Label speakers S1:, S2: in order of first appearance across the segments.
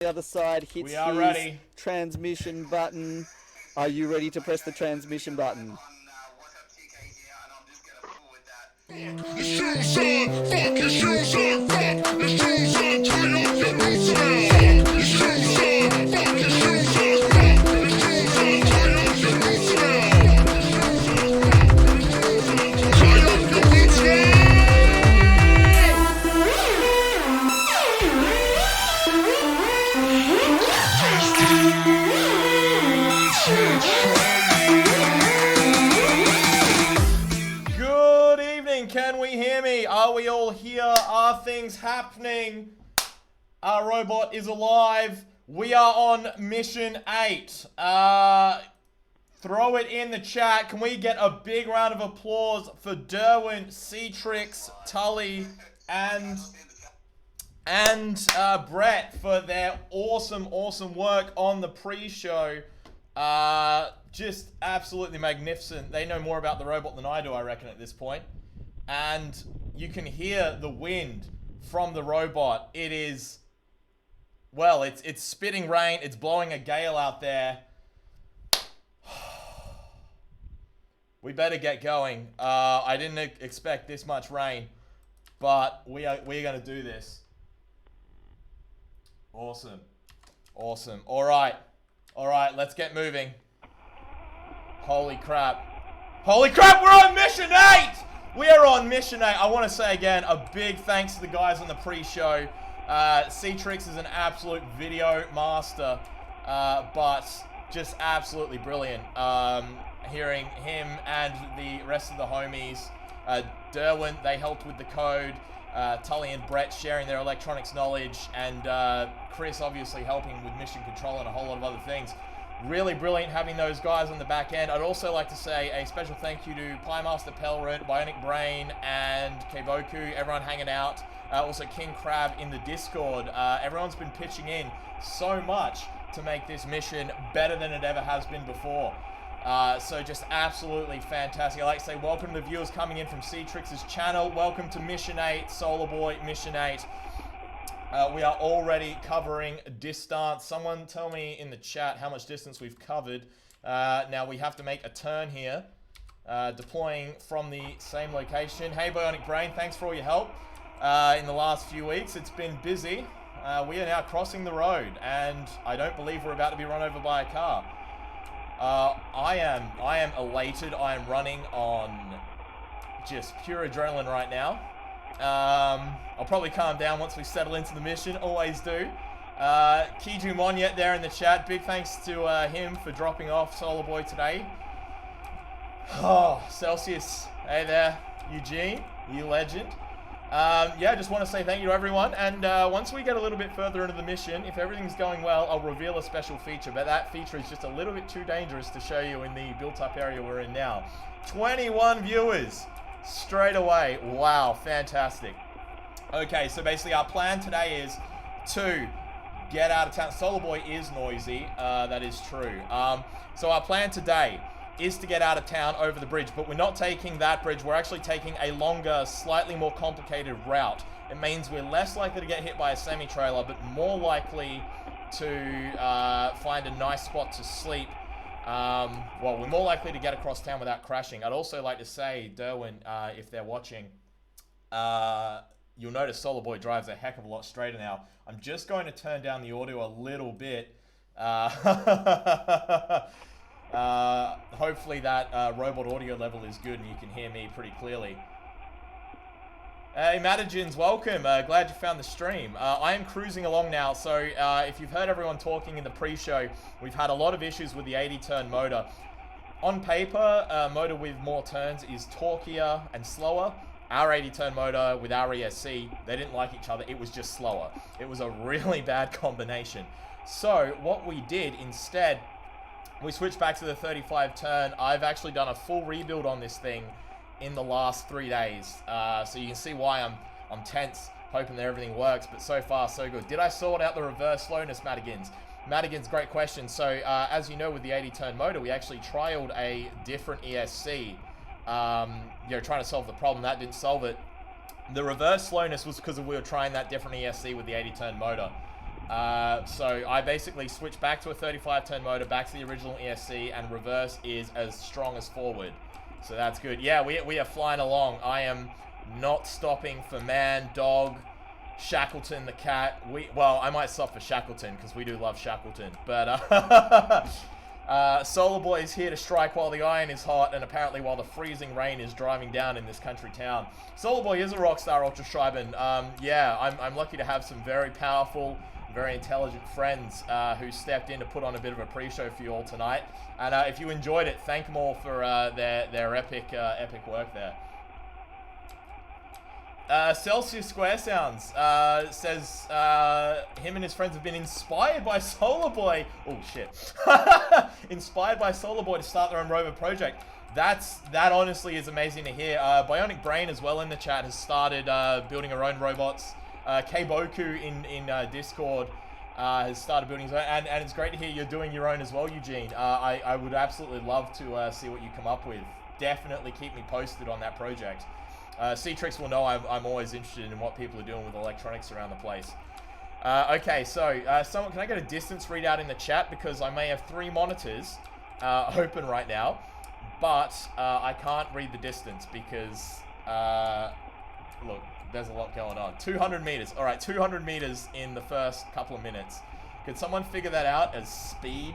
S1: The other side hits his
S2: ready.
S1: transmission button. Are you ready to press the transmission button?
S3: The shoes on, fuck your shoes on, fuck the shoes on, tie up your boots now. The shoes on, fuck your shoes on, fuck the shoes on, tie up your boots now. Tie up your boots now.
S2: Good evening, can we hear me? Are we all here? Are things happening? Our robot is alive. We are on mission 8. Throw it in the chat. Can we get a big round of applause for Derwin, Cetrix, Tully, and Brett for their awesome work on the pre-show. Just absolutely magnificent. They know more about the robot than I do, I reckon, at this point. And you can hear the wind from the robot. It is, well, it's spitting rain. It's blowing a gale out there. We better get going. I didn't expect this much rain, but we're gonna do this. Awesome. All right, let's get moving. Holy crap, we're on mission 8! We are on mission 8. I want to say again, a big thanks to the guys on the pre-show. Cetrix is an absolute video master, but just absolutely brilliant. Hearing him and the rest of the homies. Derwin, they helped with the code. Tully and Brett sharing their electronics knowledge, and Chris obviously helping with mission control and a whole lot of other things. Really brilliant having those guys on the back end. I'd also like to say a special thank you to Piemaster Pelrit, Bionic Brain, and Keboku, everyone hanging out. Also King Crab in the Discord. Everyone's been pitching in so much to make this mission better than it ever has been before. So just absolutely fantastic. I'd like to say welcome to the viewers coming in from Cetrix's channel. Welcome to Mission 8, SOLARBOI Mission 8. We are already covering distance. Someone tell me in the chat how much distance we've covered. Now we have to make a turn here. Deploying from the same location. Hey Bionic Brain, thanks for all your help in the last few weeks. It's been busy. We are now crossing the road, and I don't believe we're about to be run over by a car. I am elated. I am running on just pure adrenaline right now. I'll probably calm down once we settle into the mission. Always do. Kiju Monyet there in the chat. Big thanks to him for dropping off SOLARBOI today. Oh, Celsius. Hey there, Eugene. You legend. Yeah, just want to say thank you to everyone. And once we get a little bit further into the mission, if everything's going well, I'll reveal a special feature. But that feature is just a little bit too dangerous to show you in the built-up area we're in now. 21 viewers straight away. Wow, fantastic. Okay, so basically our plan today is to get out of town. SOLARBOI is noisy. That is true. So our plan today is to get out of town over the bridge, but we're not taking that bridge. We're actually taking a longer, slightly more complicated route. It means we're less likely to get hit by a semi-trailer, but more likely to find a nice spot to sleep. Well, we're more likely to get across town without crashing. I'd also like to say, Derwin, if they're watching, you'll notice SOLARBOI drives a heck of a lot straighter now. I'm just going to turn down the audio a little bit. Hopefully that robot audio level is good and you can hear me pretty clearly. Hey Matagens, welcome. Glad you found the stream. I am cruising along now, so if you've heard everyone talking in the pre-show, we've had a lot of issues with the 80-turn motor. On paper, a motor with more turns is torquier and slower. Our 80-turn motor with our ESC, they didn't like each other. It was just slower. It was a really bad combination. So what we did instead, we switched back to the 35-turn. I've actually done a full rebuild on this thing in the last 3 days. So you can see why I'm tense, hoping that everything works, but so far so good. Did I sort out the reverse slowness, Madigan's? Madigan's, great question. So as you know, with the 80-turn motor, we actually trialed a different ESC. Trying to solve the problem. That didn't solve it. The reverse slowness was because we were trying that different ESC with the 80-turn motor. So I basically switched back to a 35-turn motor, back to the original ESC, and reverse is as strong as forward. So that's good. Yeah, we are flying along. I am not stopping for man, dog, Shackleton the cat. Well, I might stop for Shackleton because we do love Shackleton. But SOLARBOI is here to strike while the iron is hot, and apparently while the freezing rain is driving down in this country town. SOLARBOI is a rockstar, Ultra Schreiben. Yeah, I'm lucky to have some very powerful, very intelligent friends who stepped in to put on a bit of a pre-show for you all tonight. And if you enjoyed it, thank them all for their epic work there. Celsius Square Sounds says him and his friends have been inspired by SOLARBOI. Oh shit! Inspired by SOLARBOI to start their own rover project. That honestly is amazing to hear. Bionic Brain as well in the chat has started building her own robots. K-Boku in Discord has started building his own, and it's great to hear you're doing your own as well, Eugene. I would absolutely love to see what you come up with. Definitely keep me posted on that project. C-Trix will know I'm always interested in what people are doing with electronics around the place. Okay, so someone, can I get a distance readout in the chat, because I may have 3 monitors open right now, but I can't read the distance because look, there's a lot going on. 200 meters. All right, 200 meters in the first couple of minutes. Could someone figure that out as speed?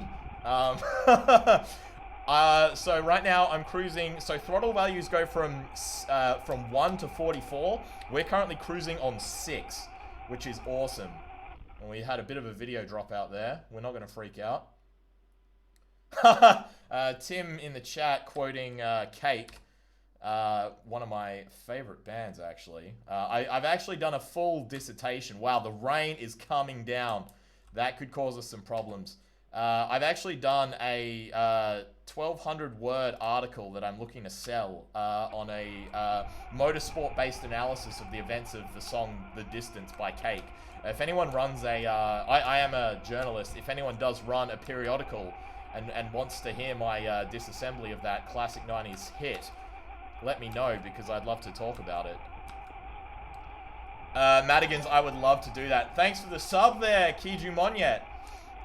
S2: So right now I'm cruising. So throttle values go from 1 to 44. We're currently cruising on 6, which is awesome. And we had a bit of a video drop out there. We're not going to freak out. Tim in the chat quoting Cake. One of my favorite bands, actually. I've actually done a full dissertation. Wow, the rain is coming down. That could cause us some problems. I've actually done a 1,200-word article that I'm looking to sell on a motorsport-based analysis of the events of the song The Distance by Cake. If anyone runs I am a journalist. If anyone does run a periodical and wants to hear my disassembly of that classic 90s hit, let me know, because I'd love to talk about it. Madigan's, I would love to do that. Thanks for the sub there, Kiju Monyet.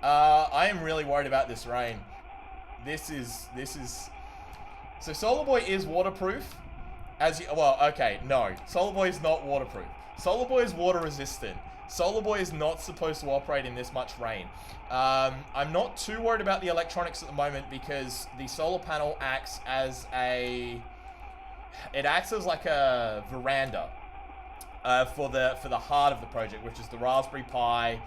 S2: I am really worried about this rain. This is... So SOLARBOI is waterproof. Well, okay, no. SOLARBOI is not waterproof. SOLARBOI is water resistant. SOLARBOI is not supposed to operate in this much rain. I'm not too worried about the electronics at the moment, because the solar panel acts as a... It acts as like a veranda for the heart of the project, which is the Raspberry Pi,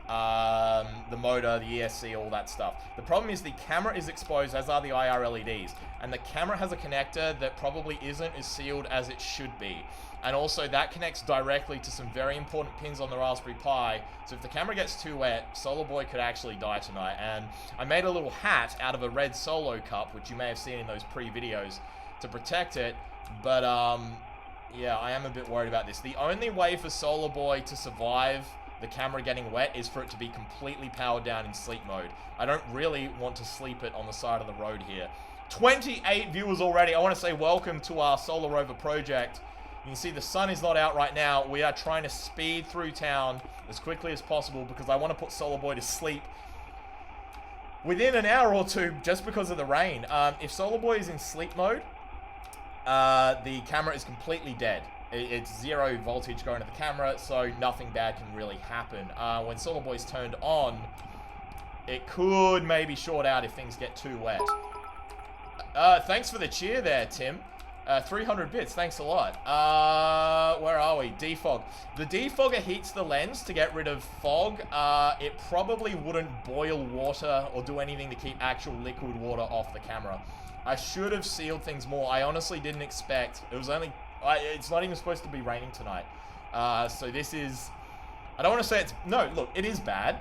S2: the motor, the ESC, all that stuff. The problem is the camera is exposed, as are the IR LEDs, and the camera has a connector that probably isn't as sealed as it should be. And also that connects directly to some very important pins on the Raspberry Pi, so if the camera gets too wet, SOLARBOI could actually die tonight. And I made a little hat out of a red Solo cup, which you may have seen in those pre-videos, to protect it. But, yeah, I am a bit worried about this. The only way for SOLARBOI to survive the camera getting wet is for it to be completely powered down in sleep mode. I don't really want to sleep it on the side of the road here. 28 viewers already. I want to say welcome to our Solar Rover project. You can see the sun is not out right now. We are trying to speed through town as quickly as possible because I want to put SOLARBOI to sleep within an hour or two just because of the rain. If SOLARBOI is in sleep mode, the camera is completely dead. It's 0 voltage going to the camera, so nothing bad can really happen. When SOLARBOI is turned on, it could maybe short out if things get too wet. Thanks for the cheer there, Tim. 300 bits, thanks a lot. Where are we? Defog. The defogger heats the lens to get rid of fog. It probably wouldn't boil water or do anything to keep actual liquid water off the camera. I should have sealed things more. I honestly didn't expect. It was only... it's not even supposed to be raining tonight. So this is... I don't want to say it's... No, look, it is bad.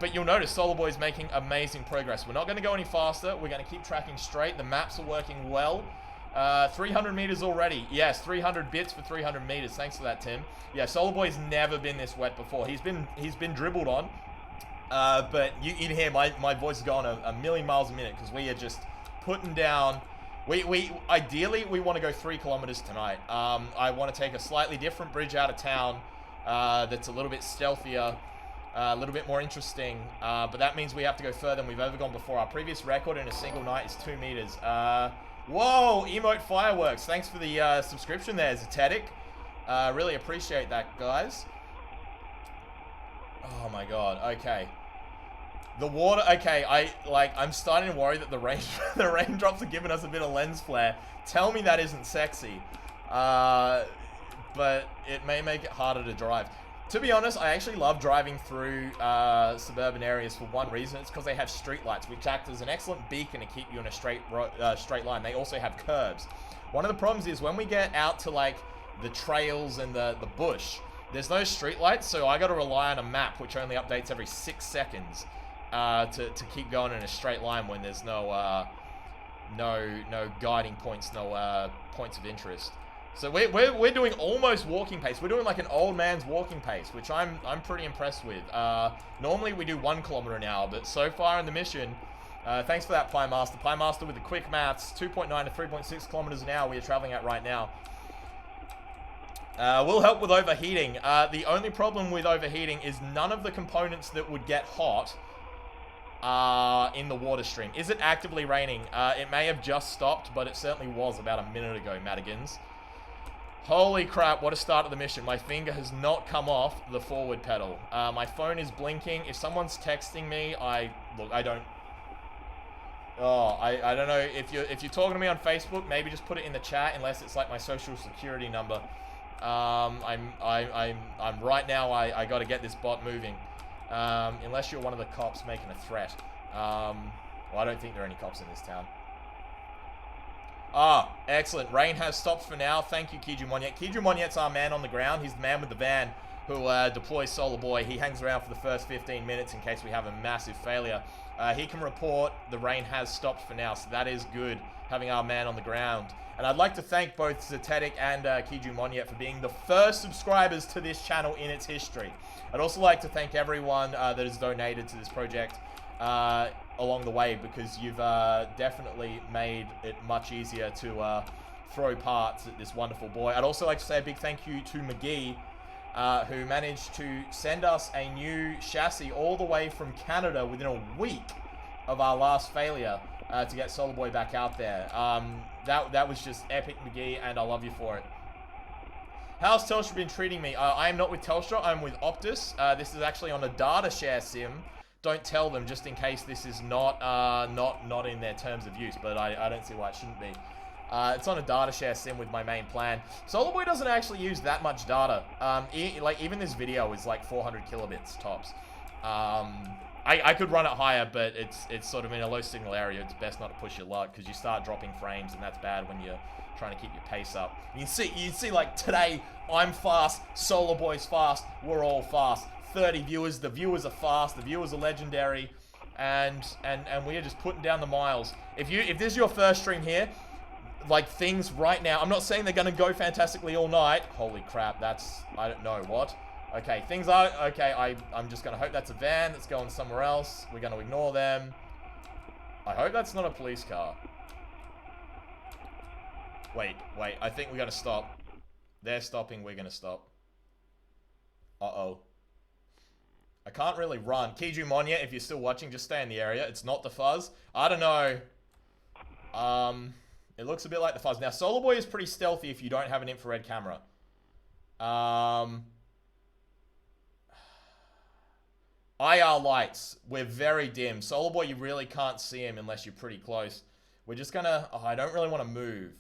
S2: But you'll notice SOLARBOI is making amazing progress. We're not going to go any faster. We're going to keep tracking straight. The maps are working well. 300 meters already. Yes, 300 bits for 300 meters. Thanks for that, Tim. Yeah, SOLARBOI's never been this wet before. He's been dribbled on. But you can hear my voice is going a million miles a minute because we are just putting down... Ideally, we want to go 3 kilometers tonight. I want to take a slightly different bridge out of town that's a little bit stealthier, a little bit more interesting. But that means we have to go further than we've ever gone before. Our previous record in a single night is 2 meters. Whoa, emote fireworks. Thanks for the subscription there, Zetetic. Really appreciate that, guys. Oh my god, okay. The water, okay, I'm starting to worry that the raindrops are giving us a bit of lens flare. Tell me that isn't sexy. But it may make it harder to drive. To be honest, I actually love driving through suburban areas for one reason. It's because they have street lights, which act as an excellent beacon to keep you in a straight line. They also have curbs. One of the problems is when we get out to like the trails and the bush, there's no street lights, so I got to rely on a map, which only updates every 6 seconds to keep going in a straight line when there's no guiding points, no points of interest. So we're doing almost walking pace. We're doing like an old man's walking pace, which I'm pretty impressed with. Normally we do 1 kilometer an hour, but so far in the mission, thanks for that, Piemaster. Piemaster with the quick maths, 2.9 to 3.6 kilometers an hour we are traveling at right now. Will help with overheating. The only problem with overheating is none of the components that would get hot in the water stream. Is it actively raining? It may have just stopped, but it certainly was about a minute ago, Madigans. Holy crap, what a start of the mission. My finger has not come off the forward pedal. My phone is blinking. If someone's texting me, I don't know. If you're talking to me on Facebook, maybe just put it in the chat, unless it's like my social security number. I'm right now, I gotta get this bot moving. Unless you're one of the cops making a threat. Well, I don't think there are any cops in this town. Ah, excellent. Rain has stopped for now. Thank you, Kiju Monyet. Kiju Monyet's our man on the ground. He's the man with the van who deploys SOLARBOI. He hangs around for the first 15 minutes in case we have a massive failure. He can report the rain has stopped for now, so that is good, having our man on the ground. And I'd like to thank both Zetetic and Kiju Monyet for being the first subscribers to this channel in its history. I'd also like to thank everyone that has donated to this project along the way, because you've definitely made it much easier to throw parts at this wonderful boy. I'd also like to say a big thank you to McGee, who managed to send us a new chassis all the way from Canada within a week of our last failure to get SOLARBOI back out there. That was just epic, McGee, and I love you for it. How's Telstra been treating me? I am not with Telstra, I'm with Optus. This is actually on a data share sim. Don't tell them, just in case this is not in their terms of use, but I don't see why it shouldn't be. It's on a data share sim with my main plan. SOLARBOI doesn't actually use that much data. Even this video is like 400 kilobits tops. I could run it higher, but it's sort of in a low signal area. It's best not to push your luck, because you start dropping frames, and that's bad when you're trying to keep your pace up. You see like today, I'm fast, SOLARBOI's fast, we're all fast. 30 viewers, the viewers are fast, the viewers are legendary, and we are just putting down the miles. If this is your first stream here, like things right now, I'm not saying they're gonna go fantastically all night. Holy crap, I don't know what. Okay, things are, okay, I'm just gonna hope that's a van that's going somewhere else. We're gonna ignore them. I hope that's not a police car. Wait, I think we're gonna stop. They're stopping, we're gonna stop. Uh-oh. I can't really run. Kiju Monyet, if you're still watching, just stay in the area. It's not the fuzz. I don't know. It looks a bit like the fuzz. Now, SOLARBOI is pretty stealthy if you don't have an infrared camera. IR lights. We're very dim. SOLARBOI, you really can't see him unless you're pretty close. We're just gonna... Oh, I don't really want to move.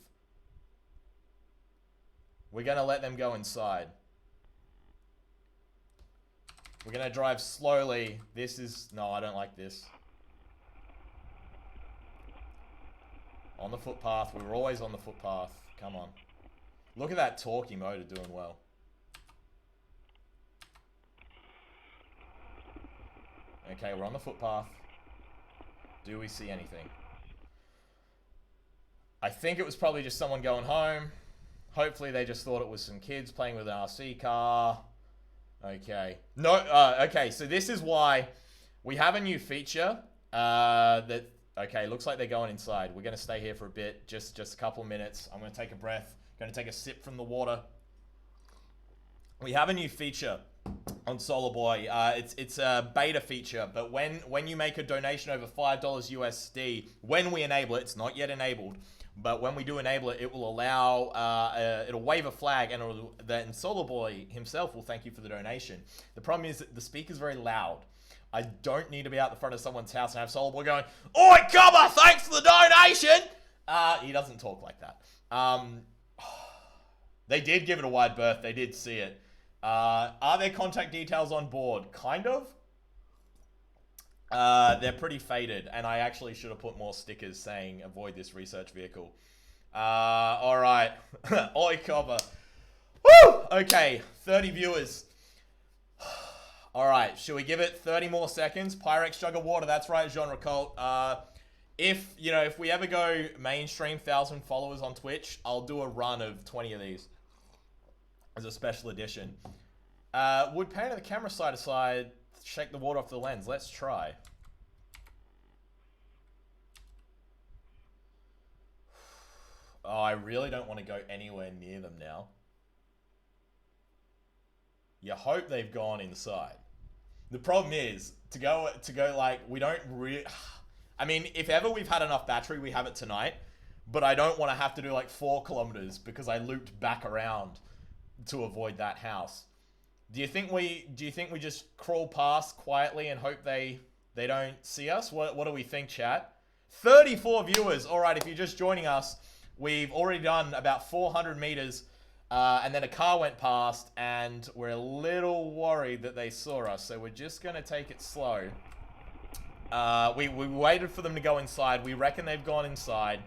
S2: We're gonna let them go inside. We're gonna drive slowly. This is... No, I don't like this. On the footpath. We were always on the footpath. Come on. Look at that talkie motor doing well. Okay, we're on the footpath. Do we see anything? I think it was probably just someone going home. Hopefully they just thought it was some kids playing with an RC car. Okay. No, okay, so this is why we have a new feature okay, looks like they're going inside. We're going to stay here for a bit, just a couple of minutes. I'm going to take a breath. Going to take a sip from the water. we have a new feature on SOLARBOI. It's a beta feature, but when you make a donation over $5 USD, when we enable it, it's not yet enabled, but when we do enable it, it will allow, it'll wave a flag, and then SOLARBOI himself will thank you for the donation. The problem is that the speaker's very loud. I don't need to be out the front of someone's house and have SOLARBOI going, "Oi, cubba, thanks for the donation!" He doesn't talk like that. They did give it a wide berth. They did see it. Are there contact details on board? Kind of. They're pretty faded, and I actually should have put more stickers saying avoid this research vehicle. Alright. Oi, copper. Woo! Okay, 30 viewers. Alright, should we give it 30 more seconds? Pyrex jug of water, that's right, genre cult. If we ever go mainstream 1,000 followers on Twitch, I'll do a run of 20 of these as a special edition. Would pan the camera side to side, shake the water off the lens. Let's try. Oh, I really don't want to go anywhere near them now. You hope they've gone inside. The problem is, to go like, we don't really... I mean, if ever we've had enough battery, we have it tonight. But I don't want to have to do like 4 kilometers because I looped back around to avoid that house. Do you think we just crawl past quietly and hope they don't see us? What do we think, chat? 34 viewers. All right, if you're just joining us, we've already done about 400 meters, and then a car went past, and we're a little worried that they saw us. So we're just gonna take it slow. We waited for them to go inside. We reckon they've gone inside.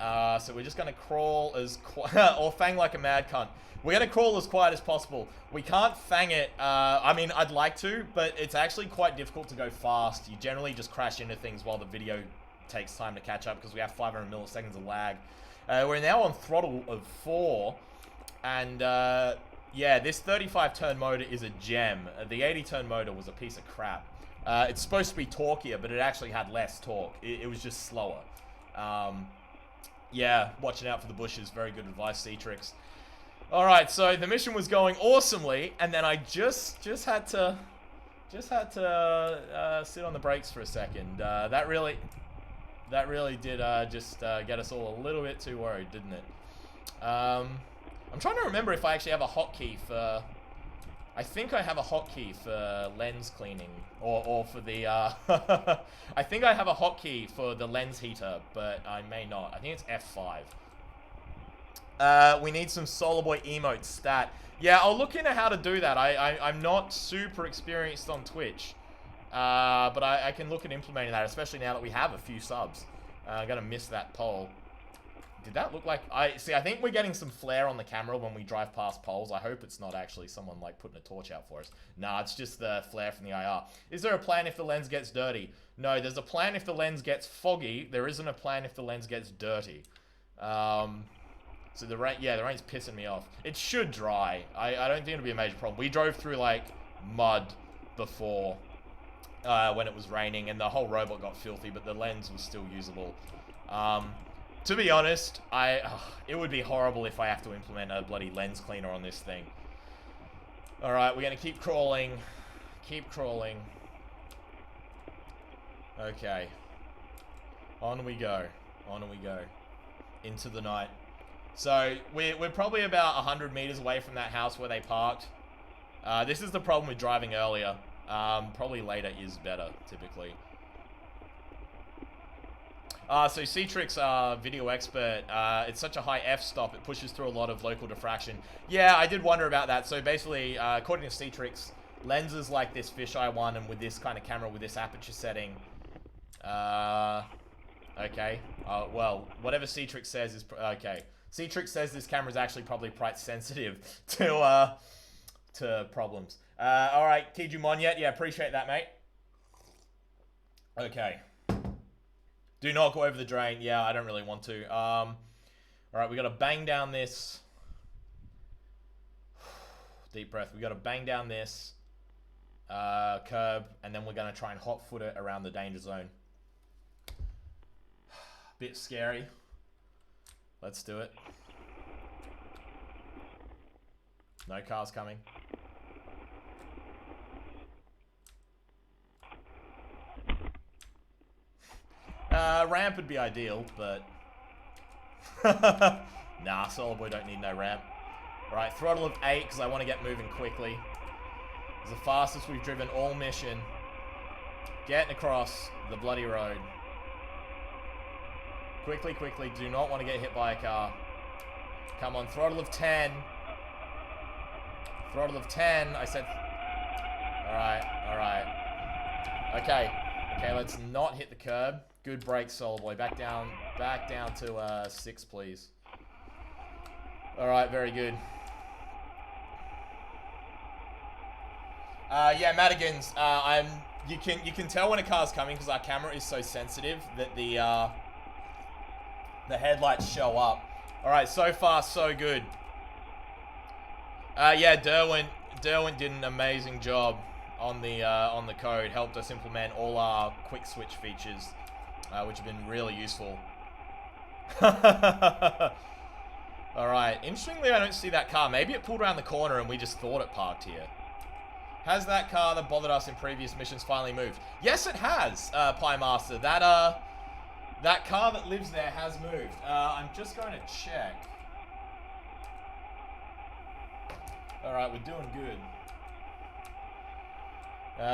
S2: So we're just gonna crawl as quiet, or fang like a mad cunt. We're gonna crawl as quiet as possible. We can't fang it. I mean, I'd like to, but it's actually quite difficult to go fast. You generally just crash into things while the video takes time to catch up because we have 500 milliseconds of lag. We're now on throttle of 4, and yeah, this 35 turn motor is a gem. The 80 turn motor was a piece of crap. It's supposed to be torquier, but it actually had less torque. It was just slower. Yeah, watching out for the bushes. Very good advice, Citrix. Alright, so the mission was going awesomely, and then I just had to sit on the brakes for a second. That really did just get us all a little bit too worried, didn't it? I'm trying to remember if I actually have a hotkey for... I think I have a hotkey for lens cleaning, or for the, I think I have a hotkey for the lens heater, but I may not. I think it's F5. We need some SOLARBOI emotes stat. Yeah, I'll look into how to do that. I'm not super experienced on Twitch, but I can look at implementing that, especially now that we have a few subs. I'm gonna miss that poll. Did that look like... I think we're getting some flare on the camera when we drive past poles. I hope it's not actually someone, like, putting a torch out for us. Nah, it's just the flare from the IR. Is there a plan if the lens gets dirty? No, there's a plan if the lens gets foggy. There isn't a plan if the lens gets dirty. So the rain... Yeah, the rain's pissing me off. It should dry. I don't think it'll be a major problem. We drove through, like, mud before when it was raining, and the whole robot got filthy, but the lens was still usable. To be honest, it would be horrible if I have to implement a bloody lens cleaner on this thing. Alright, we're gonna keep crawling. Keep crawling. Okay. On we go. On we go. Into the night. So, we're probably about 100 meters away from that house where they parked. This is the problem with driving earlier. Probably later is better, typically. So Citrix, video expert, it's such a high f-stop, it pushes through a lot of local diffraction. Yeah, I did wonder about that. So basically, according to Citrix, lenses like this fisheye one and with this kind of camera with this aperture setting, okay, well, whatever Citrix says is, okay. Citrix says this camera is actually probably price sensitive to problems. Alright, Kiju Monyet, yeah, appreciate that, mate. Okay. Do not go over the drain. Yeah, I don't really want to. Alright, we gotta bang down this. Deep breath. We gotta bang down this curb, and then we're gonna try and hot foot it around the danger zone. Bit scary. Let's do it. No cars coming. Ramp would be ideal, but... nah, SOLARBOI don't need no ramp. Alright, throttle of 8, because I want to get moving quickly. It's the fastest we've driven all mission. Getting across the bloody road. Quickly, quickly. Do not want to get hit by a car. Come on, throttle of 10. Throttle of 10. I said... Alright, alright. Okay. Okay, let's not hit the curb. Good break, SOLARBOI. Back down to 6, please. Alright, very good. Yeah, Madigans, you can tell when a car's coming because our camera is so sensitive that the headlights show up. Alright, so far so good. Yeah, Derwent did an amazing job on the code, helped us implement all our quick switch features, which have been really useful. Alright, interestingly I don't see that car. Maybe it pulled around the corner and we just thought it parked here. Has that car that bothered us in previous missions finally moved? Yes, it has, Pie Master. That car that lives there has moved. I'm just going to check. Alright, we're doing good.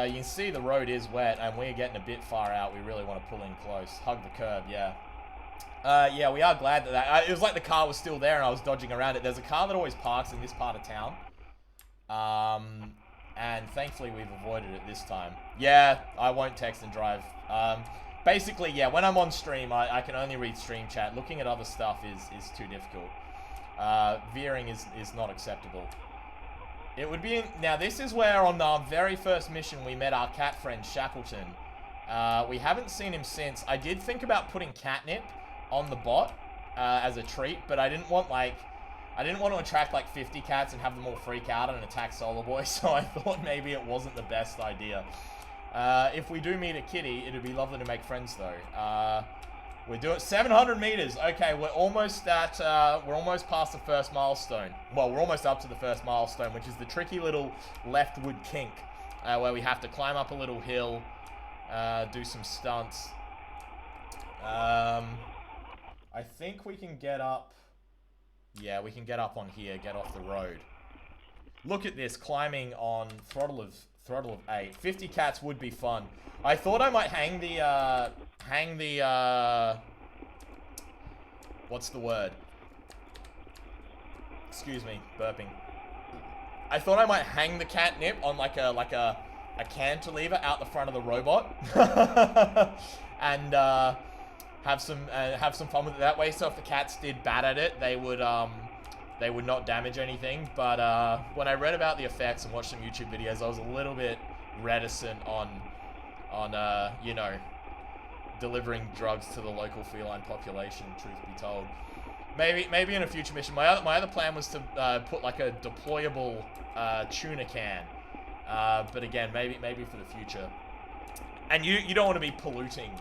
S2: You can see the road is wet and we're getting a bit far out. We really want to pull in close. Hug the curb, yeah. Yeah, we are glad that it was like the car was still there and I was dodging around it. There's a car that always parks in this part of town. And thankfully we've avoided it this time. Yeah, I won't text and drive. Basically, yeah, when I'm on stream, I can only read stream chat. Looking at other stuff is too difficult. Veering is not acceptable. It would be... Now, this is where on our very first mission we met our cat friend, Shackleton. We haven't seen him since. I did think about putting catnip on the bot as a treat, but I didn't want, like... I didn't want to attract, like, 50 cats and have them all freak out and attack SOLARBOI, so I thought maybe it wasn't the best idea. If we do meet a kitty, it'd be lovely to make friends, though. We're doing 700 meters. Okay, we're almost past the first milestone. Well, we're almost up to the first milestone, which is the tricky little leftward kink, where we have to climb up a little hill, do some stunts. I think we can get up. Yeah, we can get up on here, get off the road. Look at this, climbing on throttle of 8. 50 cats would be fun. I thought I might hang the, what's the word? Excuse me, burping. I thought I might hang the catnip on like a cantilever out the front of the robot. And, have some fun with it that way. So if the cats did bad at it, they would not damage anything. But when I read about the effects and watched some YouTube videos, I was a little bit reticent on you know, delivering drugs to the local feline population. Truth be told, maybe in a future mission. My other plan was to put like a deployable tuna can. But again, maybe for the future. And you don't want to be polluting,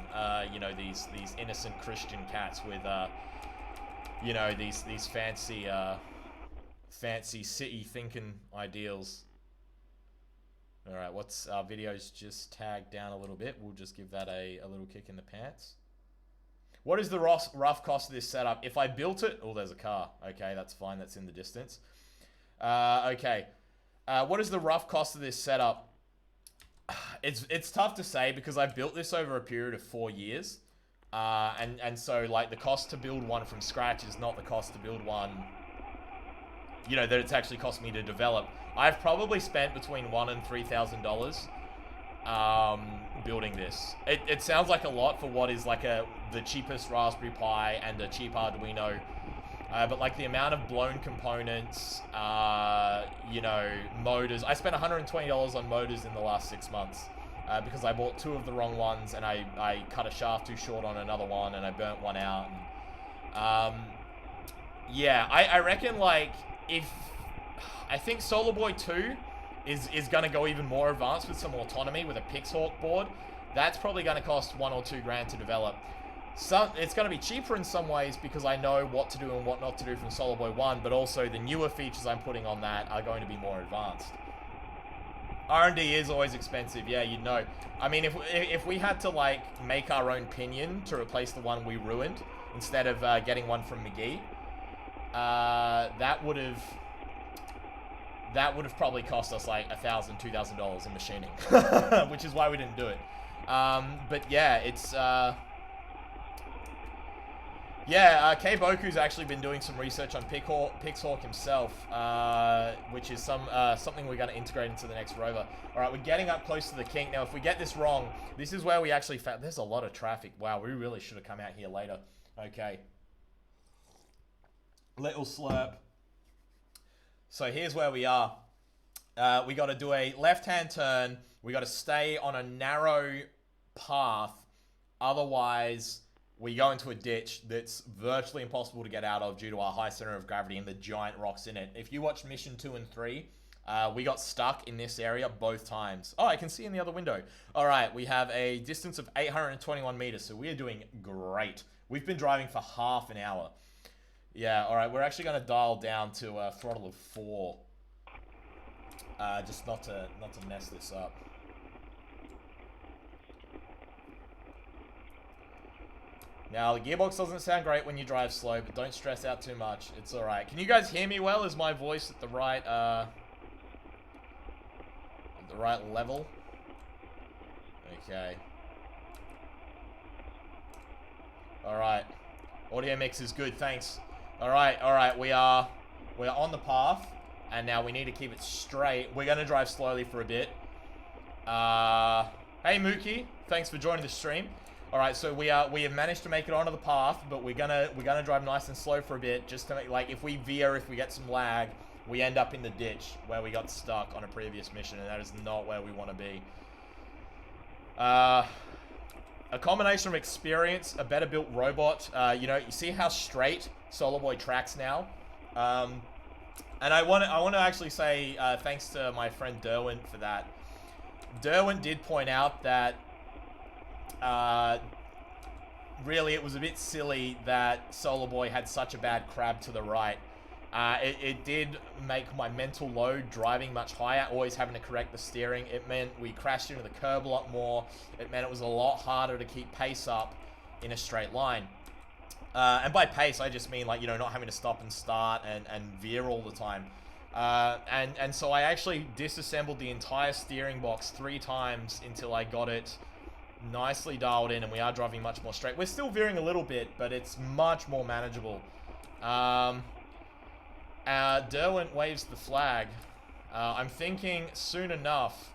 S2: you know, these innocent Christian cats with, you know, these fancy city thinking ideals. All right, what's our videos just tagged down a little bit? We'll just give that a little kick in the pants. What is the rough cost of this setup? If I built it, oh, there's a car. Okay, that's fine. That's in the distance. Okay, what is the rough cost of this setup? It's tough to say because I built this over a period of 4 years, and so like the cost to build one from scratch is not the cost to build one, you know, that it's actually cost me to develop. I've probably spent between $1,000 and $3,000 building this. It sounds like a lot for what is like the cheapest Raspberry Pi and a cheap Arduino. But like the amount of blown components, you know, motors. I spent $120 on motors in the last 6 months because I bought 2 of the wrong ones and I cut a shaft too short on another one and I burnt one out. And, yeah, I reckon like I think SOLARBOI 2 is going to go even more advanced with some autonomy with a Pixhawk board. That's probably going to cost $1 or $2 grand to develop. It's going to be cheaper in some ways because I know what to do and what not to do from SOLARBOI 1, but also the newer features I'm putting on that are going to be more advanced. R&D is always expensive, yeah, you know. I mean, if we had to, like, make our own pinion to replace the one we ruined, instead of getting one from McGee, that would have probably cost us, like, $1,000, $2,000 in machining, which is why we didn't do it. But yeah, it's... Yeah, K Boku's actually been doing some research on Pixhawk himself, which is something we're going to integrate into the next rover. Alright, we're getting up close to the kink. Now, if we get this wrong, this is where we actually found... There's a lot of traffic. Wow, we really should have come out here later. Okay. Little slurp. So here's where we are. We got to do a left-hand turn. We got to stay on a narrow path. Otherwise... we go into a ditch that's virtually impossible to get out of due to our high center of gravity and the giant rocks in it. If you watch Mission 2 and 3, we got stuck in this area both times. Oh, I can see in the other window. All right, we have a distance of 821 meters, so we are doing great. We've been driving for half an hour. Yeah, all right, we're actually going to dial down to a throttle of 4. Just not to mess this up. Now, the gearbox doesn't sound great when you drive slow, but don't stress out too much. It's alright. Can you guys hear me well? Is my voice at the right level? Okay. Alright. Audio mix is good, thanks. Alright, we are on the path, and now we need to keep it straight. We're gonna drive slowly for a bit. Hey Mookie, thanks for joining the stream. Alright, so we have managed to make it onto the path, but we're gonna drive nice and slow for a bit, just to make, like, if we veer, if we get some lag, we end up in the ditch where we got stuck on a previous mission, and that is not where we want to be. A combination of experience, a better built robot, you know, you see how straight SOLARBOI tracks now? And I want to actually say thanks to my friend Derwin for that. Derwin did point out that really, it was a bit silly that SOLARBOI had such a bad crab to the right. It did make my mental load driving much higher, always having to correct the steering. It meant we crashed into the curb a lot more. It meant it was a lot harder to keep pace up in a straight line. And by pace, I just mean, like, you know, not having to stop and start and veer all the time. And so I actually disassembled the entire steering box 3 times until I got it nicely dialed in, and we are driving much more straight. We're still veering a little bit, but it's much more manageable. Derwent waves the flag. I'm thinking soon enough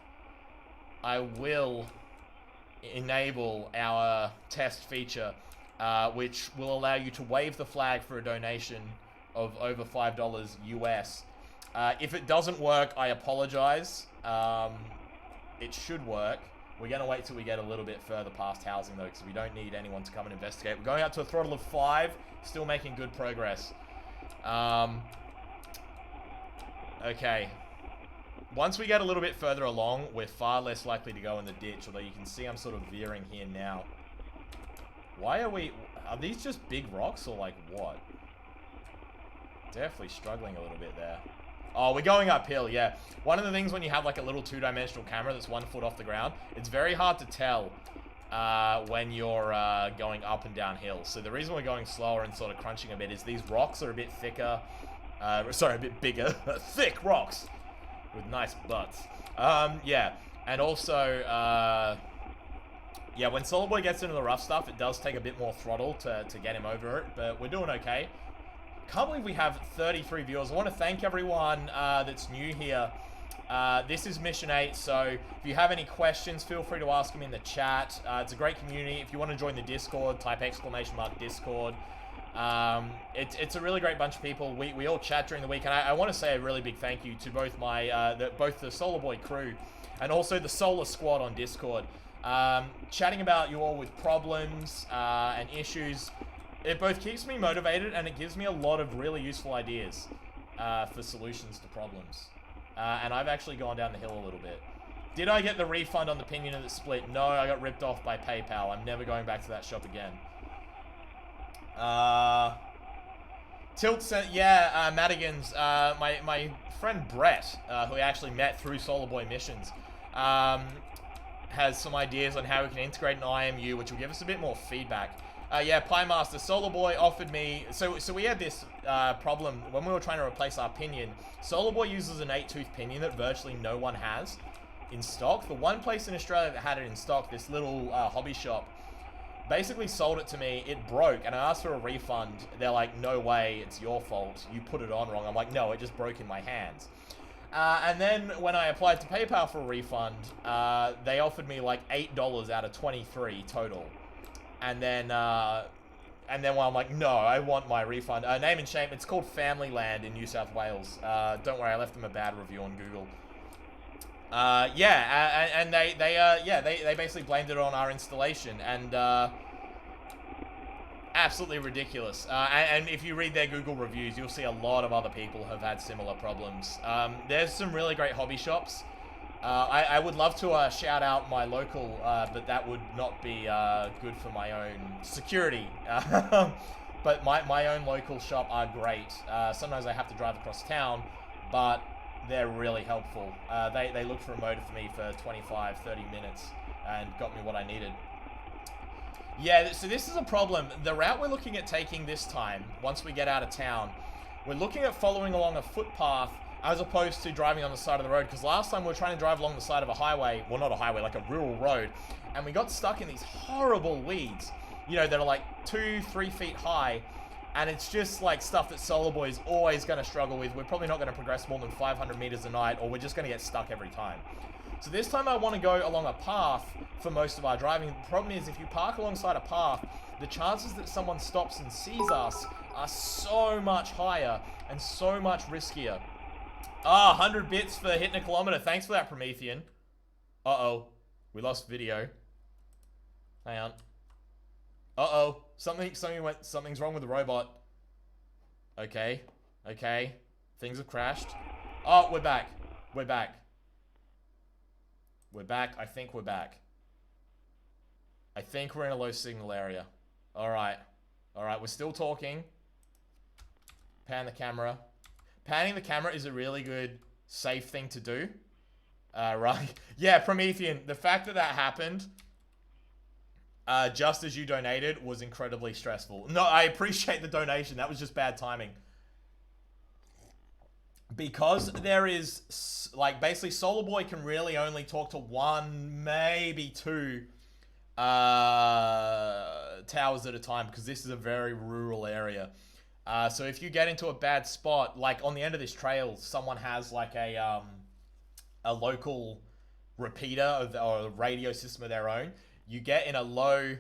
S2: I will enable our test feature, which will allow you to wave the flag for a donation of over $5 US. If it doesn't work, I apologize. It should work. We're going to wait till we get a little bit further past housing, though, because we don't need anyone to come and investigate. We're going up to a throttle of 5, still making good progress. Okay. Once we get a little bit further along, we're far less likely to go in the ditch, although you can see I'm sort of veering here now. Why are we... Are these just big rocks, or, like, what? Definitely struggling a little bit there. Oh, we're going uphill, yeah. One of the things when you have, like, a little 2-dimensional camera that's 1 foot off the ground, it's very hard to tell when you're going up and down hills. So the reason we're going slower and sort of crunching a bit is these rocks are a bit thicker. Sorry, a bit bigger. Thick rocks with nice butts. Yeah. And also, yeah, when SOLARBOI gets into the rough stuff, it does take a bit more throttle to get him over it, but we're doing okay. Can't believe we have 33 viewers. I want to thank everyone that's new here. This is Mission 8, so if you have any questions, feel free to ask them in the chat. It's a great community. If you want to join the Discord, type !Discord. It's a really great bunch of people. We all chat during the week, and I want to say a really big thank you to both my both the SOLARBOI crew and also the Solar Squad on Discord. Chatting about you all with problems and issues. It both keeps me motivated and it gives me a lot of really useful ideas for solutions to problems. And I've actually gone down the hill a little bit. Did I get the refund on the pinion that split? No, I got ripped off by PayPal. I'm never going back to that shop again. Tilt said, yeah, Madigan's, my friend Brett, who I actually met through SOLARBOI missions, has some ideas on how we can integrate an IMU, which will give us a bit more feedback. Yeah, Pie Master, SOLARBOI offered me, so we had this problem when we were trying to replace our pinion. SOLARBOI uses an 8-tooth pinion that virtually no one has in stock. The one place in Australia that had it in stock, this little hobby shop, basically sold it to me. It broke, and I asked for a refund. They're like, no way, it's your fault. You put it on wrong. I'm like, no, it just broke in my hands. And then when I applied to PayPal for a refund, they offered me like $8 out of 23 total. And then when I'm like, no, I want my refund. Name and shame, it's called Family Land in New South Wales. Don't worry, I left them a bad review on Google. Yeah, and they basically blamed it on our installation, and absolutely ridiculous. And if you read their Google reviews, you'll see a lot of other people have had similar problems. There's some really great hobby shops. I would love to shout out my local, but that would not be good for my own security. But my own local shop are great. Sometimes I have to drive across town, but they're really helpful. They looked for a motor for me for 25, 30 minutes and got me what I needed. Yeah, so this is a problem. The route we're looking at taking this time, once we get out of town, we're looking at following along a footpath as opposed to driving on the side of the road, because last time we were trying to drive along the side of a highway, well, not a highway, like a rural road, and we got stuck in these horrible weeds, you know, that are like 2-3 feet high, and it's just like stuff that SOLARBOI is always going to struggle with. We're probably not going to progress more than 500 meters a night, or we're just going to get stuck every time. So this time I want to go along a path for most of our driving. The problem is, if you park alongside a path, the chances that someone stops and sees us are so much higher and so much riskier. Ah, 100 bits for hitting a kilometer. Thanks for that, Promethean. Uh-oh. We lost video. Hang on. Uh-oh. Something's wrong with the robot. Okay. Okay. Things have crashed. Oh, we're back. We're back. We're back. I think we're back. I think we're in a low signal area. Alright. Alright, we're still talking. Pan the camera. Panning the camera is a really good, safe thing to do. Right? Yeah, Promethean, the fact that that happened, just as you donated, was incredibly stressful. No, I appreciate the donation. That was just bad timing. Because there is, like, basically SOLARBOI can really only talk to 1, maybe 2 towers at a time, because this is a very rural area. So if you get into a bad spot, like on the end of this trail, someone has like a local repeater or a radio system of their own, you get in a low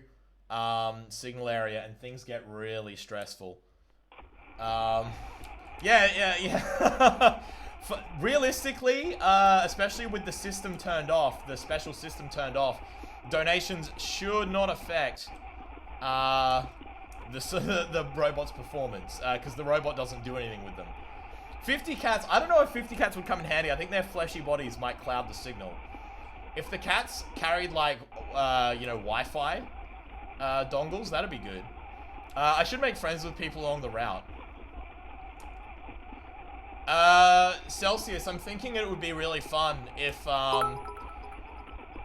S2: signal area and things get really stressful. Yeah. Realistically, especially with the system turned off, the special system turned off, donations should not affect the robot's performance, because the robot doesn't do anything with them. 50 cats, I don't know if 50 cats would come in handy. I think their fleshy bodies might cloud the signal. If the cats carried, like, you know, Wi-Fi dongles, that'd be good. I should make friends with people along the route. Celsius, I'm thinking it would be really fun if,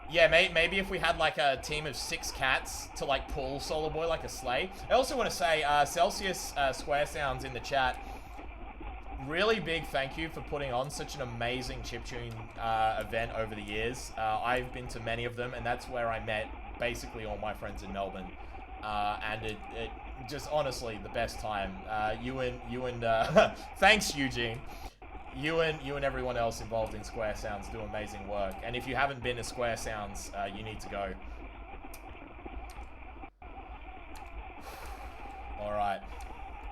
S2: yeah, maybe if we had like a team of 6 cats to like pull SOLARBOI like a sleigh. I also want to say, Celsius Square Sounds in the chat, really big thank you for putting on such an amazing chiptune event over the years. I've been to many of them, and that's where I met basically all my friends in Melbourne. And it just honestly the best time. You and thanks Eugene. You and everyone else involved in Square Sounds do amazing work. And if you haven't been to Square Sounds, you need to go. Alright.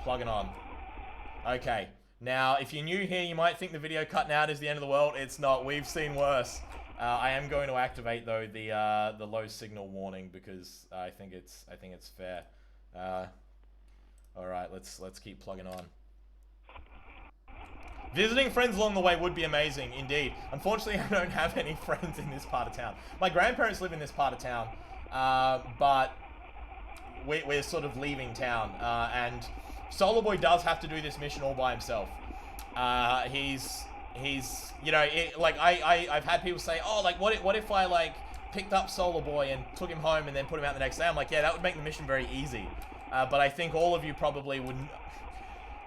S2: Plugging on. Okay. Now, if you're new here, you might think the video cutting out is the end of the world. It's not. We've seen worse. I am going to activate, though, the low signal warning, because I think it's fair. Alright, let's keep plugging on. Visiting friends along the way would be amazing, indeed. Unfortunately, I don't have any friends in this part of town. My grandparents live in this part of town, but we're sort of leaving town, and SOLARBOI does have to do this mission all by himself. He's you know, I've had people say, oh, like what if I like picked up SOLARBOI and took him home and then put him out the next day? I'm like, yeah, that would make the mission very easy. But I think all of you probably wouldn't.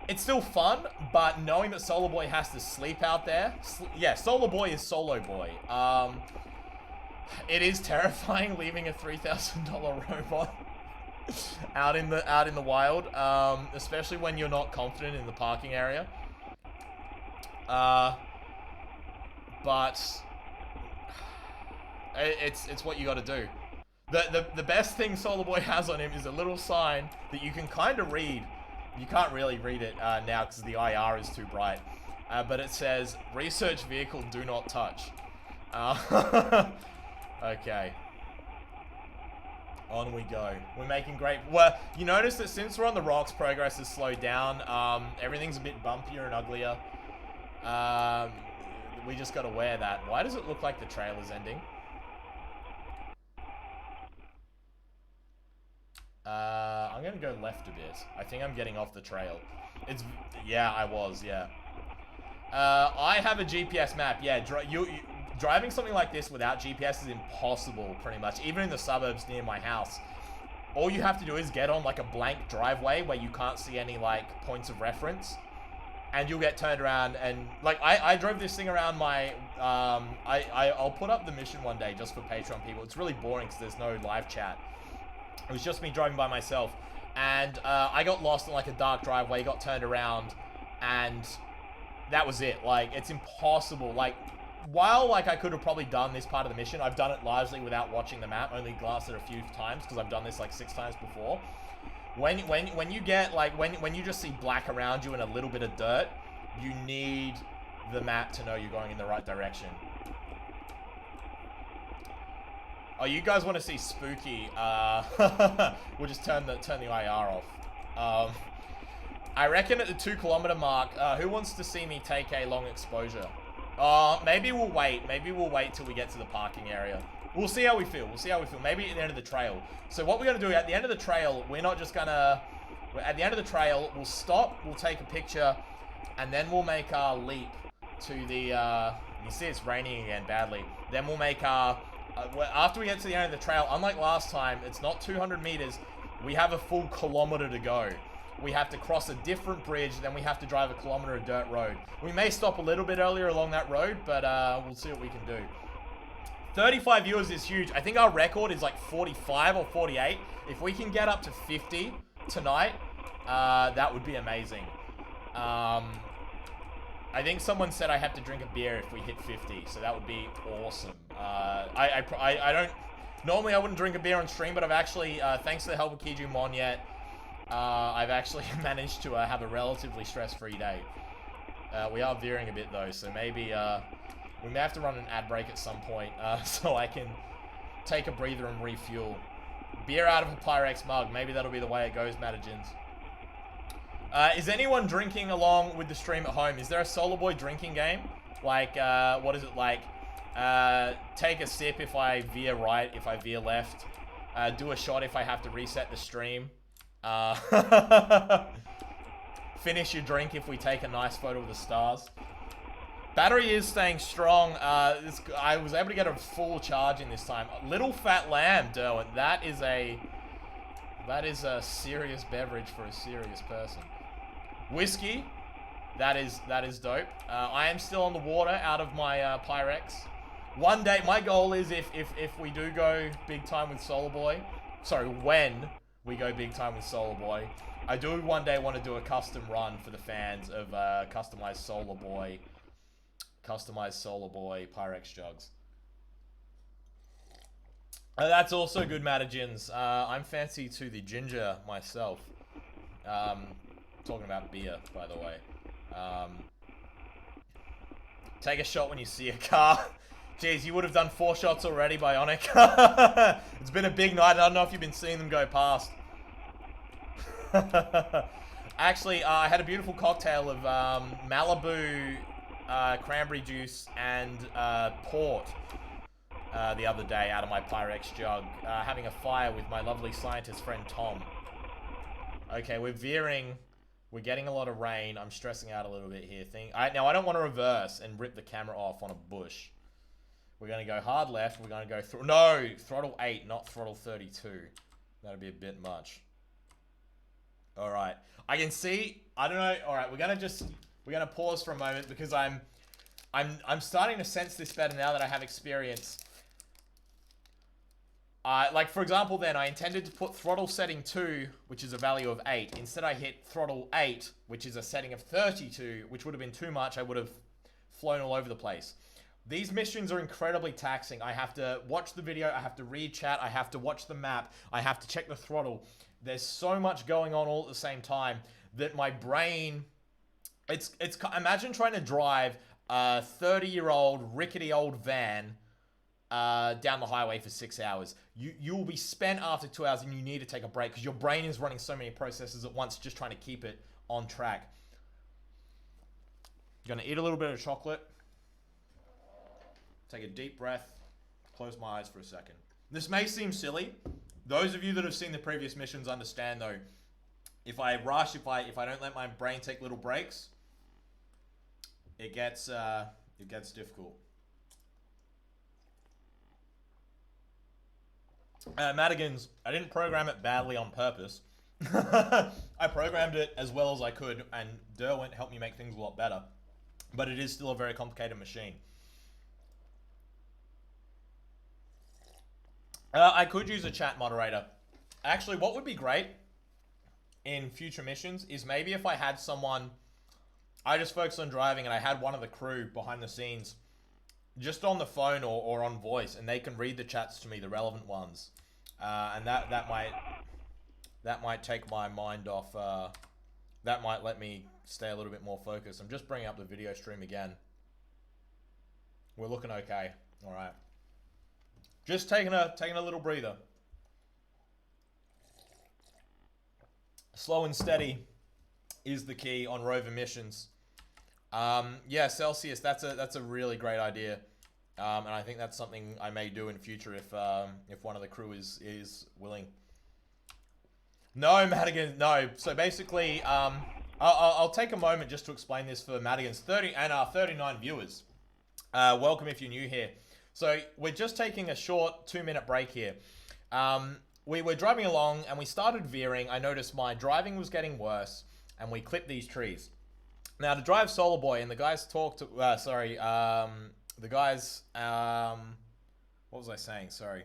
S2: It's still fun, but knowing that SOLARBOI has to sleep out there, yeah, SOLARBOI is SOLOBOI. It is terrifying leaving a $3,000 robot out in the wild, especially when you're not confident in the parking area. But it's what you got to do. The best thing SOLARBOI has on him is a little sign that you can kind of read. You can't really read it now because the IR is too bright. But it says, research vehicle do not touch. Okay. On we go. We're making great... Well, you notice that since we're on the rocks, progress has slowed down. Everything's a bit bumpier and uglier. We just got to wear that. Why does it look like the trailer's ending? I'm gonna go left a bit. I think I'm getting off the trail. Yeah, I was, yeah. I have a GPS map. Yeah, driving something like this without GPS is impossible, pretty much. Even in the suburbs near my house. All you have to do is get on like a blank driveway where you can't see any like points of reference. And you'll get turned around and like I drove this thing around my I'll put up the mission one day just for Patreon people. It's really boring because there's no live chat. It was just me driving by myself, and I got lost in like a dark driveway, got turned around, and that was it. Like, it's impossible. Like, while like I could have probably done this part of the mission, I've done it largely without watching the map, only glanced at it a few times because I've done this like 6 times before. When you get like when you just see black around you and a little bit of dirt, you need the map to know you're going in the right direction. Oh, you guys want to see spooky? We'll just turn the IR off. I reckon at the 2 kilometer mark, who wants to see me take a long exposure? Maybe we'll wait. Maybe we'll wait till we get to the parking area. We'll see how we feel. We'll see how we feel. Maybe at the end of the trail. So what we're going to do at the end of the trail, we're not just going to... At the end of the trail, we'll stop, we'll take a picture, and then we'll make our leap to the... you see it's raining again badly. Then we'll make our... after we get to the end of the trail, unlike last time, it's not 200 meters. We have a full kilometer to go. We have to cross a different bridge, then we have to drive a kilometer of dirt road. We may stop a little bit earlier along that road, but we'll see what we can do. 35 viewers is huge. I think our record is like 45 or 48. If we can get up to 50 tonight, that would be amazing. I think someone said I have to drink a beer if we hit 50, so that would be awesome. I don't... Normally I wouldn't drink a beer on stream, but I've actually, thanks to the help of Kiju Monyet, I've actually managed to have a relatively stress-free day. We are veering a bit though, so maybe we may have to run an ad break at some point so I can take a breather and refuel. Beer out of a Pyrex mug, maybe that'll be the way it goes, Madagins. Is anyone drinking along with the stream at home? Is there a SOLARBOI drinking game? Like, what is it like? Take a sip if I veer right, if I veer left. Do a shot if I have to reset the stream. Finish your drink if we take a nice photo of the stars. Battery is staying strong. I was able to get a full charge in this time. Little Fat Lamb, Derwin. That is a serious beverage for a serious person. Whiskey. That is dope. I am still on the water out of my Pyrex. One day, my goal is if we do go big time with SOLARBOI, sorry, when we go big time with SOLARBOI, I do one day want to do a custom run for the fans of customized SOLARBOI Pyrex jugs. That's also good, Madagins. I'm fancy to the ginger myself. Talking about beer, by the way. Take a shot when you see a car. Jeez, you would have done 4 shots already, Bionic. It's been a big night. I don't know if you've been seeing them go past. Actually, I had a beautiful cocktail of Malibu cranberry juice and port. the other day out of my Pyrex jug, having a fire with my lovely scientist friend Tom. Okay, we're veering. We're getting a lot of rain. I'm stressing out a little bit here. Now, I don't want to reverse and rip the camera off on a bush. We're going to go hard left. We're going to go through. No, throttle 8, not throttle 32. That'd be a bit much. All right. I can see. I don't know. All right, we're gonna pause for a moment because I'm starting to sense this better now that I have experience. Like, for example, then, I intended to put throttle setting 2, which is a value of 8. Instead, I hit throttle 8, which is a setting of 32, which would have been too much. I would have flown all over the place. These missions are incredibly taxing. I have to watch the video. I have to read chat. I have to watch the map. I have to check the throttle. There's so much going on all at the same time that my brain... Imagine trying to drive a 30-year-old, rickety old van... down the highway for 6 hours. You will be spent after 2 hours and you need to take a break because your brain is running so many processes at once just trying to keep it on track. I'm gonna eat a little bit of chocolate. Take a deep breath. Close my eyes for a second. This may seem silly. Those of you that have seen the previous missions understand though. If I rush, if I don't let my brain take little breaks, it gets difficult. Madigan's, I didn't program it badly on purpose. I programmed it as well as I could, and Derwent helped me make things a lot better. But it is still a very complicated machine. I could use a chat moderator. Actually, what would be great in future missions is maybe if I had someone, I just focused on driving and I had one of the crew behind the scenes just on the phone or on voice, and they can read the chats to me, the relevant ones, and that might take my mind off. That might let me stay a little bit more focused. I'm just bringing up the video stream again. We're looking okay. All right. Just taking a little breather. Slow and steady is the key on rover missions. Yeah, Celsius, that's a really great idea. And I think that's something I may do in future if one of the crew is willing. No, Madigan, no. So basically, I'll take a moment just to explain this for Madigan's 30 and our 39 viewers. Welcome if you're new here. So we're just taking a short 2-minute break here. We were driving along and we started veering. I noticed my driving was getting worse and we clipped these trees. Now to drive SOLARBOI, and the guys talked to, the guys, what was I saying? Sorry.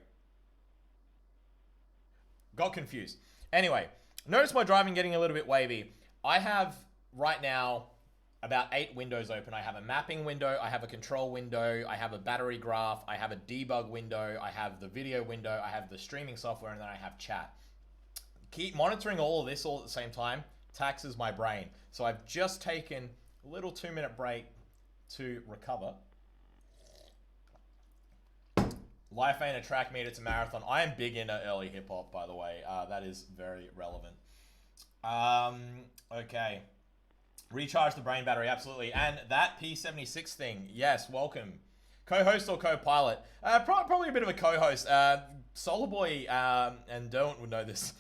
S2: Got confused. Anyway, notice my driving getting a little bit wavy. I have right now about 8 windows open. I have a mapping window, I have a control window, I have a battery graph, I have a debug window, I have the video window, I have the streaming software, and then I have chat. Keep monitoring all of this all at the same time taxes my brain. So I've just taken a little 2-minute break to recover. Life ain't a track meet, it's a marathon. I am big into early hip hop, by the way. That is very relevant. Okay. Recharge the brain battery, absolutely. And that P76 thing, yes, welcome. Co-host or co-pilot? Probably a bit of a co-host. SOLARBOI and Derwent would know this.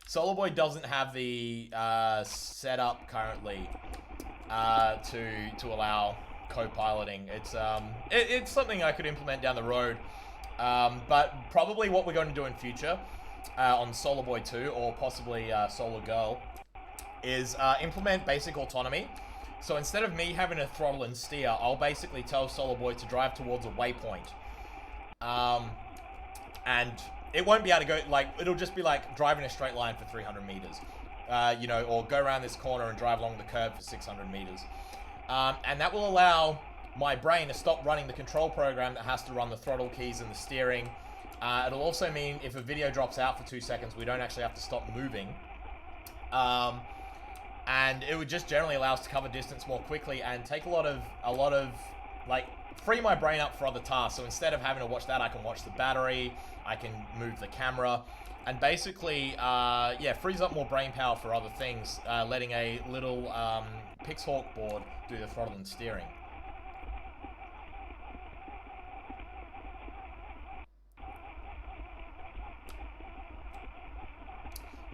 S2: SOLARBOI doesn't have the setup currently to allow co-piloting. It's something I could implement down the road. But probably what we're going to do in future on SOLARBOI 2 or possibly Solar Girl is implement basic autonomy. So instead of me having to throttle and steer, I'll basically tell SOLARBOI to drive towards a waypoint. And it won't be able to go, like, it'll just be like driving a straight line for 300 meters. You know, or go around this corner and drive along the curb for 600 meters. And that will allow my brain to stop running the control program that has to run the throttle keys and the steering. It'll also mean if a video drops out for 2 seconds, we don't actually have to stop moving. And it would just generally allow us to cover distance more quickly and take a lot of, like, free my brain up for other tasks. So instead of having to watch that, I can watch the battery, I can move the camera, and basically, yeah, frees up more brain power for other things, letting a little Pixhawk board do the throttle and steering.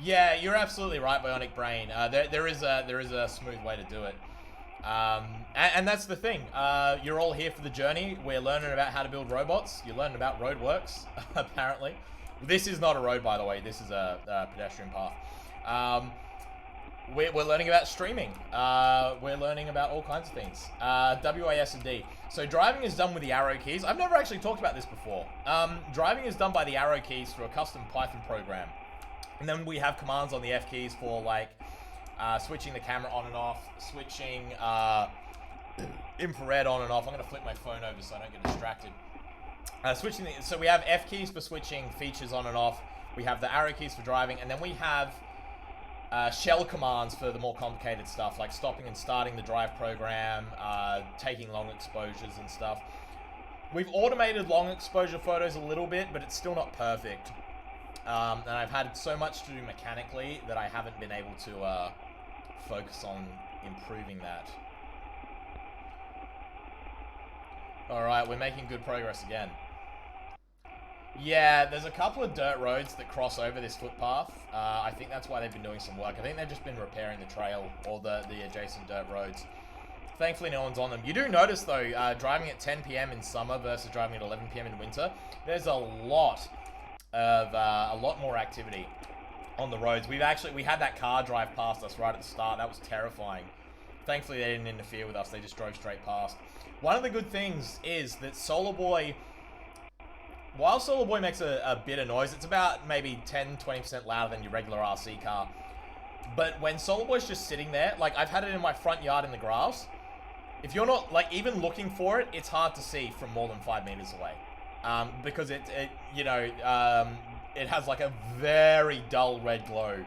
S2: Yeah, you're absolutely right, Bionic Brain. There is a smooth way to do it. And that's the thing. You're all here for the journey. We're learning about how to build robots. You're learning about roadworks, apparently. This is not a road, by the way. This is a pedestrian path. We're learning about streaming. We're learning about all kinds of things. WASD. So driving is done with the arrow keys. I've never actually talked about this before. Driving is done by the arrow keys through a custom Python program. And then we have commands on the F keys for, like, switching the camera on and off, switching infrared on and off. I'm going to flip my phone over so I don't get distracted. So we have F keys for switching features on and off. We have the arrow keys for driving. And then we have shell commands for the more complicated stuff, like stopping and starting the drive program, taking long exposures and stuff. We've automated long exposure photos a little bit, but it's still not perfect. And I've had so much to do mechanically that I haven't been able to focus on improving that. Alright, we're making good progress again. Yeah, there's a couple of dirt roads that cross over this footpath. I think that's why they've been doing some work. I think they've just been repairing the trail or the adjacent dirt roads. Thankfully, no one's on them. You do notice, though, driving at 10 PM in summer versus driving at 11 PM in winter, there's a lot more activity on the roads. We had that car drive past us right at the start. That was terrifying. Thankfully, they didn't interfere with us. They just drove straight past. One of the good things is that SOLARBOI, while SOLARBOI makes a bit of noise, it's about maybe 10-20% louder than your regular RC car. But when SOLARBOI's just sitting there, like, I've had it in my front yard in the grass. If you're not, like, even looking for it, it's hard to see from more than 5 meters away. Because it has like a very dull red glow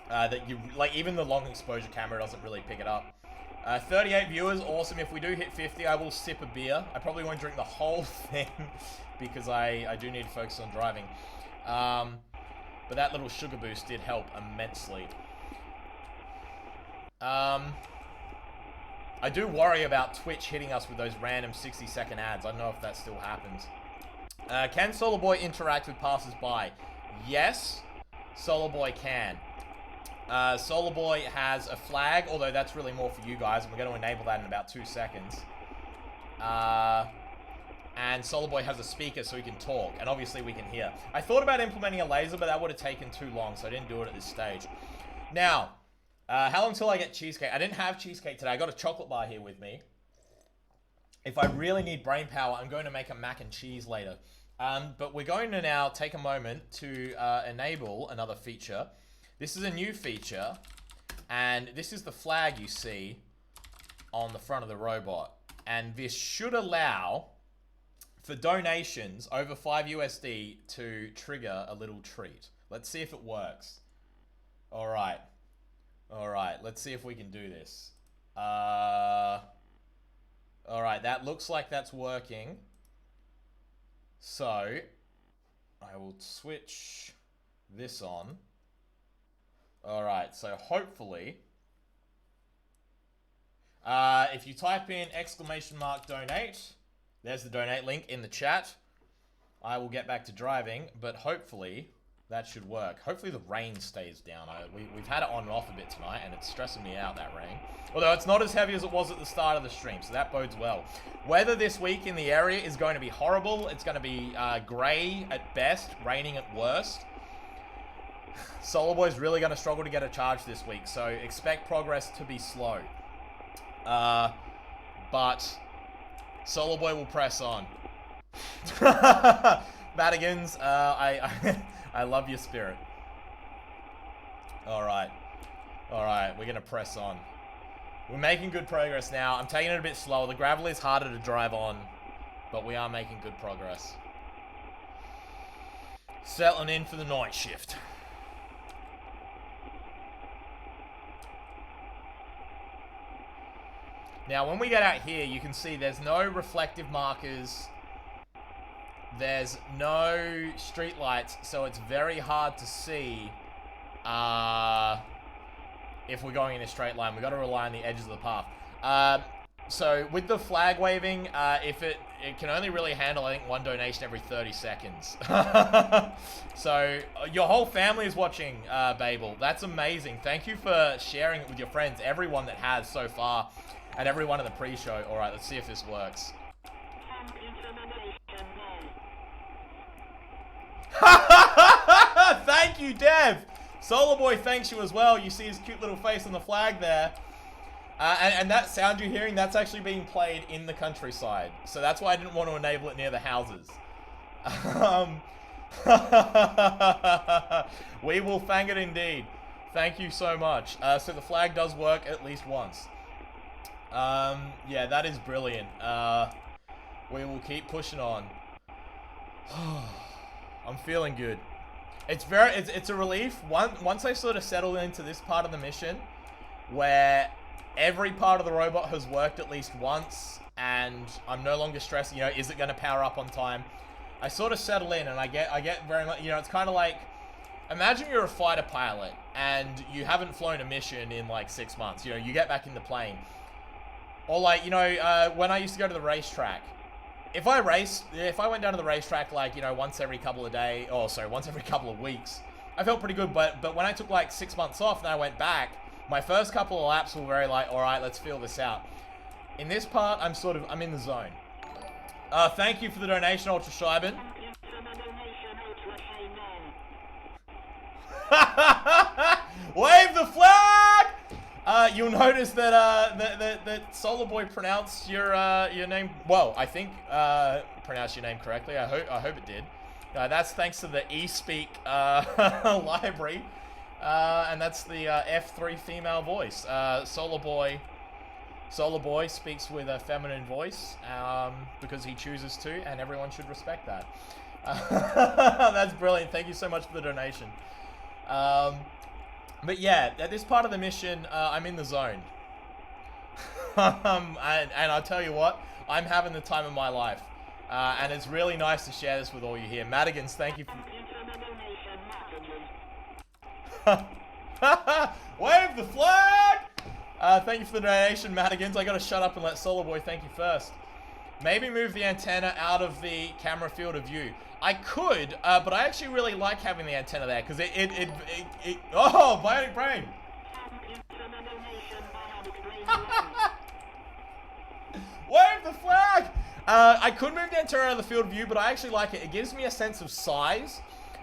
S2: that you, like, even the long exposure camera doesn't really pick it up. 38 viewers, awesome. If we do hit 50, I will sip a beer. I probably won't drink the whole thing because I do need to focus on driving. But that little sugar boost did help immensely. I do worry about Twitch hitting us with those random 60-second ads. I don't know if that still happens. Can SOLARBOI interact with passers-by? Yes, SOLARBOI can. SOLARBOI has a flag, although that's really more for you guys, and we're going to enable that in about 2 seconds. And SOLARBOI has a speaker so he can talk, and obviously we can hear. I thought about implementing a laser, but that would have taken too long, so I didn't do it at this stage. Now, how long till I get cheesecake? I didn't have cheesecake today. I got a chocolate bar here with me. If I really need brain power, I'm going to make a mac and cheese later. But we're going to now take a moment to enable another feature. This is a new feature, and this is the flag you see on the front of the robot. And this should allow for donations over 5 USD to trigger a little treat. Let's see if it works. All right, let's see if we can do this. All right, that looks like that's working. So, I will switch this on. All right, so hopefully, if you type in !donate, there's the donate link in the chat. I will get back to driving, but hopefully that should work. Hopefully the rain stays down. We've had it on and off a bit tonight, and it's stressing me out, that rain. Although it's not as heavy as it was at the start of the stream, so that bodes well. Weather this week in the area is going to be horrible. It's going to be grey at best, raining at worst. SOLARBOI's really going to struggle to get a charge this week, so expect progress to be slow. But SOLARBOI will press on. Madigans, I love your spirit. Alright, we're going to press on. We're making good progress now. I'm taking it a bit slower. The gravel is harder to drive on, but we are making good progress. Settling in for the night shift. Now, when we get out here, you can see there's no reflective markers. There's no street lights, so it's very hard to see if we're going in a straight line. We've got to rely on the edges of the path. So with the flag waving, if it can only really handle, I think, one donation every 30 seconds. So your whole family is watching, Babel. That's amazing. Thank you for sharing it with your friends, everyone that has so far, and everyone in the pre-show. All right, let's see if this works. Thank you, Dev. SOLARBOI thanks you as well. You see his cute little face on the flag there. And that sound you're hearing, that's actually being played in the countryside. So that's why I didn't want to enable it near the houses. We will fang it indeed. Thank you so much. So the flag does work at least once. Yeah, that is brilliant. We will keep pushing on. I'm feeling good. It's a relief. Once I sort of settle into this part of the mission, where every part of the robot has worked at least once, and I'm no longer stressing, you know, is it going to power up on time? I sort of settle in, and I get very much, you know, it's kind of like, imagine you're a fighter pilot, and you haven't flown a mission in like 6 months. You know, you get back in the plane. Or like, you know, when I used to go to the racetrack, if I went down to the racetrack like, you know, once every couple of weeks, I felt pretty good. But when I took like 6 months off and I went back, my first couple of laps were very like, all right, let's feel this out. In this part, I'm in the zone. Thank you for the donation, Ultra Scheiben. Wave the flag! You'll notice that that SOLARBOI pronounced your name. Well, I think pronounced your name correctly. I hope it did. That's thanks to the eSpeak library, and that's the F3 female voice. SOLARBOI speaks with a feminine voice because he chooses to, and everyone should respect that. That's brilliant. Thank you so much for the donation. But yeah, at this part of the mission, I'm in the zone. And I'll tell you what, I'm having the time of my life. And it's really nice to share this with all you here. Madigans, thank you for... Wave the flag! Thank you for the donation, Madigans. I gotta shut up and let SOLARBOI thank you first. Maybe move the antenna out of the camera field of view. I could, but I actually really like having the antenna there, because it oh, Bionic Brain! Wave the flag! I could move the antenna out of the field of view, but I actually like it. It gives me a sense of size,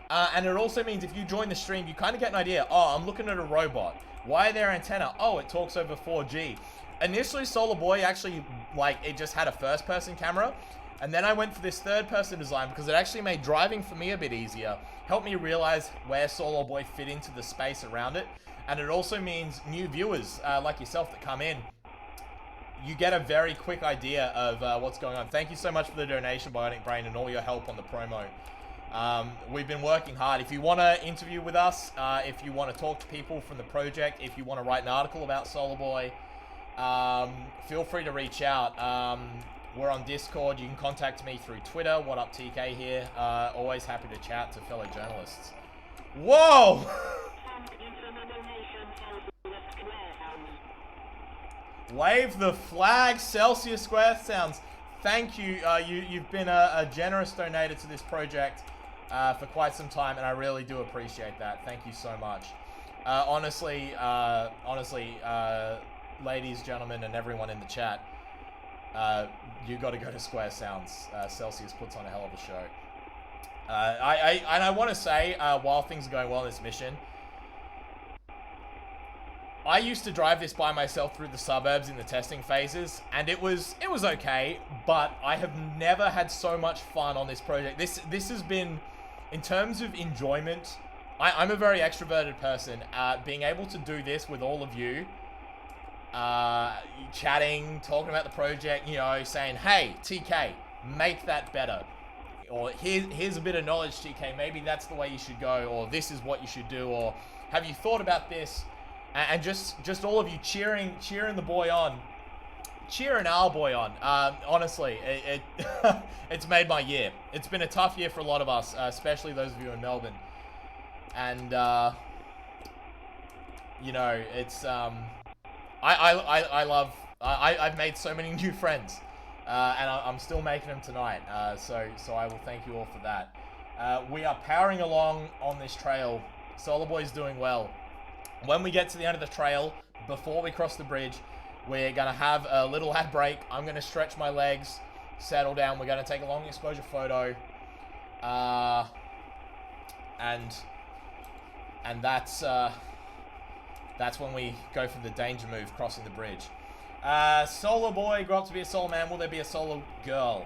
S2: and it also means if you join the stream, you kind of get an idea. Oh, I'm looking at a robot. Why are there antenna? Oh, it talks over 4G. Initially, SOLARBOI actually, like, it just had a first-person camera. And then I went for this third-person design because it actually made driving for me a bit easier. Helped me realize where SOLARBOI fit into the space around it. And it also means new viewers, like yourself, that come in, you get a very quick idea of what's going on. Thank you so much for the donation, Bionic Brain, and all your help on the promo. We've been working hard. If you want to interview with us, if you want to talk to people from the project, if you want to write an article about SOLARBOI, feel free to reach out. We're on Discord. You can contact me through Twitter. What up, TK here. Always happy to chat to fellow journalists. Whoa! Wave the flag, Celsius Square Sounds. Thank you. You've been a generous donator to this project for quite some time, and I really do appreciate that. Thank you so much. Honestly, ladies, gentlemen, and everyone in the chat, you got to go to Square Sounds. Celsius puts on a hell of a show. I want to say, while things are going well in this mission, I used to drive this by myself through the suburbs in the testing phases, and it was okay, but I have never had so much fun on this project. This has been, in terms of enjoyment, I'm a very extroverted person. Being able to do this with all of you, chatting, talking about the project, you know, saying, hey, TK, make that better. Or here's a bit of knowledge, TK, maybe that's the way you should go, or this is what you should do, or have you thought about this? And just all of you cheering the boy on, cheering our boy on. Honestly, it's made my year. It's been a tough year for a lot of us, especially those of you in Melbourne. And you know, it's I love I've made so many new friends, and I'm still making them tonight. So I will thank you all for that. We are powering along on this trail. SOLARBOI's doing well. When we get to the end of the trail, before we cross the bridge, we're gonna have a little ad break. I'm gonna stretch my legs, settle down. We're gonna take a long exposure photo, and that's when we go for the danger move, crossing the bridge. SOLARBOI grew up to be a solar man. Will there be a solar girl?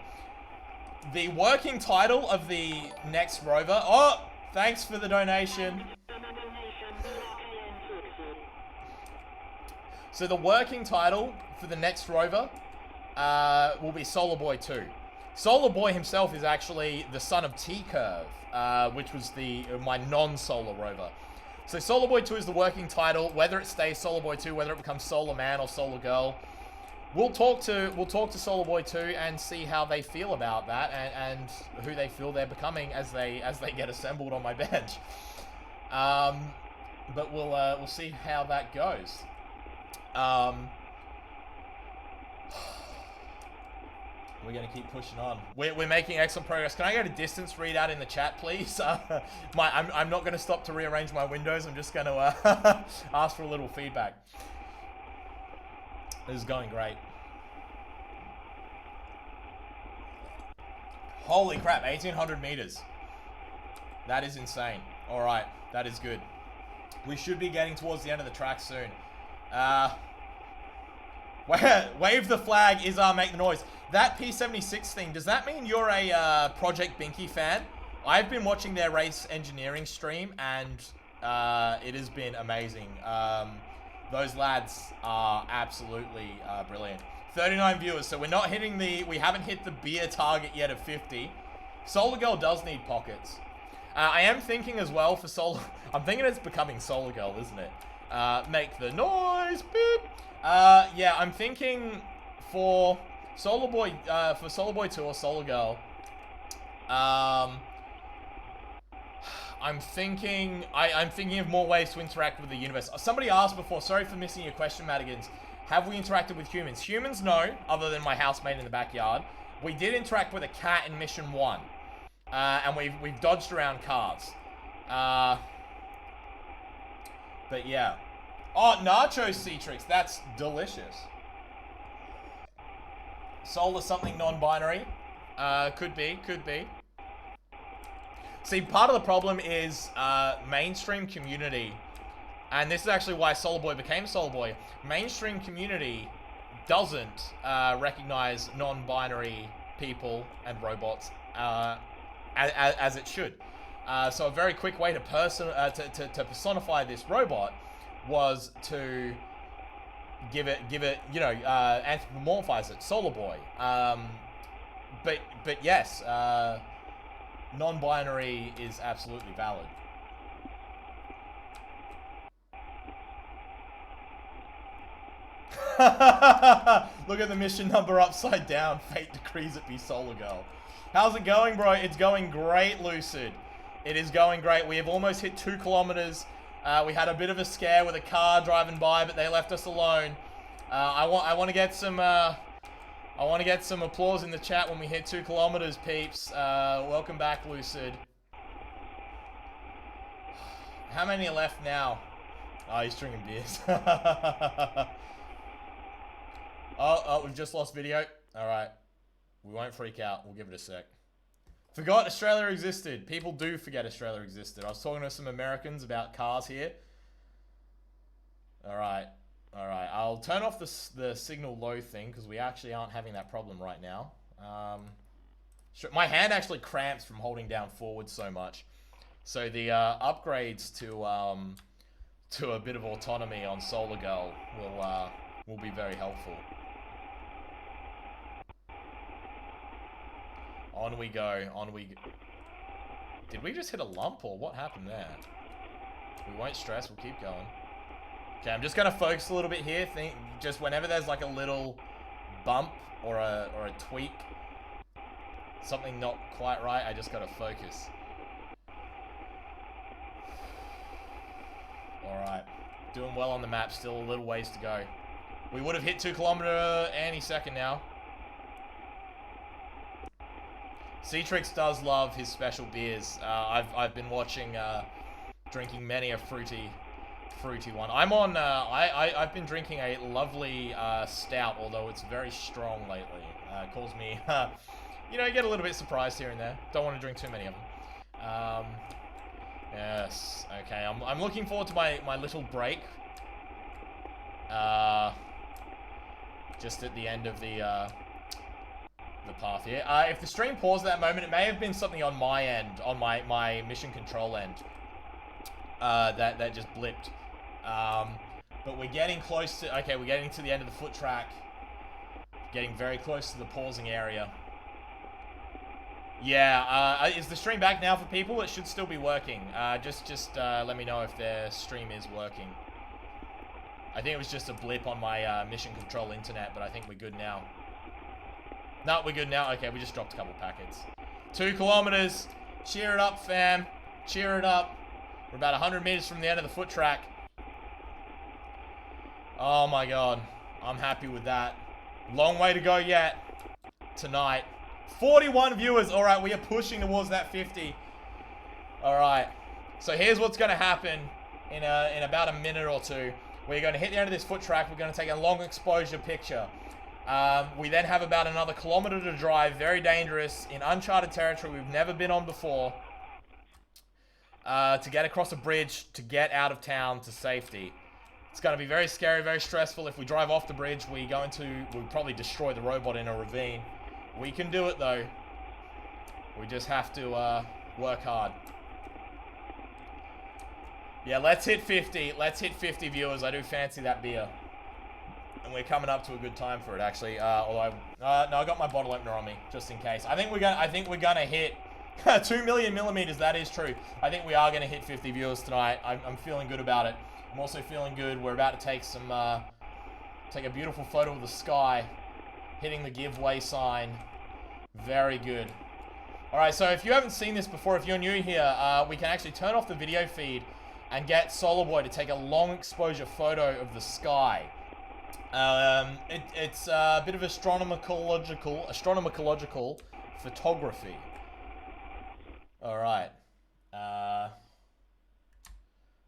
S2: The working title of the next rover. Oh, thanks for the donation. So the working title for the next rover will be SOLARBOI 2. SOLARBOI himself is actually the son of T-Curve, which was my non-solar rover. So SOLARBOI 2 is the working title. Whether it stays SOLARBOI 2, whether it becomes Solar Man or Solar Girl, we'll talk to SOLARBOI 2 and see how they feel about that, and who they feel they're becoming as they get assembled on my bench. But we'll see how that goes. We're going to keep pushing on. We're making excellent progress. Can I get a distance readout in the chat, please? I'm not going to stop to rearrange my windows. I'm just going to ask for a little feedback. This is going great. Holy crap, 1,800 meters. That is insane. All right, that is good. We should be getting towards the end of the track soon. Wave the flag, Izar, make the noise. That P76 thing, does that mean you're a Project Binky fan? I've been watching their race engineering stream, and it has been amazing. Those lads are absolutely brilliant. 39 viewers, so we're not hitting we haven't hit the beer target yet of 50. Solar Girl does need pockets. I am thinking as well for I'm thinking it's becoming Solar Girl, isn't it? Make the noise, beep. Yeah, I'm thinking for SOLARBOI 2 or Solar Girl, I'm thinking of more ways to interact with the universe. Somebody asked before, sorry for missing your question, Madigans. Have we interacted with humans? Humans, no, other than my housemate in the backyard. We did interact with a cat in Mission 1. And we've dodged around cars. But yeah. Oh, Nacho Citrix, that's delicious. Solar something non-binary. Could be. See, part of the problem is mainstream community, and this is actually why SOLARBOI became SOLARBOI. Mainstream community doesn't recognize non-binary people and robots as it should. So a very quick way to personify this robot was to give it, anthropomorphize it, SOLARBOI. But yes, non-binary is absolutely valid. Look at the mission number upside down. Fate decrees it be Solar Girl. How's it going, bro? It's going great, Lucid. It is going great. We have almost hit 2 kilometers. We had a bit of a scare with a car driving by, but they left us alone. I want to get some applause in the chat when we hit 2 kilometers, peeps. Welcome back, Lucid. How many are left now? Oh, he's drinking beers. Oh, we've just lost video. All right. We won't freak out. We'll give it a sec. Forgot Australia existed. People do forget Australia existed. I was talking to some Americans about cars here. All right. I'll turn off the signal low thing because we actually aren't having that problem right now. My hand actually cramps from holding down forward so much. So the upgrades to a bit of autonomy on Solar Girl will be very helpful. On we go. Did we just hit a lump or what happened there? We won't stress. We'll keep going. Okay, I'm just gonna focus a little bit here. Just whenever there's like a little bump or a tweak, something not quite right, I just gotta focus. All right, doing well on the map. Still a little ways to go. We would have hit 2 kilometer any second now. Cetrix does love his special beers. I've been watching, drinking many a fruity one. I'm on, I've been drinking a lovely stout, although it's very strong lately. Calls me, you know, you get a little bit surprised here and there. Don't want to drink too many of them. Yes, okay, I'm looking forward to my little break. Just at the end of the path here. If the stream paused at that moment, it may have been something on my end, on my mission control end. That just blipped. But we're getting close to, okay, we're getting to the end of the foot track. Getting very close to the pausing area. Yeah, is the stream back now for people? It should still be working. Just let me know if their stream is working. I think it was just a blip on my mission control internet, but I think we're good now. No, we're good now. Okay, we just dropped a couple packets. 2 kilometers. Cheer it up, fam. Cheer it up. We're about 100 meters from the end of the foot track. Oh my god. I'm happy with that. Long way to go yet. Tonight. 41 viewers. Alright, we are pushing towards that 50. Alright. So here's what's going to happen in about a minute or two. We're going to hit the end of this foot track. We're going to take a long exposure picture. We then have about another kilometer to drive. Very dangerous. In uncharted territory we've never been on before. To get across a bridge. To get out of town to safety. It's going to be very scary, very stressful. If we drive off the bridge, we'll probably destroy the robot in a ravine. We can do it, though. We just have to work hard. Yeah, let's hit 50. Let's hit 50 viewers. I do fancy that beer. And we're coming up to a good time for it, actually. Although, no, I got my bottle opener on me, just in case. I think we're gonna hit 2 million millimeters. That is true. I think we are gonna hit 50 viewers tonight. I'm feeling good about it. I'm also feeling good. We're about to take some, take a beautiful photo of the sky, hitting the giveaway sign. Very good. All right, so if you haven't seen this before, if you're new here, we can actually turn off the video feed and get SOLARBOI to take a long exposure photo of the sky. It's a bit of astronomicological photography. All right.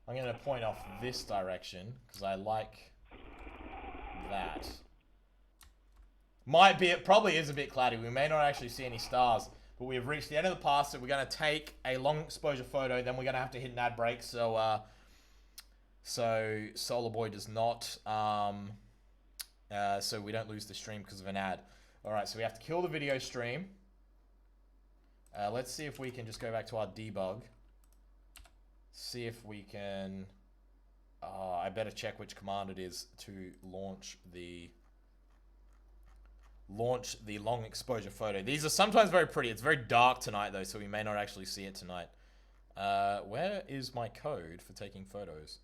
S2: I'm going to point off this direction because I like that. It probably is a bit cloudy. We may not actually see any stars, but we have reached the end of the pass, so we're going to take a long exposure photo. Then we're going to have to hit an ad break, so SOLARBOI does not, so we don't lose the stream because of an ad. All right, so we have to kill the video stream. Let's see if we can just go back to our debug. See if we can... I better check which command it is to launch the long exposure photo. These are sometimes very pretty. It's very dark tonight, though, so we may not actually see it tonight. Where is my code for taking photos?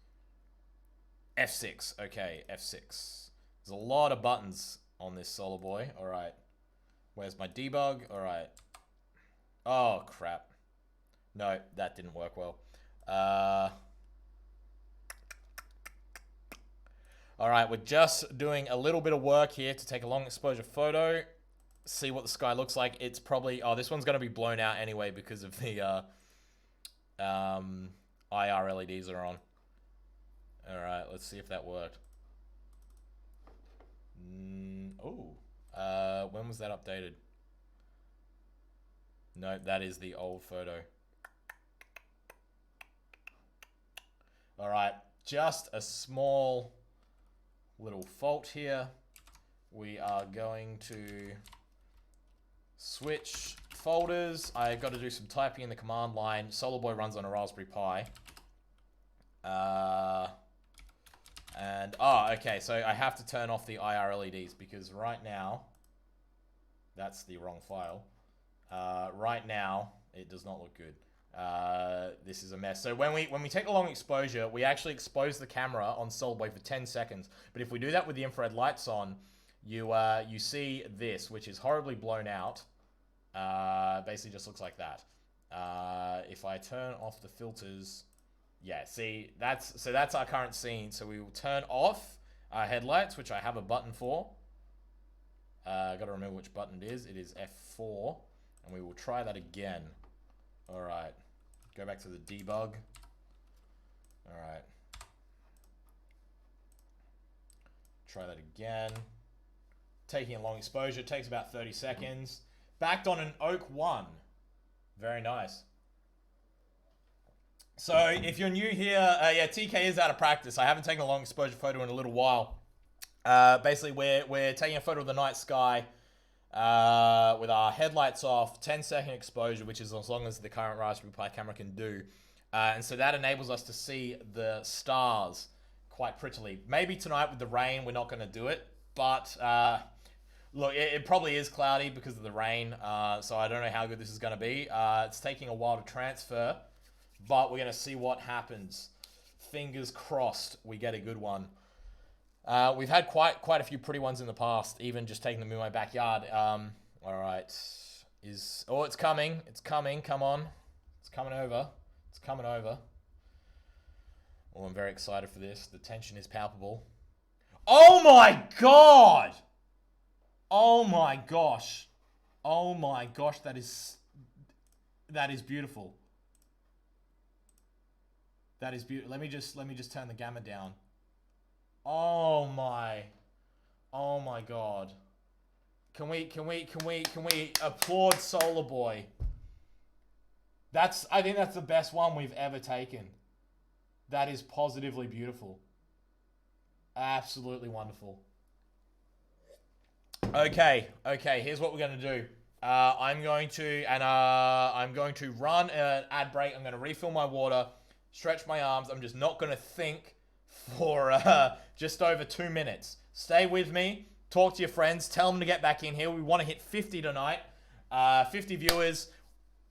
S2: F6. Okay, F6. There's a lot of buttons on this SOLARBOI. All right. Where's my debug? All right. Oh, crap. No, that didn't work well. Alright, we're just doing a little bit of work here to take a long exposure photo. See what the sky looks like. It's probably... Oh, this one's going to be blown out anyway because of the IR LEDs are on. Alright, let's see if that worked. When was that updated? No, that is the old photo. Alright, just a small little fault here. We are going to switch folders. I got to do some typing in the command line. SOLARBOI runs on a Raspberry Pi. Okay, so I have to turn off the IR LEDs because right now, that's the wrong file. Right now, it does not look good. This is a mess. So when we take a long exposure, we actually expose the camera on SOLARBOI for 10 seconds. But if we do that with the infrared lights on, you see this, which is horribly blown out. Basically just looks like that. If I turn off the filters, yeah, see, that's our current scene. So we will turn off headlights, which I have a button for. I got to remember which button it is. It is F4, and we will try that again. All right, go back to the debug. All right, try that again. Taking a long exposure, takes about 30 seconds. Backed on an Oak 1. Very nice. So if you're new here, yeah, TK is out of practice. I haven't taken a long exposure photo in a little while. Basically, we're taking a photo of the night sky with our headlights off, 10-second exposure, which is as long as the current Raspberry Pi camera can do. And so that enables us to see the stars quite prettily. Maybe tonight with the rain, we're not going to do it, but look, it probably is cloudy because of the rain, so I don't know how good this is going to be. It's taking a while to transfer, but we're going to see what happens. Fingers crossed we get a good one. We've had quite a few pretty ones in the past, even just taking them in my backyard. All right. Oh, it's coming. It's coming. Come on. It's coming over. It's coming over. Oh, I'm very excited for this. The tension is palpable. Oh my God! Oh my gosh. Oh my gosh, that is beautiful. That is beautiful. Let me just turn the gamma down. Oh my God. Can we applaud SOLARBOI? I think that's the best one we've ever taken. That is positively beautiful. Absolutely wonderful. Okay, here's what we're going to do. I'm going to run an ad break. I'm going to refill my water, stretch my arms. I'm just not going to think for just over 2 minutes. Stay with me. Talk to your friends. Tell them to get back in here. We want to hit 50 tonight. 50 viewers.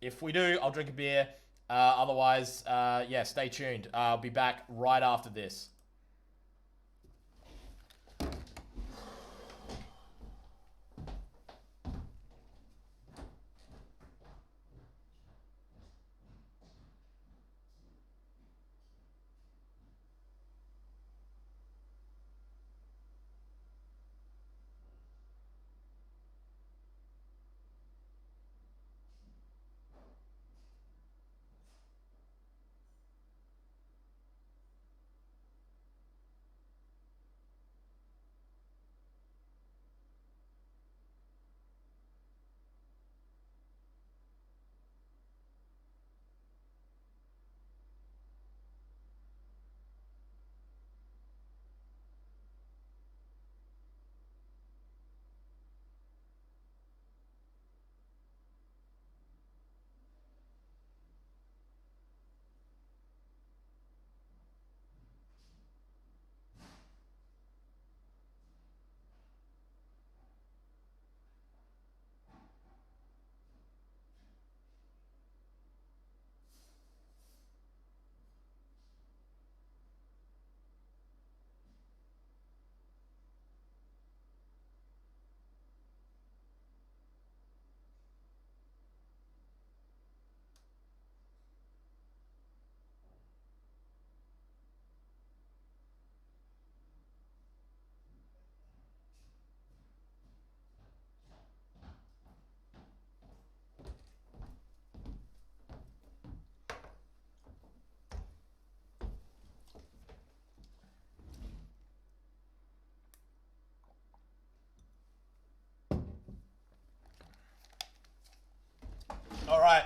S2: If we do, I'll drink a beer. Otherwise, yeah, stay tuned. I'll be back right after this. All right.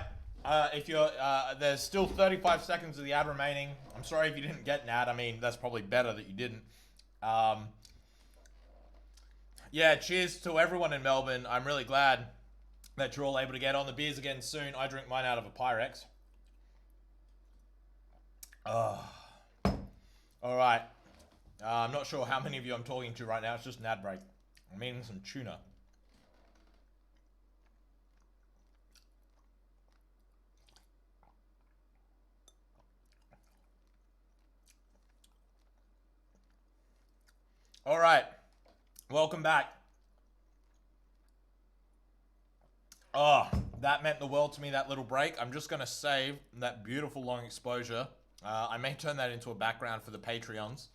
S2: If you're, there's still 35 seconds of the ad remaining. I'm sorry if you didn't get an ad. I mean, that's probably better that you didn't. Yeah, cheers to everyone in Melbourne. I'm really glad that you're all able to get on the beers again soon. I drink mine out of a Pyrex. All right. I'm not sure how many of you I'm talking to right now. It's just an ad break. I'm eating some tuna. All right, welcome back. Oh, that meant the world to me, that little break. I'm just going to save that beautiful long exposure. I may turn that into a background for the Patreons.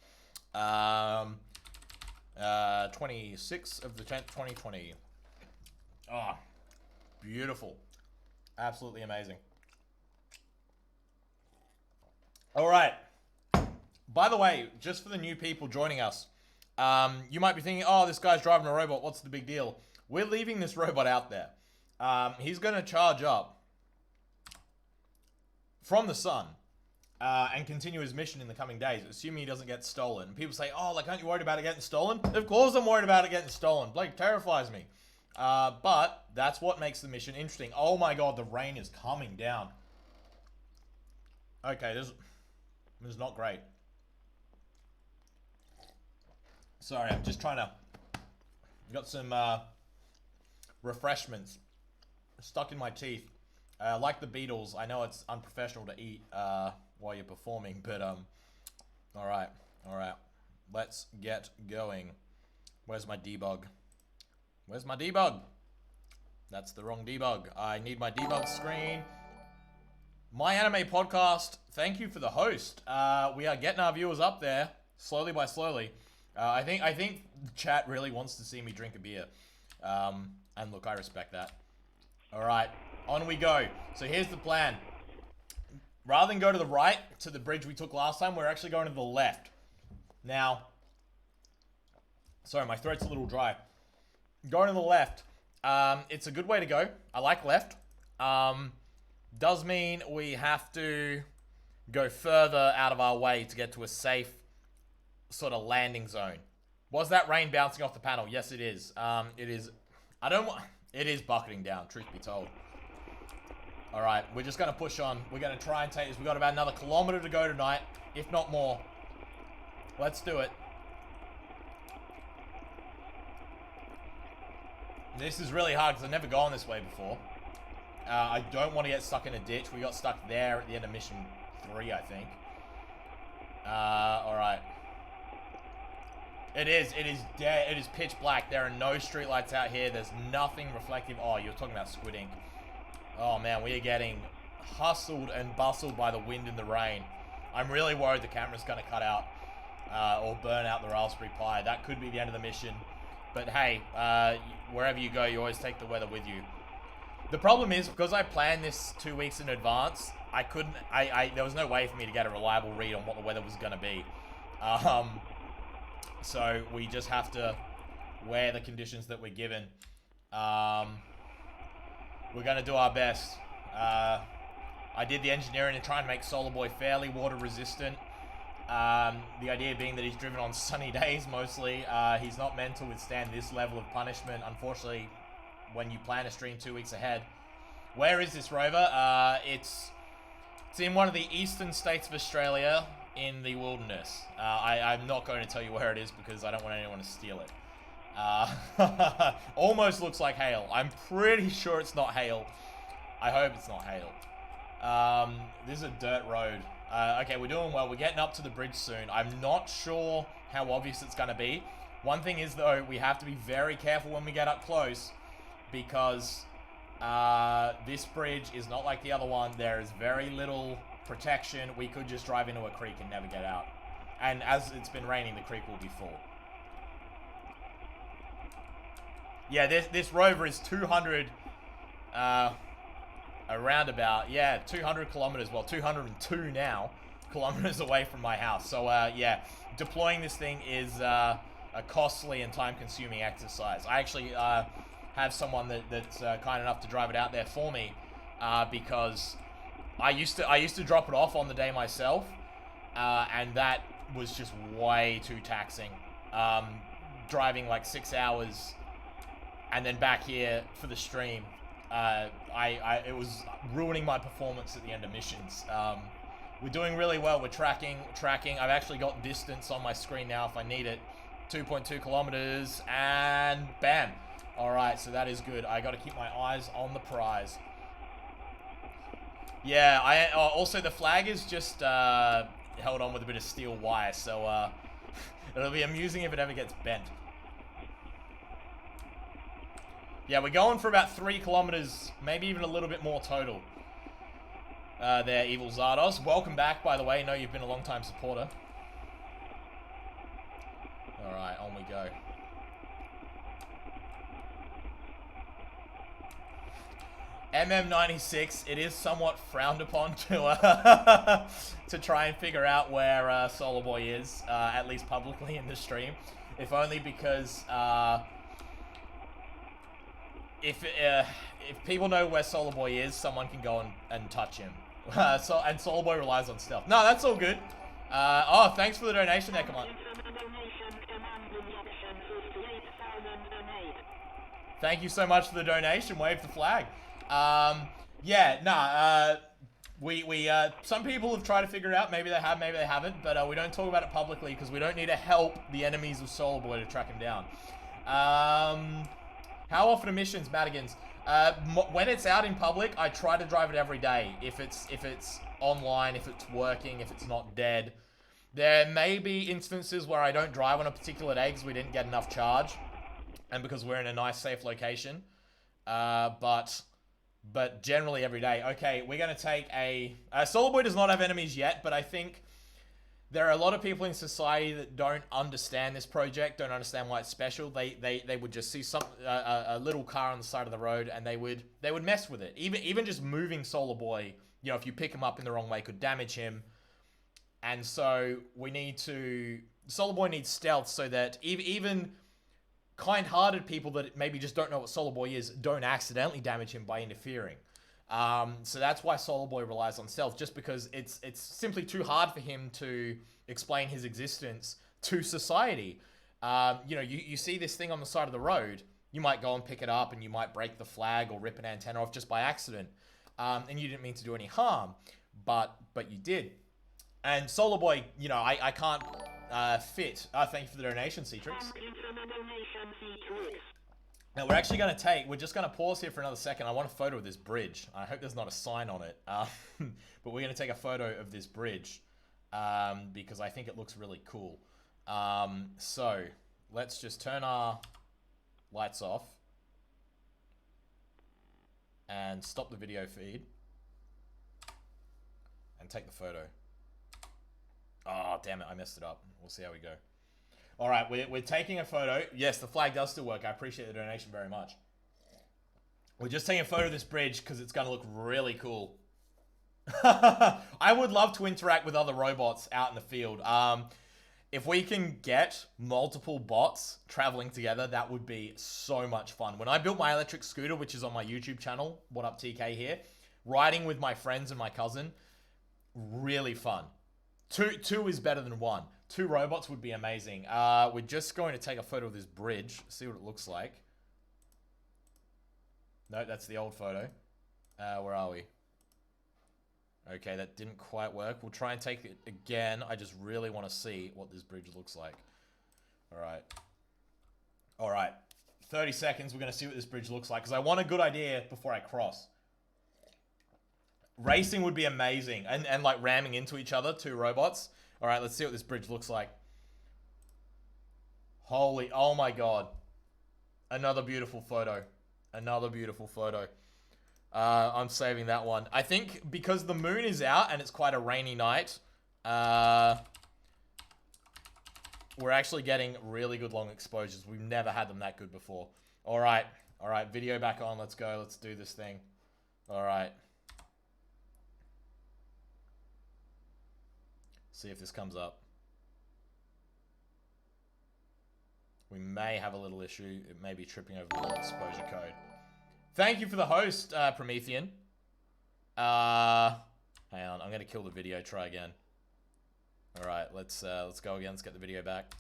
S2: 26th of the 10th, 2020. Ah, beautiful. Absolutely amazing. All right. By the way, just for the new people joining us, you might be thinking, oh, this guy's driving a robot. What's the big deal? We're leaving this robot out there. He's going to charge up from the sun and continue his mission in the coming days, assuming he doesn't get stolen. People say, oh, like, aren't you worried about it getting stolen? Of course I'm worried about it getting stolen. Blake terrifies me. But that's what makes the mission interesting. Oh my god, the rain is coming down. Okay, this is not great. Sorry, I'm just trying to... Got some refreshments stuck in my teeth. Like the Beatles, I know it's unprofessional to eat while you're performing, but alright. Let's get going. Where's my debug? Where's my debug? That's the wrong debug. I need my debug screen. My Anime Podcast, thank you for the host. We are getting our viewers up there, slowly by slowly. I think the chat really wants to see me drink a beer. And look, I respect that. Alright, on we go. So here's the plan. Rather than go to the right, to the bridge we took last time, we're actually going to the left. Now, sorry, my throat's a little dry. Going to the left, it's a good way to go. I like left. Does mean we have to go further out of our way to get to a safe sort of landing zone. Was that rain bouncing off the panel? Yes, it is. It is. It is bucketing down, truth be told. Alright, we're just going to push on. We're going to try and take this. We've got about another kilometer to go tonight, if not more. Let's do it. This is really hard because I've never gone this way before. I don't want to get stuck in a ditch. We got stuck there at the end of mission 3, I think. Alright. It is dead. It is pitch black. There are no streetlights out here. There's nothing reflective. Oh, you're talking about squid ink. Oh man, we are getting hustled and bustled by the wind and the rain. I'm really worried the camera's going to cut out or burn out the Raspberry Pi. That could be the end of the mission. But hey, wherever you go, you always take the weather with you. The problem is, because I planned this 2 weeks in advance, there was no way for me to get a reliable read on what the weather was going to be. So we just have to wear the conditions that we're given. We're going to do our best. I did the engineering to try and make SOLARBOI fairly water resistant. The idea being that he's driven on sunny days mostly. He's not meant to withstand this level of punishment, unfortunately, when you plan a stream 2 weeks ahead. Where is this rover? It's in one of the eastern states of Australia in the wilderness. I'm not going to tell you where it is because I don't want anyone to steal it. Almost looks like hail. I'm pretty sure it's not hail. I hope it's not hail. This is a dirt road. Okay, we're doing well. We're getting up to the bridge soon. I'm not sure how obvious it's going to be. One thing is, though, we have to be very careful when we get up close because this bridge is not like the other one. There is very little protection. We could just drive into a creek and never get out. And as it's been raining, the creek will be full. Yeah, this rover is 200, around about, yeah, 200 kilometers, well, 202 now, kilometers away from my house. So, yeah, deploying this thing is a costly and time-consuming exercise. I actually have someone that's kind enough to drive it out there for me because I used to drop it off on the day myself, and that was just way too taxing. Driving like 6 hours and then back here for the stream, it was ruining my performance at the end of missions. We're doing really well. We're tracking. I've actually got distance on my screen now if I need it. 2.2 kilometers, and bam. All right, so that is good. I got to keep my eyes on the prize. Yeah, also the flag is just held on with a bit of steel wire, so it'll be amusing if it ever gets bent. Yeah, we're going for about 3 kilometers, maybe even a little bit more total. There, Evil Zardos. Welcome back, by the way. I know you've been a long-time supporter. Alright, on we go. MM96, it is somewhat frowned upon to to try and figure out where SOLARBOI is, at least publicly in the stream. If only because if people know where SOLARBOI is, someone can go and touch him. And SOLARBOI relies on stealth. No, that's all good. Oh, thanks for the donation there, come on. Thank you so much for the donation. Wave the flag. Yeah, nah, some people have tried to figure it out. Maybe they have, maybe they haven't. But we don't talk about it publicly because we don't need to help the enemies of SOLARBOI to track him down. How often are missions, Madigans? When it's out in public, I try to drive it every day. If it's online, if it's working, if it's not dead. There may be instances where I don't drive on a particular day because we didn't get enough charge. And because we're in a nice, safe location. But generally every day. Okay, we're going to take a... SOLARBOI does not have enemies yet, but I think there are a lot of people in society that don't understand this project, don't understand why it's special. They would just see a little car on the side of the road and they would mess with it. Even just moving SOLARBOI, you know, if you pick him up in the wrong way, could damage him. And so we need to... SOLARBOI needs stealth so that even kind-hearted people that maybe just don't know what SOLARBOI is don't accidentally damage him by interfering. So that's why SOLARBOI relies on stealth, just because it's simply too hard for him to explain his existence to society. You know, you see this thing on the side of the road, you might go and pick it up and you might break the flag or rip an antenna off just by accident. And you didn't mean to do any harm, but you did. And SOLARBOI, you know, I can't fit. Thank you for the donation, Citrix. Now we're actually going to we're just going to pause here for another second. I want a photo of this bridge. I hope there's not a sign on it. But we're going to take a photo of this bridge because I think it looks really cool. So let's just turn our lights off and stop the video feed and take the photo. Oh, damn it. I messed it up. We'll see how we go. All right, we're taking a photo. Yes, the flag does still work. I appreciate the donation very much. We're just taking a photo of this bridge because it's going to look really cool. I would love to interact with other robots out in the field. If we can get multiple bots traveling together, that would be so much fun. When I built my electric scooter, which is on my YouTube channel, What Up TK here, riding with my friends and my cousin, really fun. Two is better than one. 2 robots would be amazing. We're just going to take a photo of this bridge, see what it looks like. No, that's the old photo. Where are we? Okay, that didn't quite work. We'll try and take it again. I just really want to see what this bridge looks like. Alright. Alright. 30 seconds, we're going to see what this bridge looks like, because I want a good idea before I cross. Racing would be amazing. And like ramming into each other, 2 robots. Alright, let's see what this bridge looks like. Holy, oh my god. Another beautiful photo. Another beautiful photo. I'm saving that one. I think because the moon is out and it's quite a rainy night, we're actually getting really good long exposures. We've never had them that good before. Alright, alright, video back on. Let's go. Let's do this thing. Alright. See if this comes up. We may have a little issue. It may be tripping over the exposure code. Thank you for the host, Promethean. Hang on, I'm gonna kill the video. Try again. All right, let's go again. Let's get the video back.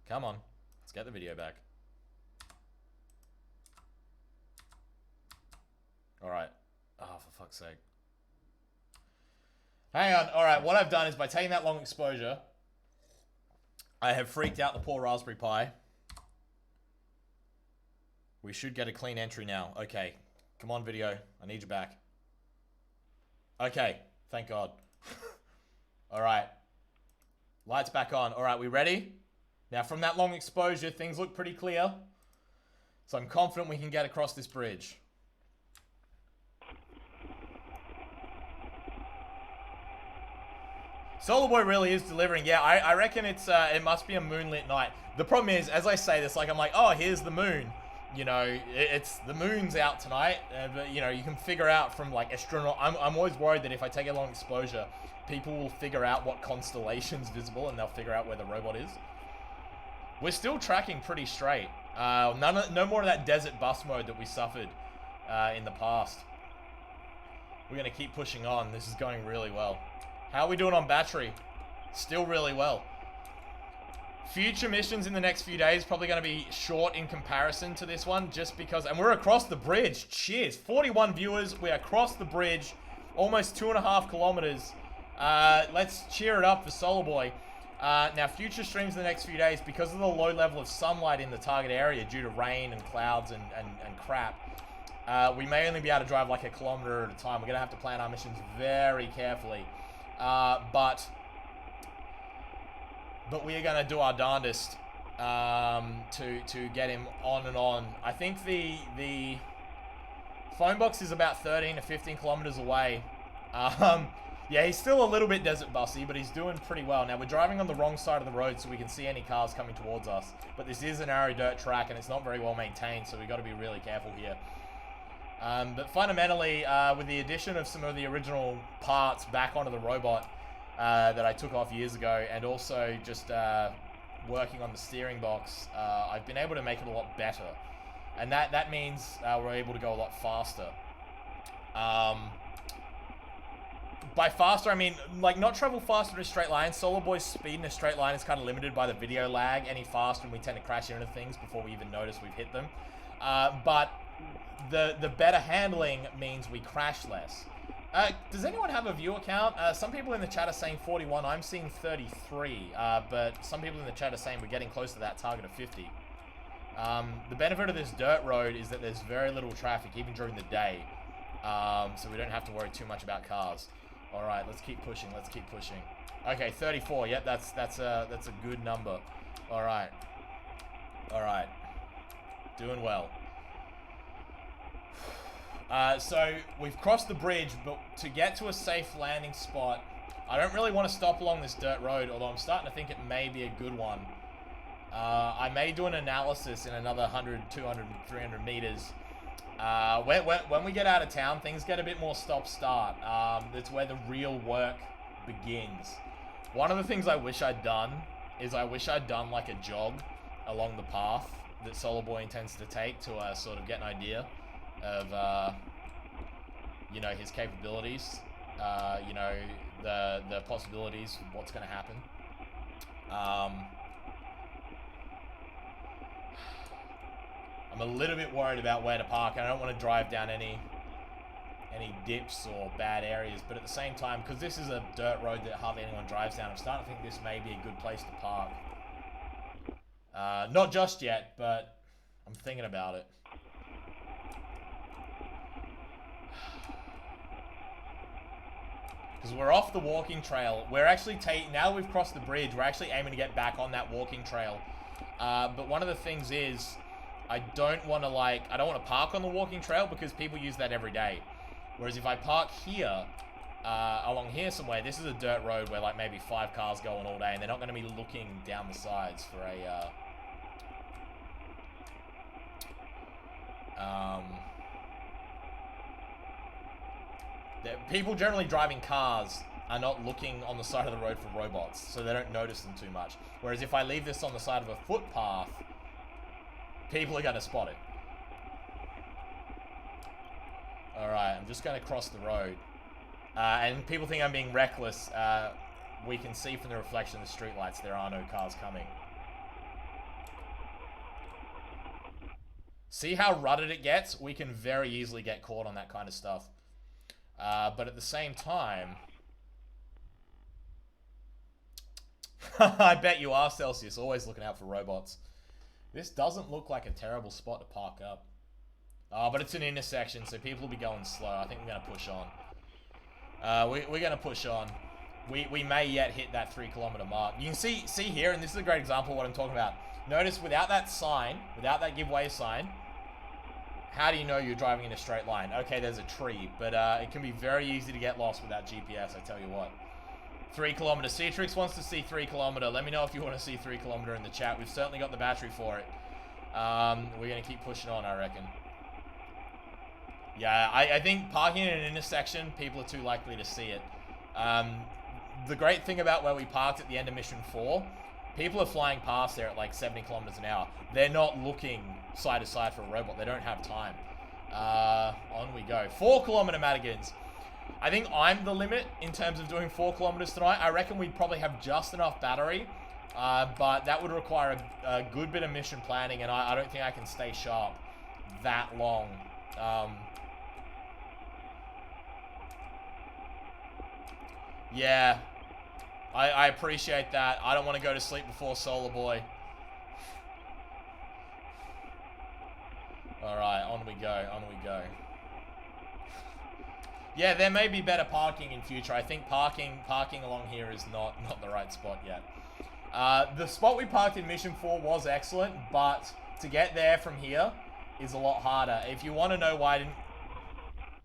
S2: Come on, let's get the video back. All right. Oh, for fuck's sake. Hang on. All right, what I've done is by taking that long exposure, I have freaked out the poor Raspberry Pi. We should get a clean entry now. Okay. Come on, video. I need you back. Okay. Thank God. All right. Lights back on. All right, we ready? Now, from that long exposure, things look pretty clear. So I'm confident we can get across this bridge. SOLARBOI really is delivering. Yeah, I reckon it must be a moonlit night. The problem is, as I say this, like I'm like, oh, here's the moon. You know, it's the moon's out tonight, but you know, you can figure out from like astronaut. I'm always worried that if I take a long exposure, people will figure out what constellation's visible and they'll figure out where the robot is. We're still tracking pretty straight. No more of that desert bus mode that we suffered in the past. We're gonna keep pushing on. This is going really well. How are we doing on battery? Still really well. Future missions in the next few days probably going to be short in comparison to this one, just because, and we're across the bridge. Cheers. 41 viewers. We are across the bridge, almost 2.5 kilometers. Let's cheer it up for SOLARBOI. Now, future streams in the next few days, because of the low level of sunlight in the target area due to rain and clouds and crap, we may only be able to drive like a kilometer at a time. We're going to have to plan our missions very carefully. But we are going to do our darndest to get him on and on. I think the phone box is about 13 to 15 kilometers away. Yeah, he's still a little bit desert bussy, but he's doing pretty well. Now, we're driving on the wrong side of the road, so we can see any cars coming towards us. But this is a narrow dirt track, and it's not very well maintained, so we've got to be really careful here. But fundamentally, with the addition of some of the original parts back onto the robot that I took off years ago, and also just working on the steering box, I've been able to make it a lot better. And that means we're able to go a lot faster. By faster, I mean, like, not travel faster in a straight line. SOLARBOI's speed in a straight line is kind of limited by the video lag. Any faster, and we tend to crash into things before we even notice we've hit them. But the better handling means we crash less. Does anyone have a viewer count? Some people in the chat are saying 41. I'm seeing 33. But some people in the chat are saying we're getting close to that target of 50. The benefit of this dirt road is that there's very little traffic, even during the day. So we don't have to worry too much about cars. All right, let's keep pushing. Let's keep pushing. Okay, 34. Yep, that's a good number. All right. All right. Doing well. So we've crossed the bridge, but to get to a safe landing spot, I don't really want to stop along this dirt road, although I'm starting to think it may be a good one. I may do an analysis in another 100, 200, 300 meters. When we get out of town, things get a bit more stop-start. That's where the real work begins. One of the things I wish I'd done is I wish I'd done like a jog along the path that SOLARBOI intends to take to sort of get an idea of, you know, his capabilities, you know, the possibilities, what's going to happen. I'm a little bit worried about where to park, and I don't want to drive down any dips or bad areas, but at the same time, because this is a dirt road that hardly anyone drives down, I'm starting to think this may be a good place to park. Not just yet, but I'm thinking about it. Because we're off the walking trail. We're actually now we've crossed the bridge, we're actually aiming to get back on that walking trail. But one of the things is, I don't want to park on the walking trail because people use that every day. Whereas if I park here, along here somewhere, this is a dirt road where like maybe 5 cars going all day, and they're not going to be looking down the sides for a, people generally driving cars are not looking on the side of the road for robots, so they don't notice them too much. Whereas if I leave this on the side of a footpath, people are going to spot it. Alright, I'm just going to cross the road. And people think I'm being reckless. We can see from the reflection of the streetlights there are no cars coming. See how rutted it gets? We can very easily get caught on that kind of stuff. But at the same time... I bet you are, Celsius. Always looking out for robots. This doesn't look like a terrible spot to park up. But it's an intersection, so people will be going slow. I think we're going to push on. We're going to push on. We may yet hit that 3-kilometer mark. You can see here, and this is a great example of what I'm talking about. Notice without that sign, without that giveaway sign, how do you know you're driving in a straight line? Okay, there's a tree, but it can be very easy to get lost without GPS, I tell you what. 3 kilometer. Cetrix wants to see 3 kilometer. Let me know if you want to see 3 kilometer in the chat. We've certainly got the battery for it. We're going to keep pushing on, I reckon. Yeah, I think parking in an intersection, people are too likely to see it. The great thing about where we parked at the end of Mission 4, people are flying past there at like 70 kilometers an hour. They're not looking side to side for a robot. They don't have time. On we go. 4 kilometer Madigans. I think I'm the limit in terms of doing 4 kilometers tonight. I reckon we'd probably have just enough battery, but that would require a good bit of mission planning, and I don't think I can stay sharp that long. Yeah, I appreciate that. I don't want to go to sleep before SOLARBOI. Alright, on we go, on we go. Yeah, there may be better parking in future. I think parking along here is not the right spot yet. The spot we parked in Mission 4 was excellent, but to get there from here is a lot harder. If you want to know why I didn't...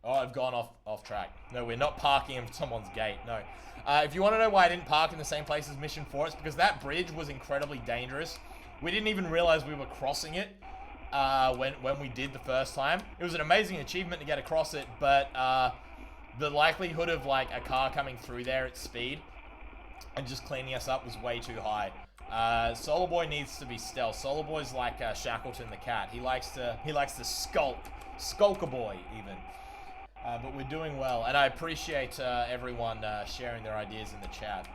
S2: Oh, I've gone off track. No, we're not parking in someone's gate. No. If you want to know why I didn't park in the same place as Mission 4, it's because that bridge was incredibly dangerous. We didn't even realize we were crossing it when we did the first time. It was an amazing achievement to get across it, but the likelihood of like a car coming through there at speed and just cleaning us up was way too high. SOLARBOI needs to be stealth. SOLARBOI's like Shackleton the cat. He likes to skulk a boy even. But we're doing well, and I appreciate everyone sharing their ideas in the chat.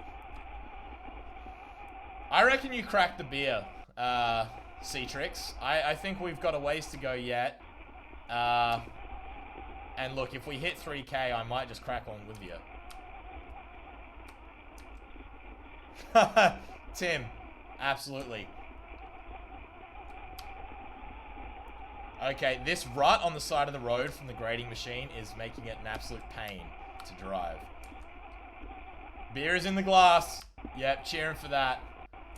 S2: I reckon you cracked the beer, Cetrix. I think we've got a ways to go yet. And look, if we hit 3K, I might just crack on with you. Tim, absolutely. Okay, this rut on the side of the road from the grading machine is making it an absolute pain to drive. Beer is in the glass. Yep, cheering for that.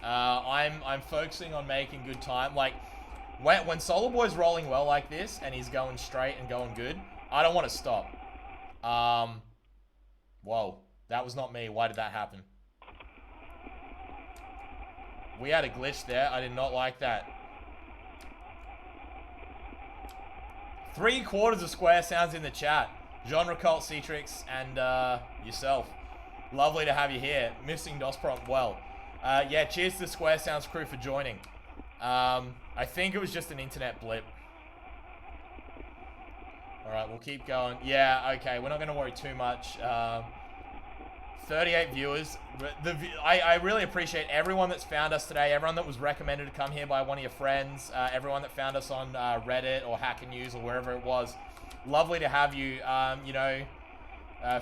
S2: I'm focusing on making good time. Like, when SOLARBOI's rolling well like this, and he's going straight and going good, I don't want to stop. Whoa, that was not me. Why did that happen? We had a glitch there. I did not like that. 3/4 of square sounds in the chat. Genre Cult, Cetrix, and yourself. Lovely to have you here. Missing DOS prompt. Well, yeah, cheers to the Square Sounds crew for joining. I think it was just an internet blip. Alright, we'll keep going. Yeah, okay, we're not going to worry too much. 38 viewers. I really appreciate everyone that's found us today, everyone that was recommended to come here by one of your friends, everyone that found us on Reddit or Hacker News or wherever it was. Lovely to have you. You know,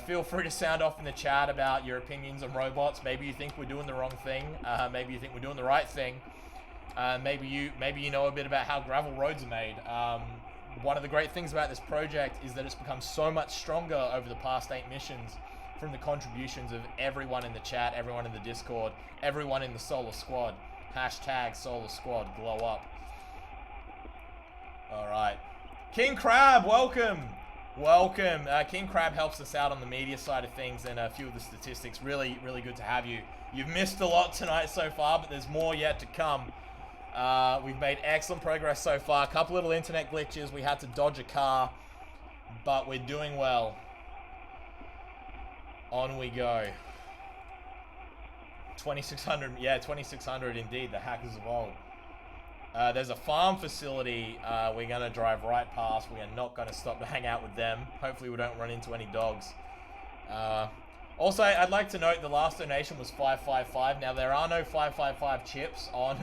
S2: feel free to sound off in the chat about your opinions on robots. Maybe you think we're doing the wrong thing. Maybe you think we're doing the right thing. Maybe you know a bit about how gravel roads are made. One of the great things about this project is that it's become so much stronger over the past 8 missions from the contributions of everyone in the chat, everyone in the Discord, everyone in the Solar Squad. Hashtag Solar Squad, glow up. Alright. King Crab, welcome! Welcome. King Crab helps us out on the media side of things and a few of the statistics. Really, really good to have you. You've missed a lot tonight so far, but there's more yet to come. We've made excellent progress so far. A couple little internet glitches. We had to dodge a car, but we're doing well. On we go. 2600, yeah, 2600 indeed, the hackers of old. There's a farm facility we're going to drive right past. We are not going to stop to hang out with them. Hopefully we don't run into any dogs. Also, I'd like to note the last donation was 555. Now, there are no 555 chips on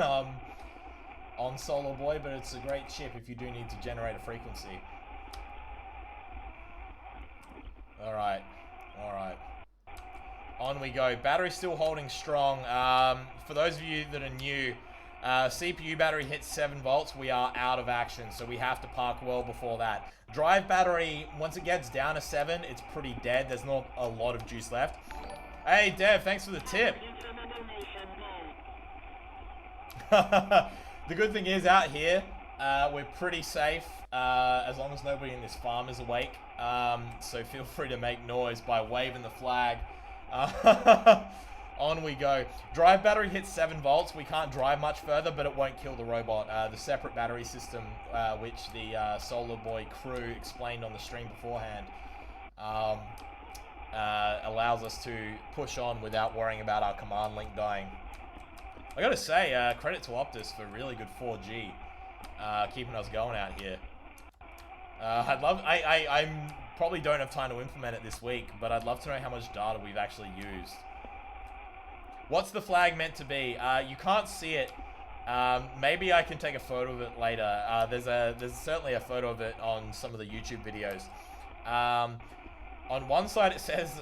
S2: SOLARBOI, but it's a great chip if you do need to generate a frequency. Alright, alright. On we go. Battery still holding strong. For those of you that are new, CPU battery hits 7 volts. We are out of action, so we have to park well before that. Drive battery, once it gets down to 7, it's pretty dead. There's not a lot of juice left. Hey, Dev, thanks for the tip. The good thing is, out here, we're pretty safe, as long as nobody in this farm is awake. So feel free to make noise by waving the flag. go. Drive battery hits 7 volts. We can't drive much further, but it won't kill the robot. The separate battery system, which the SOLARBOI crew explained on the stream beforehand, allows us to push on without worrying about our command link dying. I gotta say, credit to Optus for really good 4G, keeping us going out here. I probably don't have time to implement it this week, but I'd love to know how much data we've actually used. What's the flag meant to be? You can't see it. Maybe I can take a photo of it later. There's certainly a photo of it on some of the YouTube videos. On one side it says,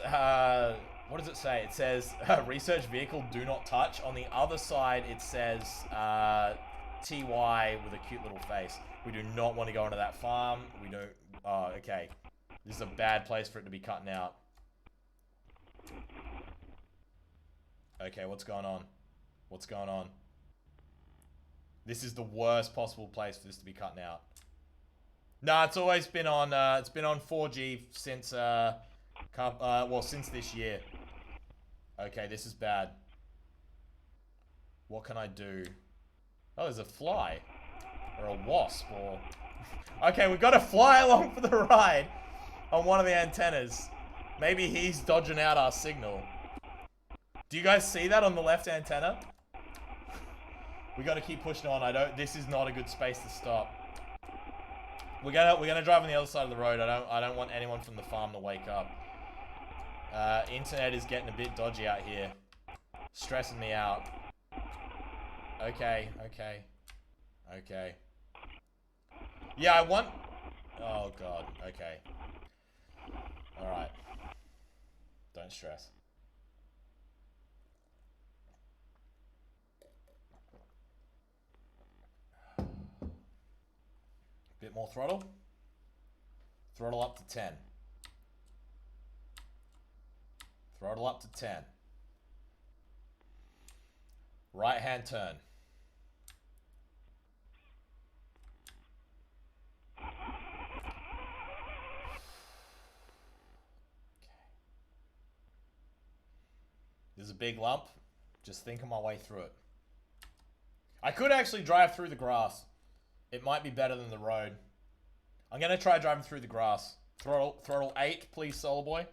S2: what does it say? It says, research vehicle do not touch. On the other side it says, TY with a cute little face. We do not want to go into that farm. We don't, oh, okay. This is a bad place for it to be cutting out. Okay, what's going on? What's going on? This is the worst possible place for this to be cutting out. Nah, it's always been on, it's been on 4G since, well, since this year. Okay, this is bad. What can I do? Oh, there's a fly. Or a wasp, or... Okay, we've got to fly along for the ride on one of the antennas. Maybe he's dodging out our signal. Do you guys see that on the left antenna? We got to keep pushing on. This is not a good space to stop. We're gonna drive on the other side of the road. I don't want anyone from the farm to wake up. Internet is getting a bit dodgy out here. Stressing me out. Okay. Yeah, I want... Oh, God. Okay. Alright. Don't stress. Bit more throttle. Throttle up to 10. Throttle up to 10. Right hand turn. There's a big lump. Just thinking my way through it. I could actually drive through the grass. It might be better than the road. I'm going to try driving through the grass. Throttle 8, please, SOLARBOI.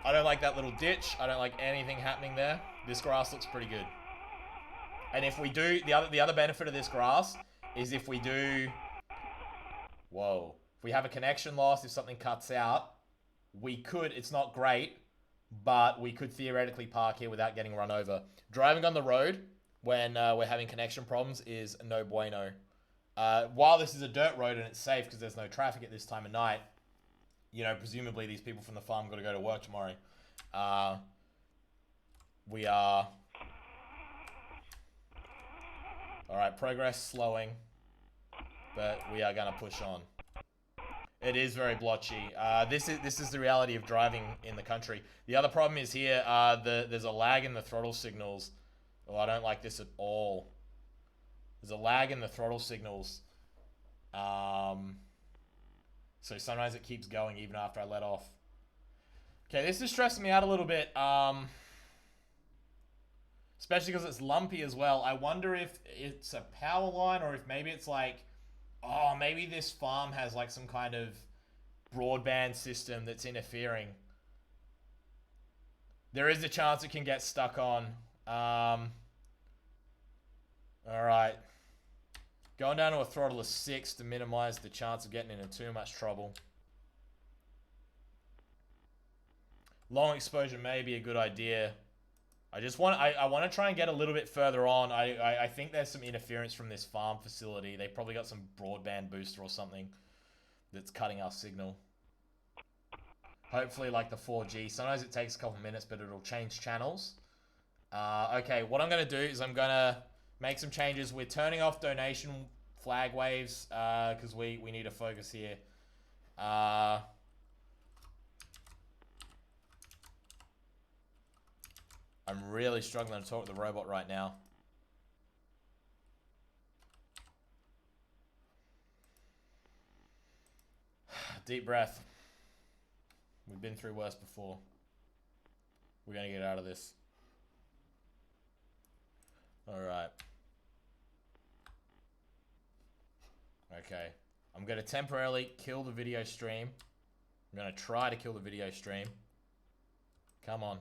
S2: I don't like that little ditch. I don't like anything happening there. This grass looks pretty good. And if we do, the other benefit of this grass is if we do... Whoa. If we have a connection loss, if something cuts out, we could... It's not great, but we could theoretically park here without getting run over. Driving on the road when we're having connection problems is no bueno. While this is a dirt road and it's safe because there's no traffic at this time of night, you know, presumably these people from the farm got to go to work tomorrow. We are... Alright, progress slowing, but we are going to push on. It is very blotchy. This is the reality of driving in the country. The other problem is here, there's a lag in the throttle signals. Oh, I don't like this at all. There's a lag in the throttle signals. So sometimes it keeps going even after I let off. Okay, this is stressing me out a little bit. Especially because it's lumpy as well. I wonder if it's a power line or if maybe it's like... Oh, maybe this farm has like some kind of broadband system that's interfering. There is a chance it can get stuck on. Alright. Going down to a throttle of 6 to minimize the chance of getting into too much trouble. Long exposure may be a good idea. I want to try and get a little bit further on. I think there's some interference from this farm facility. They probably got some broadband booster or something that's cutting our signal. Hopefully like the 4G. Sometimes it takes a couple minutes, but it'll change channels. Okay, what I'm going to do is I'm going to make some changes. We're turning off donation flag waves because we need to focus here. I'm really struggling to talk to the robot right now. Deep breath. We've been through worse before. We're going to get out of this. All right. Okay. I'm going to temporarily kill the video stream. I'm going to try to kill the video stream. Come on.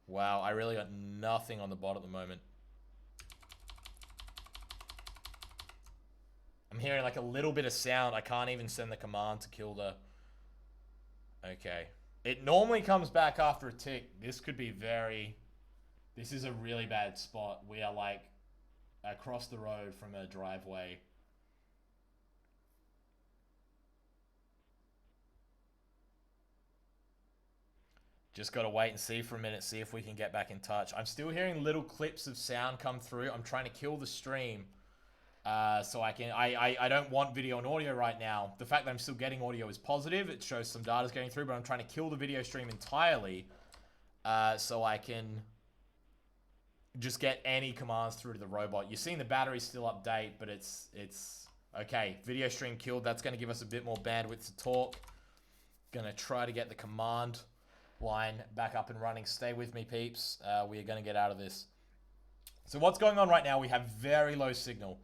S2: Wow, I really got nothing on the bot at the moment. I'm hearing like a little bit of sound. I can't even send the command to kill the... Okay. It normally comes back after a tick. This could be very... This is a really bad spot. We are like across the road from a driveway. Just got to wait and see for a minute, see if we can get back in touch. I'm still hearing little clips of sound come through. I'm trying to kill the stream. So I don't want video and audio right now. The fact that I'm still getting audio is positive. It shows some data's going through, but I'm trying to kill the video stream entirely. So I can just get any commands through to the robot. You're seeing the battery still update, but it's okay. Video stream killed. That's going to give us a bit more bandwidth to talk. Gonna try to get the command line back up and running. Stay with me, peeps. We are going to get out of this. So what's going on right now? We have very low signal.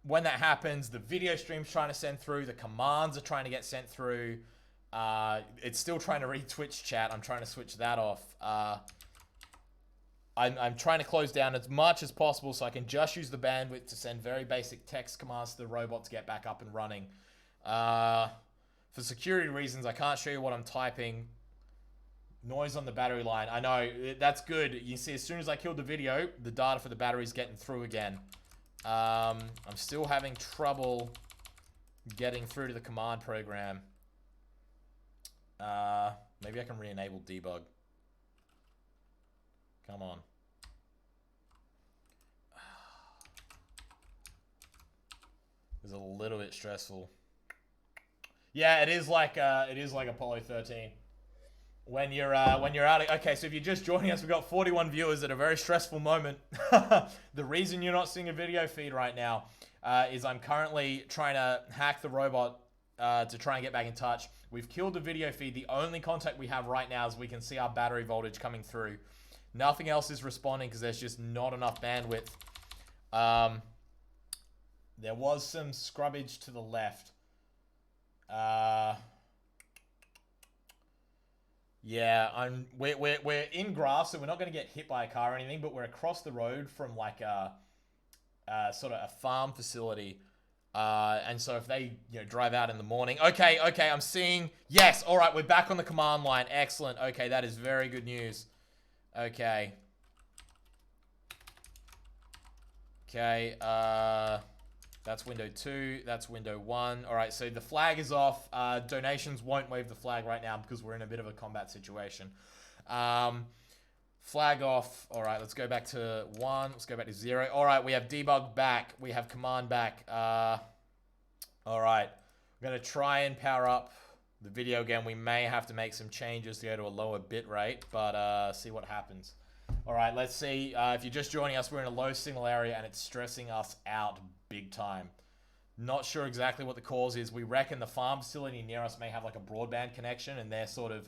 S2: When that happens, the video stream's trying to send through. The commands are trying to get sent through. It's still trying to read Twitch chat. I'm trying to switch that off. I'm trying to close down as much as possible so I can just use the bandwidth to send very basic text commands to the robot to get back up and running. For security reasons, I can't show you what I'm typing. Noise on the battery line. I know, that's good. You see, as soon as I killed the video, the data for the battery's getting through again. I'm still having trouble getting through to the command program. Maybe I can re-enable debug. Come on. It's a little bit stressful. Yeah, it is like Apollo 13. When you're out. Okay, so if you're just joining us, we've got 41 viewers at a very stressful moment. The reason you're not seeing a video feed right now is I'm currently trying to hack the robot to try and get back in touch. We've killed the video feed. The only contact we have right now is we can see our battery voltage coming through. Nothing else is responding because there's just not enough bandwidth. There was some scrubbage to the left. Yeah, we're in grass, so we're not going to get hit by a car or anything, but we're across the road from like a sort of a farm facility. And so if they, drive out in the morning. Okay, I'm seeing. Yes, all right, we're back on the command line. Excellent. Okay, that is very good news. Okay. Okay, that's window 2. That's window 1. All right, so the flag is off. Donations won't wave the flag right now because we're in a bit of a combat situation. Flag off. All right, let's go back to 1. Let's go back to 0. All right, we have debug back. We have command back. All right, I'm going to try and power up the video again. We may have to make some changes to go to a lower bit rate, but see what happens. All right, let's see. If you're just joining us, we're in a low signal area and it's stressing us out big time. Not sure exactly what the cause is. We reckon the farm facility near us may have like a broadband connection and they're sort of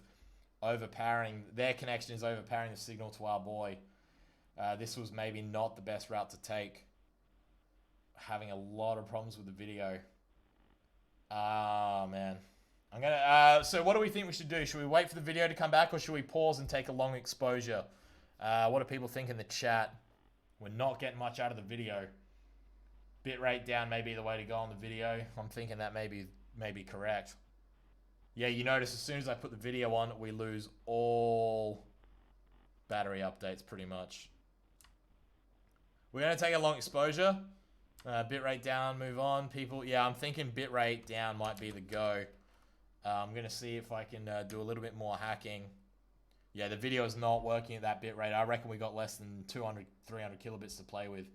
S2: overpowering. Their connection is overpowering the signal to our boy. This was maybe not the best route to take. Having a lot of problems with the video. Ah, man. I'm gonna, so what do we think we should do? Should we wait for the video to come back or should we pause and take a long exposure? What do people think in the chat? We're not getting much out of the video. Bitrate down may be the way to go on the video. I'm thinking that may be correct. Yeah, you notice as soon as I put the video on, we lose all battery updates pretty much. We're going to take a long exposure. Bitrate down, move on. People, yeah, I'm thinking bitrate down might be the go. I'm going to see if I can do a little bit more hacking. Yeah, the video is not working at that bitrate. I reckon we got less than 200, 300 kilobits to play with.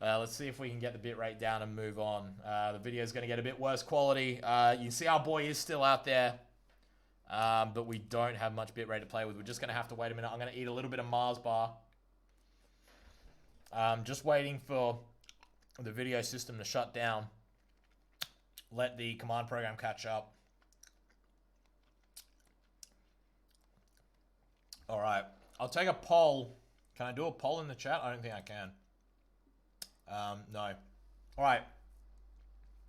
S2: Let's see if we can get the bitrate down and move on. The video is going to get a bit worse quality. You can see our boy is still out there, but we don't have much bitrate to play with. We're just going to have to wait a minute. I'm going to eat a little bit of Mars bar. Just waiting for the video system to shut down. Let the command program catch up. All right, I'll take a poll Can I do a poll in the chat? I don't think I can. No. All right.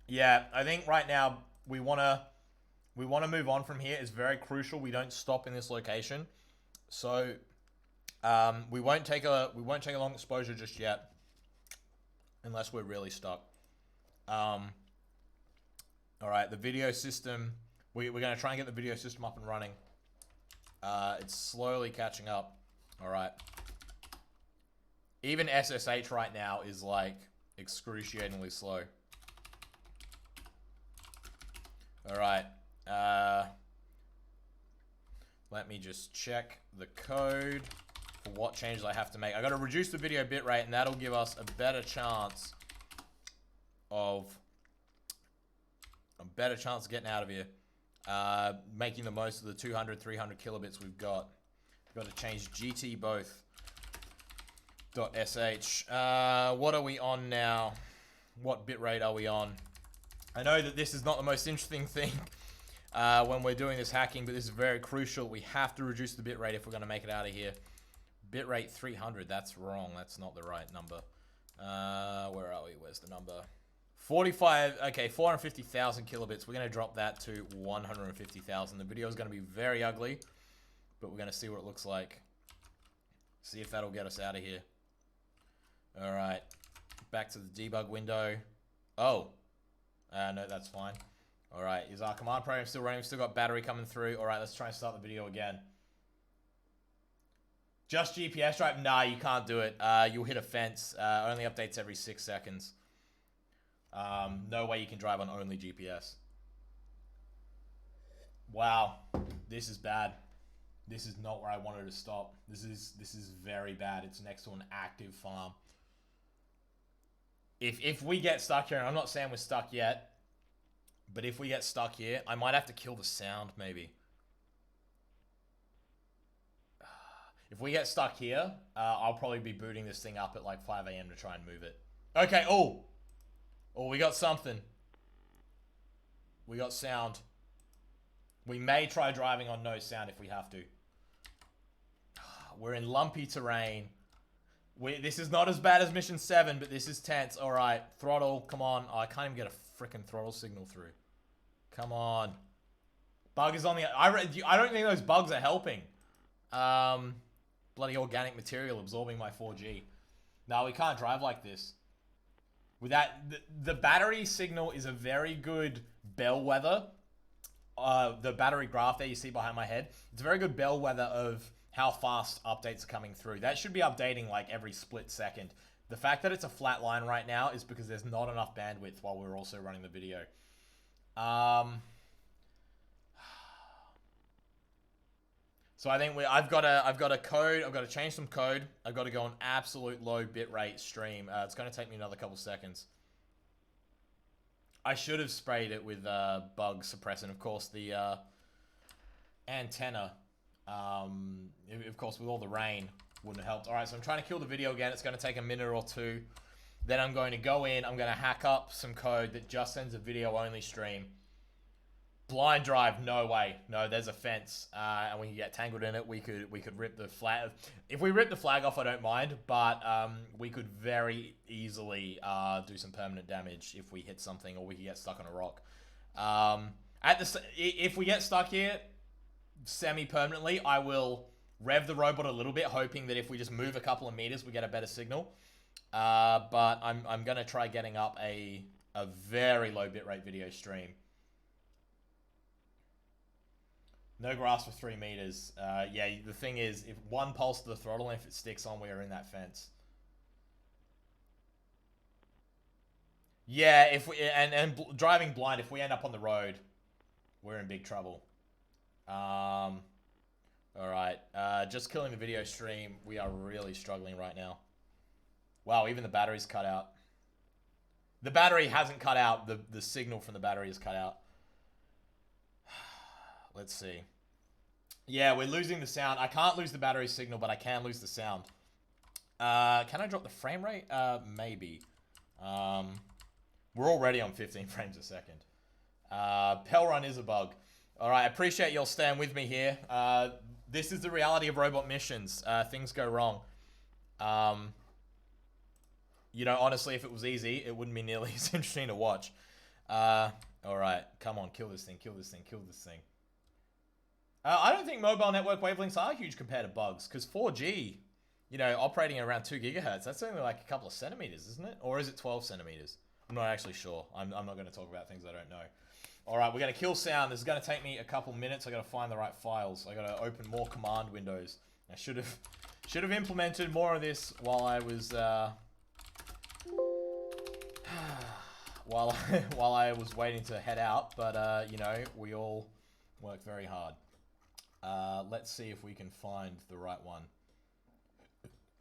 S2: Yeah, I think right now we wanna move on from here. It's very crucial we don't stop in this location. So we won't take a long exposure just yet, unless we're really stuck. All right, the video system. We're gonna try and get the video system up and running. It's slowly catching up. All right. Even SSH right now is like excruciatingly slow. All right. Let me just check the code for what changes I have to make. I got to reduce the video bitrate, and that'll give us a better chance of getting out of here. Making the most of the 200, 300 kilobits we've got. We've got to change GT both. .sh. What are we on now? What bitrate are we on? I know that this is not the most interesting thing when we're doing this hacking, but this is very crucial. We have to reduce the bitrate if we're going to make it out of here. Bitrate 300. That's wrong. That's not the right number. Where are we? Where's the number? 45. Okay, 450,000 kilobits. We're going to drop that to 150,000. The video is going to be very ugly, but we're going to see what it looks like. See if that'll get us out of here. All right. Back to the debug window. Oh. No, that's fine. All right. Is our command program still running? We've still got battery coming through. All right, let's try and start the video again. Just GPS drive? Nah, you can't do it. You'll hit a fence. Only updates every 6 seconds. No way you can drive on only GPS. Wow. This is bad. This is not where I wanted to stop. This is very bad. It's next to an active farm. If we get stuck here, and I'm not saying we're stuck yet, but if we get stuck here, I might have to kill the sound, maybe. If we get stuck here, I'll probably be booting this thing up at like 5 a.m. to try and move it. Okay, oh, we got something. We got sound. We may try driving on no sound if we have to. We're in lumpy terrain. This is not as bad as Mission 7, but this is tense. All right, throttle, come on. Oh, I can't even get a freaking throttle signal through. Come on. Bug is on the... I don't think those bugs are helping. Bloody organic material absorbing my 4G. No, we can't drive like this. With that, the battery signal is a very good bellwether. The battery graph there you see behind my head, it's a very good bellwether of how fast updates are coming through. That should be updating like every split second. The fact that it's a flat line right now is because there's not enough bandwidth while we're also running the video. So I think I've got a code. I've got to change some code. I've got to go on absolute low bitrate stream. It's going to take me another couple seconds. I should have sprayed it with bug suppressant. Of course, the antenna, of course, with all the rain, wouldn't have helped. All right, so I'm trying to kill the video again. It's going to take a minute or two. Then I'm going to go in. I'm going to hack up some code that just sends a video-only stream. Blind drive, no way. No, there's a fence, and we can get tangled in it. We could rip the flag. If we rip the flag off, I don't mind, but we could very easily do some permanent damage if we hit something, or we could get stuck on a rock. If we get stuck here semi-permanently, I will rev the robot a little bit, hoping that if we just move a couple of meters, we get a better signal. But I'm gonna try getting up a very low bitrate video stream. No grass for 3 meters. Yeah, the thing is, if one pulse to the throttle, and if it sticks on, we are in that fence. Yeah, if we driving blind, if we end up on the road, we're in big trouble. All right, just killing the video stream. We are really struggling right now. Wow, even the battery's cut out. The battery hasn't cut out. The signal from the battery is cut out. Let's see. Yeah, we're losing the sound. I can't lose the battery signal, but I can lose the sound. Can I drop the frame rate? Maybe. We're already on 15 frames a second. Pell run is a bug. All right, I appreciate y'all staying with me here. This is the reality of robot missions. Things go wrong. You know, honestly, if it was easy, it wouldn't be nearly as interesting to watch. Alright, come on, kill this thing, kill this thing, kill this thing. I don't think mobile network wavelengths are huge compared to bugs, because 4G, you know, operating at around 2 gigahertz, that's only like a couple of centimeters, isn't it? Or is it 12 centimeters? I'm not actually sure. I'm not going to talk about things I don't know. Alright, we're going to kill sound. This is going to take me a couple minutes. I got to find the right files. I got to open more command windows. I should have implemented more of this while I was while I was waiting to head out, but you know, we all work very hard. Let's see if we can find the right one.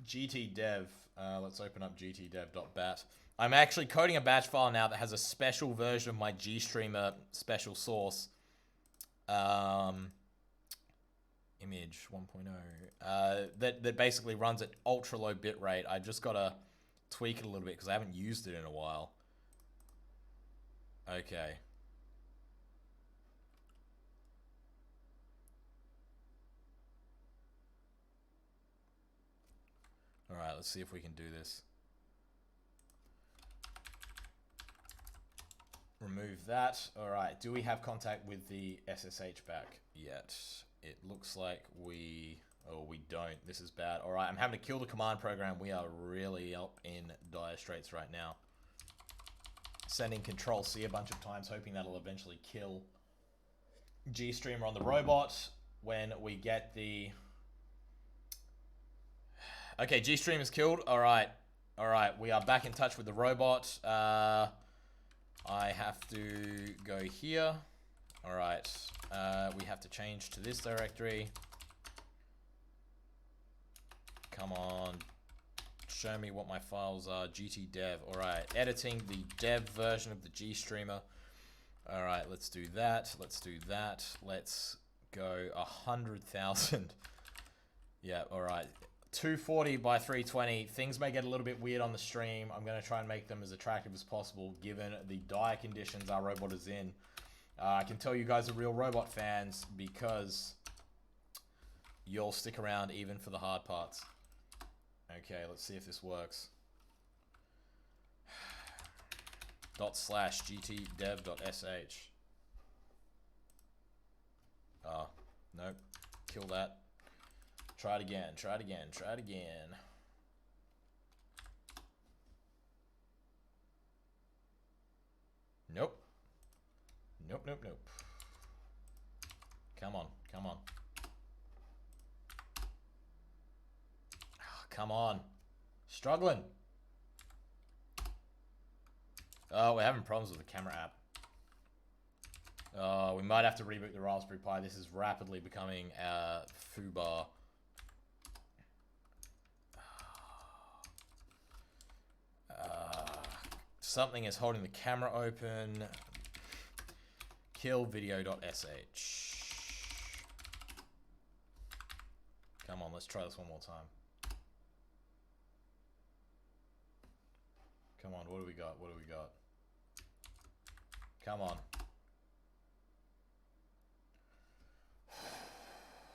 S2: GTDev. Let's open up gtdev.bat. I'm actually coding a batch file now that has a special version of my GStreamer special source. Image 1.0. That basically runs at ultra low bitrate. I just gotta tweak it a little bit because I haven't used it in a while. Okay. Alright, let's see if we can do this. Remove that. Alright, do we have contact with the SSH back yet? It looks like we don't. This is bad. Alright, I'm having to kill the command program. We are really up in dire straits right now. Sending Control C a bunch of times, hoping that'll eventually kill GStreamer on the robot when we get the... Okay, GStreamer's killed. Alright. Alright, we are back in touch with the robot. I have to go here. Alright. We have to change to this directory. Come on. Show me what my files are. GTDev. Alright. Editing the dev version of the GStreamer. Alright, let's do that. Let's do that. Let's go 100,000. Yeah, alright. 240 by 320. Things may get a little bit weird on the stream. I'm going to try and make them as attractive as possible given the dire conditions our robot is in. I can tell you guys are real robot fans because you'll stick around even for the hard parts. Okay, let's see if this works. /gtdev.sh. Oh, nope. Kill that. Try it again, try it again, try it again. Nope. Nope, nope, nope. Come on, come on. Come on. Struggling. Oh, we're having problems with the camera app. Oh, we might have to reboot the Raspberry Pi. This is rapidly becoming a foobar. Something is holding the camera open. Kill video.sh. Come on, let's try this one more time. Come on, what do we got? What do we got? Come on.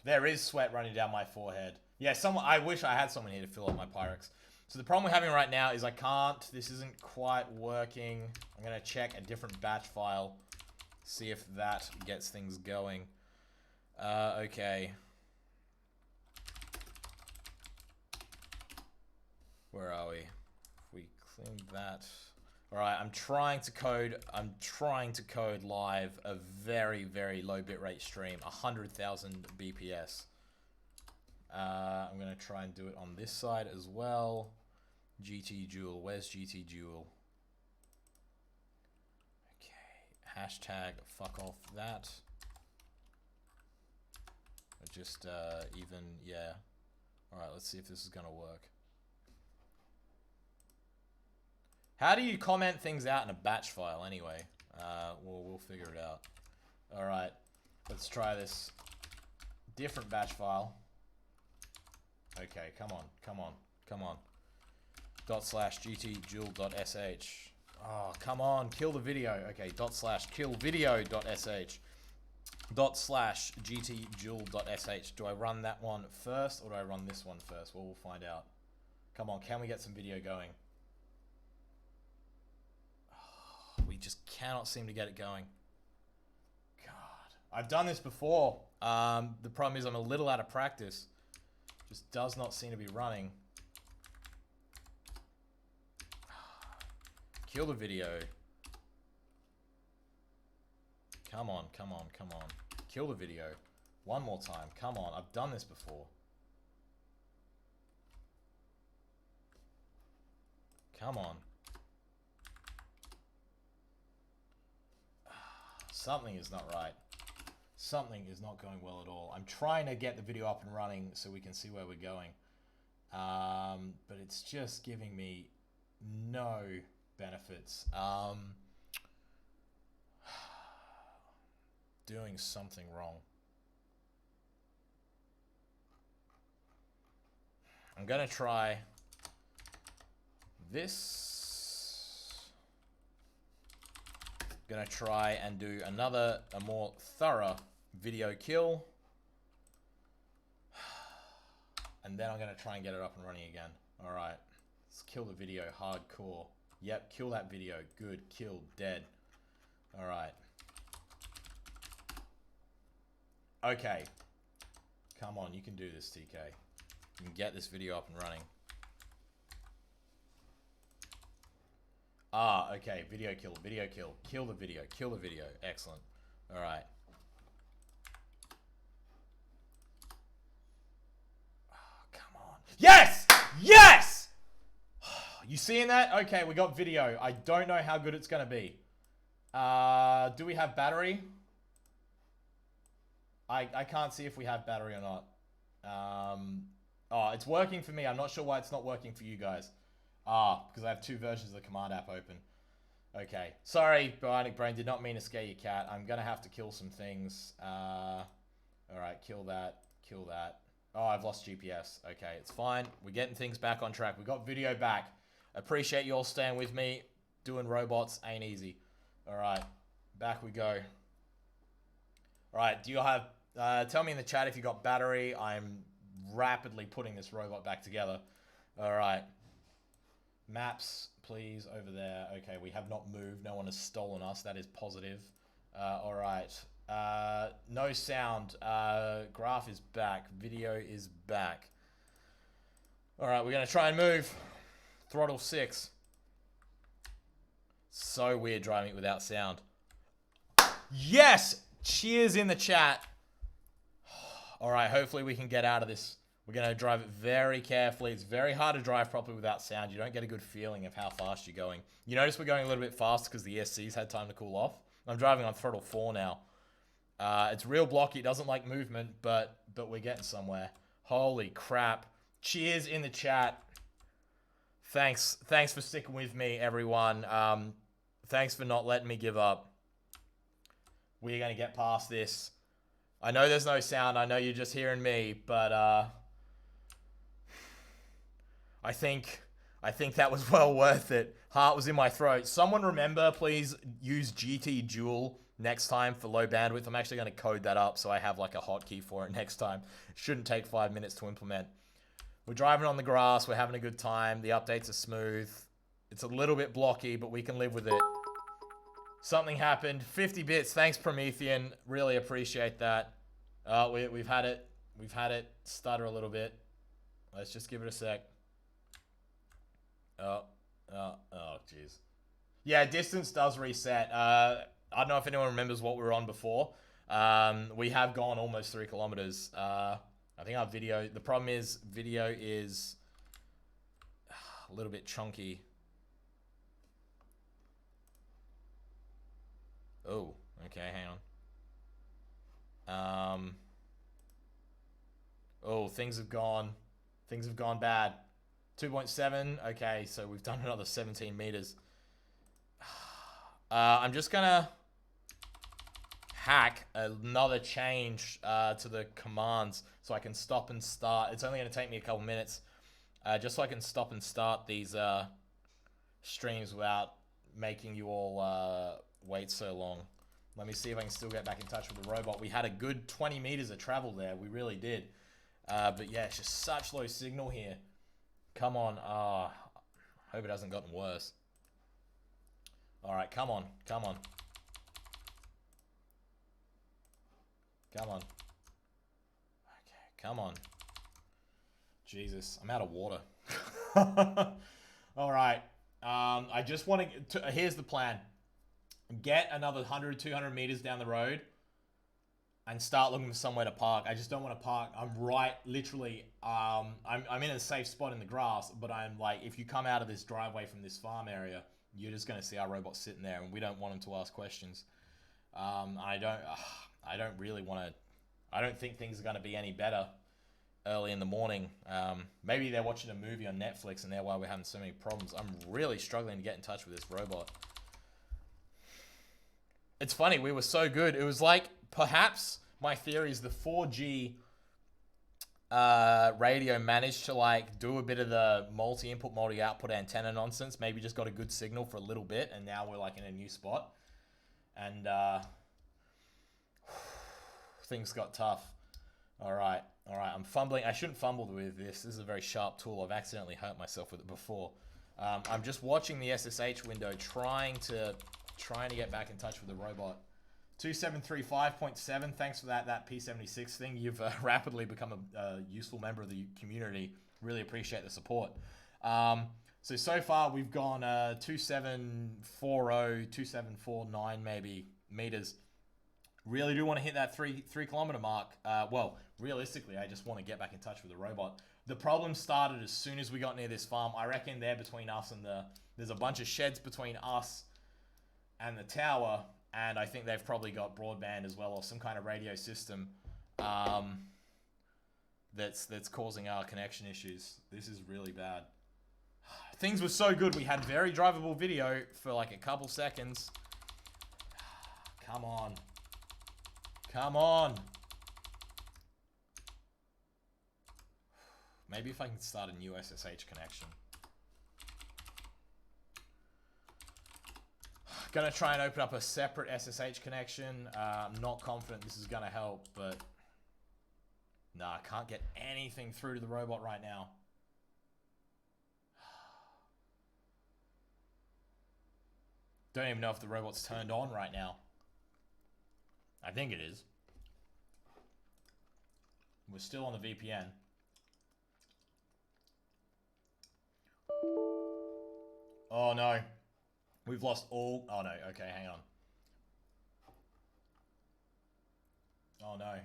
S2: There is sweat running down my forehead. Yeah, I wish I had someone here to fill up my Pyrex. So the problem we're having right now is I can't. This isn't quite working. I'm going to check a different batch file. See if that gets things going. Okay. Where are we? If we clean that. Alright, I'm trying to code live a very, very low bitrate stream. 100,000 BPS. I'm going to try and do it on this side as well. GT Joule. Where's GT Joule? Okay. Hashtag fuck off that. Just even, yeah. Alright, let's see if this is going to work. How do you comment things out in a batch file anyway? We'll figure it out. Alright. Let's try this different batch file. Okay, come on, come on, come on. /gtjoule.sh. Oh, come on, kill the video. Okay, /killvideo.sh. /gtjoule.sh. Do I run that one first or do I run this one first? Well, we'll find out. Come on, can we get some video going? We just cannot seem to get it going. God. I've done this before. The problem is I'm a little out of practice. Just does not seem to be running. Kill the video. Come on, come on, come on. Kill the video. One more time. Come on, I've done this before. Come on. Something is not right. Something is not going well at all. I'm trying to get the video up and running so we can see where we're going. But it's just giving me no benefits. Doing something wrong. I'm gonna try this. Gonna try and do a more thorough video kill. And then I'm gonna try and get it up and running again. Alright. Let's kill the video hardcore. Yep, kill that video. Good. Killed. Dead. Alright. Okay. Come on, you can do this, TK. You can get this video up and running. Ah, okay. Video kill. Video kill. Kill the video. Kill the video. Excellent. Alright. Oh, come on. Yes! Yes! You seeing that? Okay, we got video. I don't know how good it's going to be. Do we have battery? I can't see if we have battery or not. Oh, it's working for me. I'm not sure why it's not working for you guys. Because I have two versions of the command app open. Okay. Sorry, Bionic Brain. Did not mean to scare your cat. I'm going to have to kill some things. Alright, kill that. Kill that. Oh, I've lost GPS. Okay, it's fine. We're getting things back on track. We got video back. Appreciate you all staying with me. Doing robots ain't easy. Alright, back we go. Alright, do you have... tell me in the chat if you got battery. I'm rapidly putting this robot back together. Alright. Maps, please, over there. Okay, we have not moved. No one has stolen us. That is positive. Alright. No sound. Graph is back. Video is back. Alright, we're going to try and move. Throttle 6. So weird driving it without sound. Yes! Cheers in the chat. Alright, hopefully we can get out of this. We're going to drive it very carefully. It's very hard to drive properly without sound. You don't get a good feeling of how fast you're going. You notice we're going a little bit faster because the ESC's had time to cool off. I'm driving on throttle 4 now. It's real blocky. It doesn't like movement, but we're getting somewhere. Holy crap. Cheers in the chat. Thanks for sticking with me, everyone. Thanks for not letting me give up. We're going to get past this. I know there's no sound. I know you're just hearing me, but I think that was well worth it. Heart was in my throat. Someone remember, please use GT Dual next time for low bandwidth. I'm actually going to code that up so I have like a hotkey for it next time. It shouldn't take 5 minutes to implement. We're driving on the grass. We're having a good time. The updates are smooth. It's a little bit blocky, but we can live with it. Something happened. 50 bits. Thanks, Promethean. Really appreciate that. We've had it. We've had it stutter a little bit. Let's just give it a sec. Oh, jeez. Yeah, distance does reset. I don't know if anyone remembers what we were on before. We have gone almost 3 kilometers. I think our video... The problem is, video is a little bit chunky. Oh, okay, hang on. Oh, things have gone bad. 2.7, okay, so we've done another 17 meters. I'm just gonna hack another change to the commands so I can stop and start. It's only gonna take me a couple minutes, just so I can stop and start these streams without making you all wait so long. Let me see if I can still get back in touch with the robot. We had a good 20 meters of travel there. We really did. But yeah, it's just such low signal here. Come on. Hope it hasn't gotten worse. Alright, come on. Come on. Come on. Okay, come on. Jesus, I'm out of water. Alright. I just want to... Here's the plan. Get another 100, 200 meters down the road and start looking for somewhere to park. I just don't want to park. I'm right, literally, I'm in a safe spot in the grass, but I'm like, if you come out of this driveway from this farm area, you're just going to see our robot sitting there, and we don't want him to ask questions. I don't really want to... I don't think things are going to be any better early in the morning. Maybe they're watching a movie on Netflix, and that's why we're having so many problems. I'm really struggling to get in touch with this robot. It's funny, we were so good. It was like, perhaps, my theory is the 4G radio managed to like do a bit of the multi-input, multi-output antenna nonsense. Maybe just got a good signal for a little bit, and now we're like in a new spot. And things got tough. Alright, I'm fumbling. I shouldn't fumble with this. This is a very sharp tool. I've accidentally hurt myself with it before. I'm just watching the SSH window, trying to get back in touch with the robot. 2735.7, thanks for that P76 thing. You've rapidly become a useful member of the community. Really appreciate the support. So far we've gone 2740, 2749 maybe meters. Really do want to hit that 3 kilometer mark. Well, realistically, I just want to get back in touch with the robot. The problem started as soon as we got near this farm. I reckon they're between us and there's a bunch of sheds between us and the tower, and I think they've probably got broadband as well, or some kind of radio system that's causing our connection issues. This is really bad. Things were so good. We had very drivable video for like a couple seconds. Come on. Come on. Maybe if I can start a new SSH connection. Gonna try and open up a separate SSH connection. I'm not confident this is gonna help, but nah, I can't get anything through to the robot right now. Don't even know if the robot's turned on right now. I think it is. We're still on the VPN. Oh no. We've lost all... Oh no, okay, hang on. Oh no.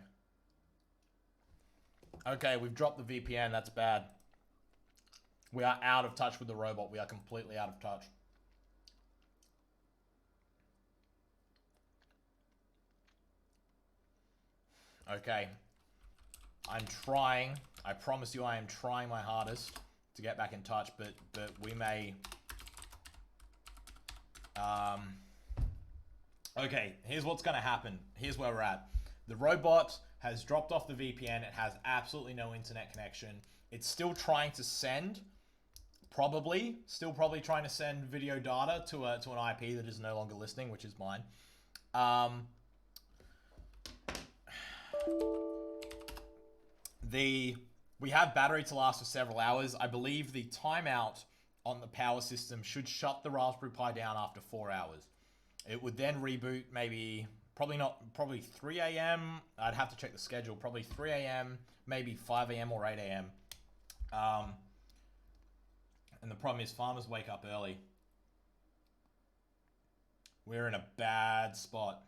S2: Okay, we've dropped the VPN, that's bad. We are out of touch with the robot. We are completely out of touch. Okay. I'm trying. I promise you I am trying my hardest to get back in touch, but we may... Okay, here's what's going to happen. Here's where we're at. The robot has dropped off the VPN. It has absolutely no internet connection. It's still trying to send, still probably trying to send video data to an IP that is no longer listening, which is mine. We have battery to last for several hours. I believe the timeout on the power system should shut the Raspberry Pi down after 4 hours. It would then reboot probably 3 a.m. I'd have to check the schedule. Probably 3 a.m., maybe 5 a.m. or 8 a.m. And the problem is farmers wake up early. We're in a bad spot.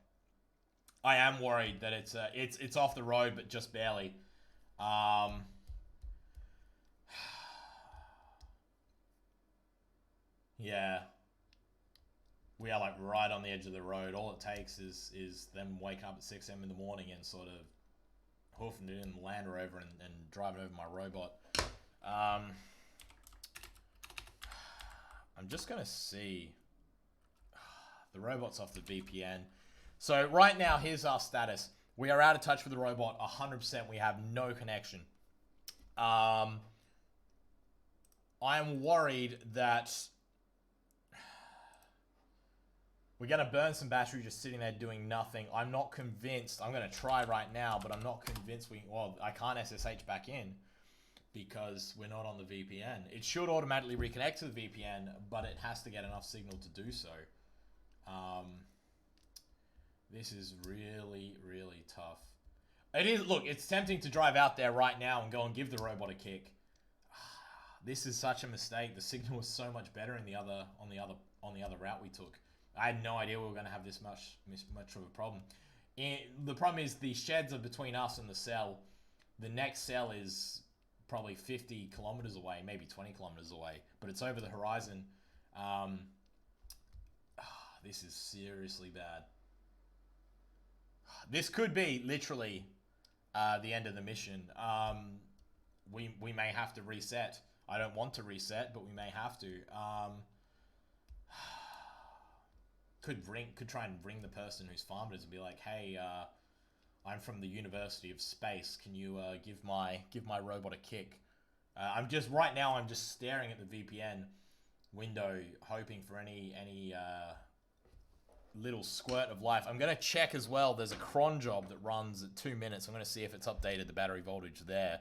S2: I am worried that it's off the road, but just barely. Yeah. We are like right on the edge of the road. All it takes is them waking up at 6 a.m. in the morning and sort of hoofing it in the Land Rover and driving over my robot. I'm just gonna see. The robot's off the VPN. So right now, here's our status. We are out of touch with the robot 100%. We have no connection. I am worried that we're going to burn some battery just sitting there doing nothing. I'm not convinced. I'm going to try right now, but I'm not convinced well, I can't SSH back in. because we're not on the VPN. It should automatically reconnect to the VPN, but it has to get enough signal to do so. This is really, really tough. It is. Look, it's tempting to drive out there right now and go and give the robot a kick. This is such a mistake. The signal was so much better in the other on the other route we took. I had no idea we were going to have this much of a problem. The problem is the sheds are between us and the cell. The next cell is probably 50 kilometers away, maybe 20 kilometers away, but it's over the horizon. This is seriously bad. This could be literally the end of the mission. We may have to reset. I don't want to reset, but we may have to. Could try and ring the person who's farmed us and be like, hey, I'm from the University of Space. Can you give my robot a kick? I'm just staring at the VPN window, hoping for any little squirt of life. I'm gonna check as well. There's a cron job that runs at 2 minutes. I'm gonna see if it's updated the battery voltage there.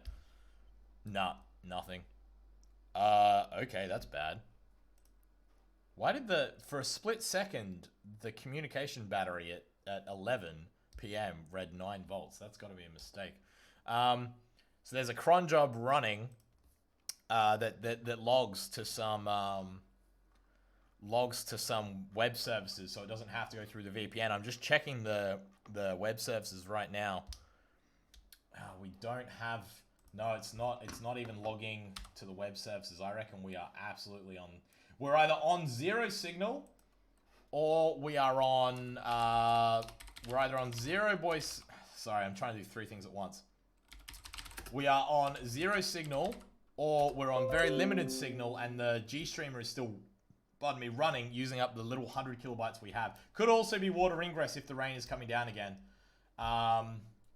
S2: Nah, nothing. Okay, that's bad. Why did for a split second, the communication battery at 11 p.m. read 9 volts? That's got to be a mistake. So there's a cron job running that logs to some web services, so it doesn't have to go through the VPN. I'm just checking the web services right now. We don't have. No, it's not even logging to the web services. I reckon we are absolutely on. We're either on 0 signal, or we are on. We're either on SOLARBOI. Sorry, I'm trying to do 3 things at once. We are on 0 signal, or we're on very limited signal, and the G streamer is still, pardon me, running, using up the little 100 kilobytes we have. Could also be water ingress if the rain is coming down again.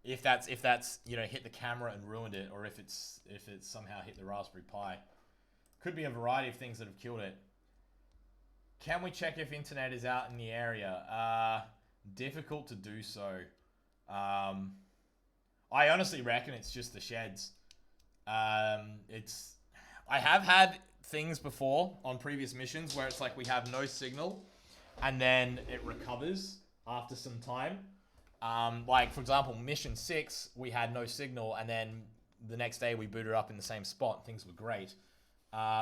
S2: If that's hit the camera and ruined it, or if it's somehow hit the Raspberry Pi. Could be a variety of things that have killed it. Can we check if internet is out in the area? Difficult to do so. I honestly reckon it's just the sheds. I have had things before on previous missions where it's like we have no signal and then it recovers after some time. Like for example, mission 6, we had no signal and then the next day we booted up in the same spot. Things were great.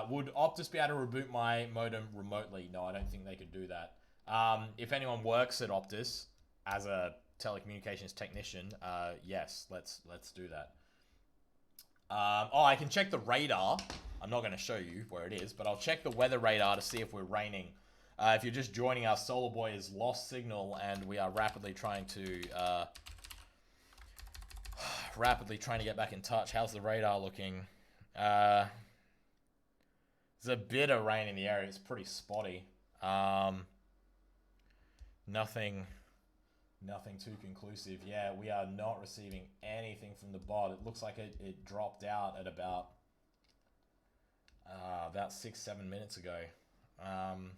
S2: Would Optus be able to reboot my modem remotely? No, I don't think they could do that. If anyone works at Optus as a telecommunications technician, yes, let's do that. I can check the radar. I'm not going to show you where it is, but I'll check the weather radar to see if we're raining. If you're just joining us, SOLARBOI has lost signal, and we are rapidly trying to get back in touch. How's the radar looking? There's a bit of rain in the area. It's pretty spotty. Nothing too conclusive. Yeah, we are not receiving anything from the bot. It looks like it dropped out at about 6-7 minutes ago. And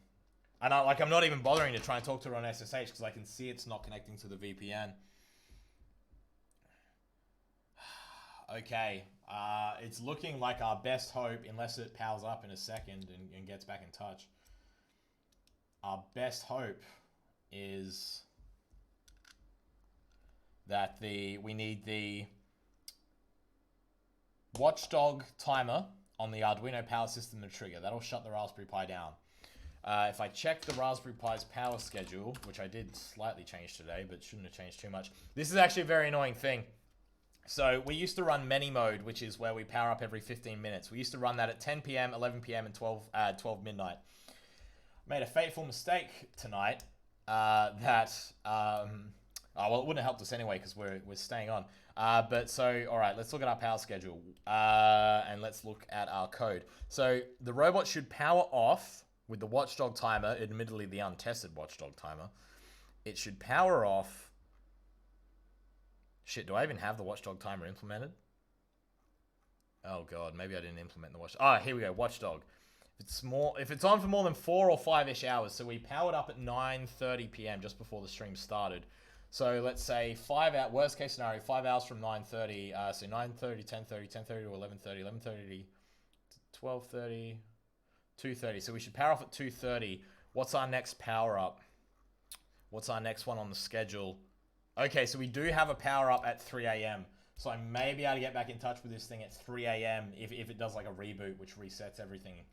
S2: I'm not even bothering to try and talk to her on SSH because I can see it's not connecting to the VPN. Okay, it's looking like our best hope, unless it powers up in a second and gets back in touch. Our best hope is that we need the watchdog timer on the Arduino power system to trigger. That'll shut the Raspberry Pi down. If I check the Raspberry Pi's power schedule, which I did slightly change today, but shouldn't have changed too much. This is actually a very annoying thing. So we used to run many mode, which is where we power up every 15 minutes. We used to run that at 10 p.m., 11 p.m., and 12 midnight. Made a fateful mistake tonight well, it wouldn't have helped us anyway because we're staying on. But so, all right, let's look at our power schedule and let's look at our code. So the robot should power off with the watchdog timer, admittedly the untested watchdog timer. It should power off. Shit, do I even have the watchdog timer implemented? Oh god, maybe I didn't implement the watchdog. Ah, here we go, watchdog. If it's on for more than 4 or 5-ish hours, so we powered up at 9:30 p.m. just before the stream started. So let's say 5 hours, worst case scenario, 5 hours from 9:30. So 9:30, 10:30, 10:30 to 11:30, 11:30 to 12:30, 2:30. So we should power off at 2:30. What's our next power up? What's our next one on the schedule? Okay, so we do have a power up at 3 a.m. So I may be able to get back in touch with this thing at 3 a.m. if it does like a reboot, which resets everything.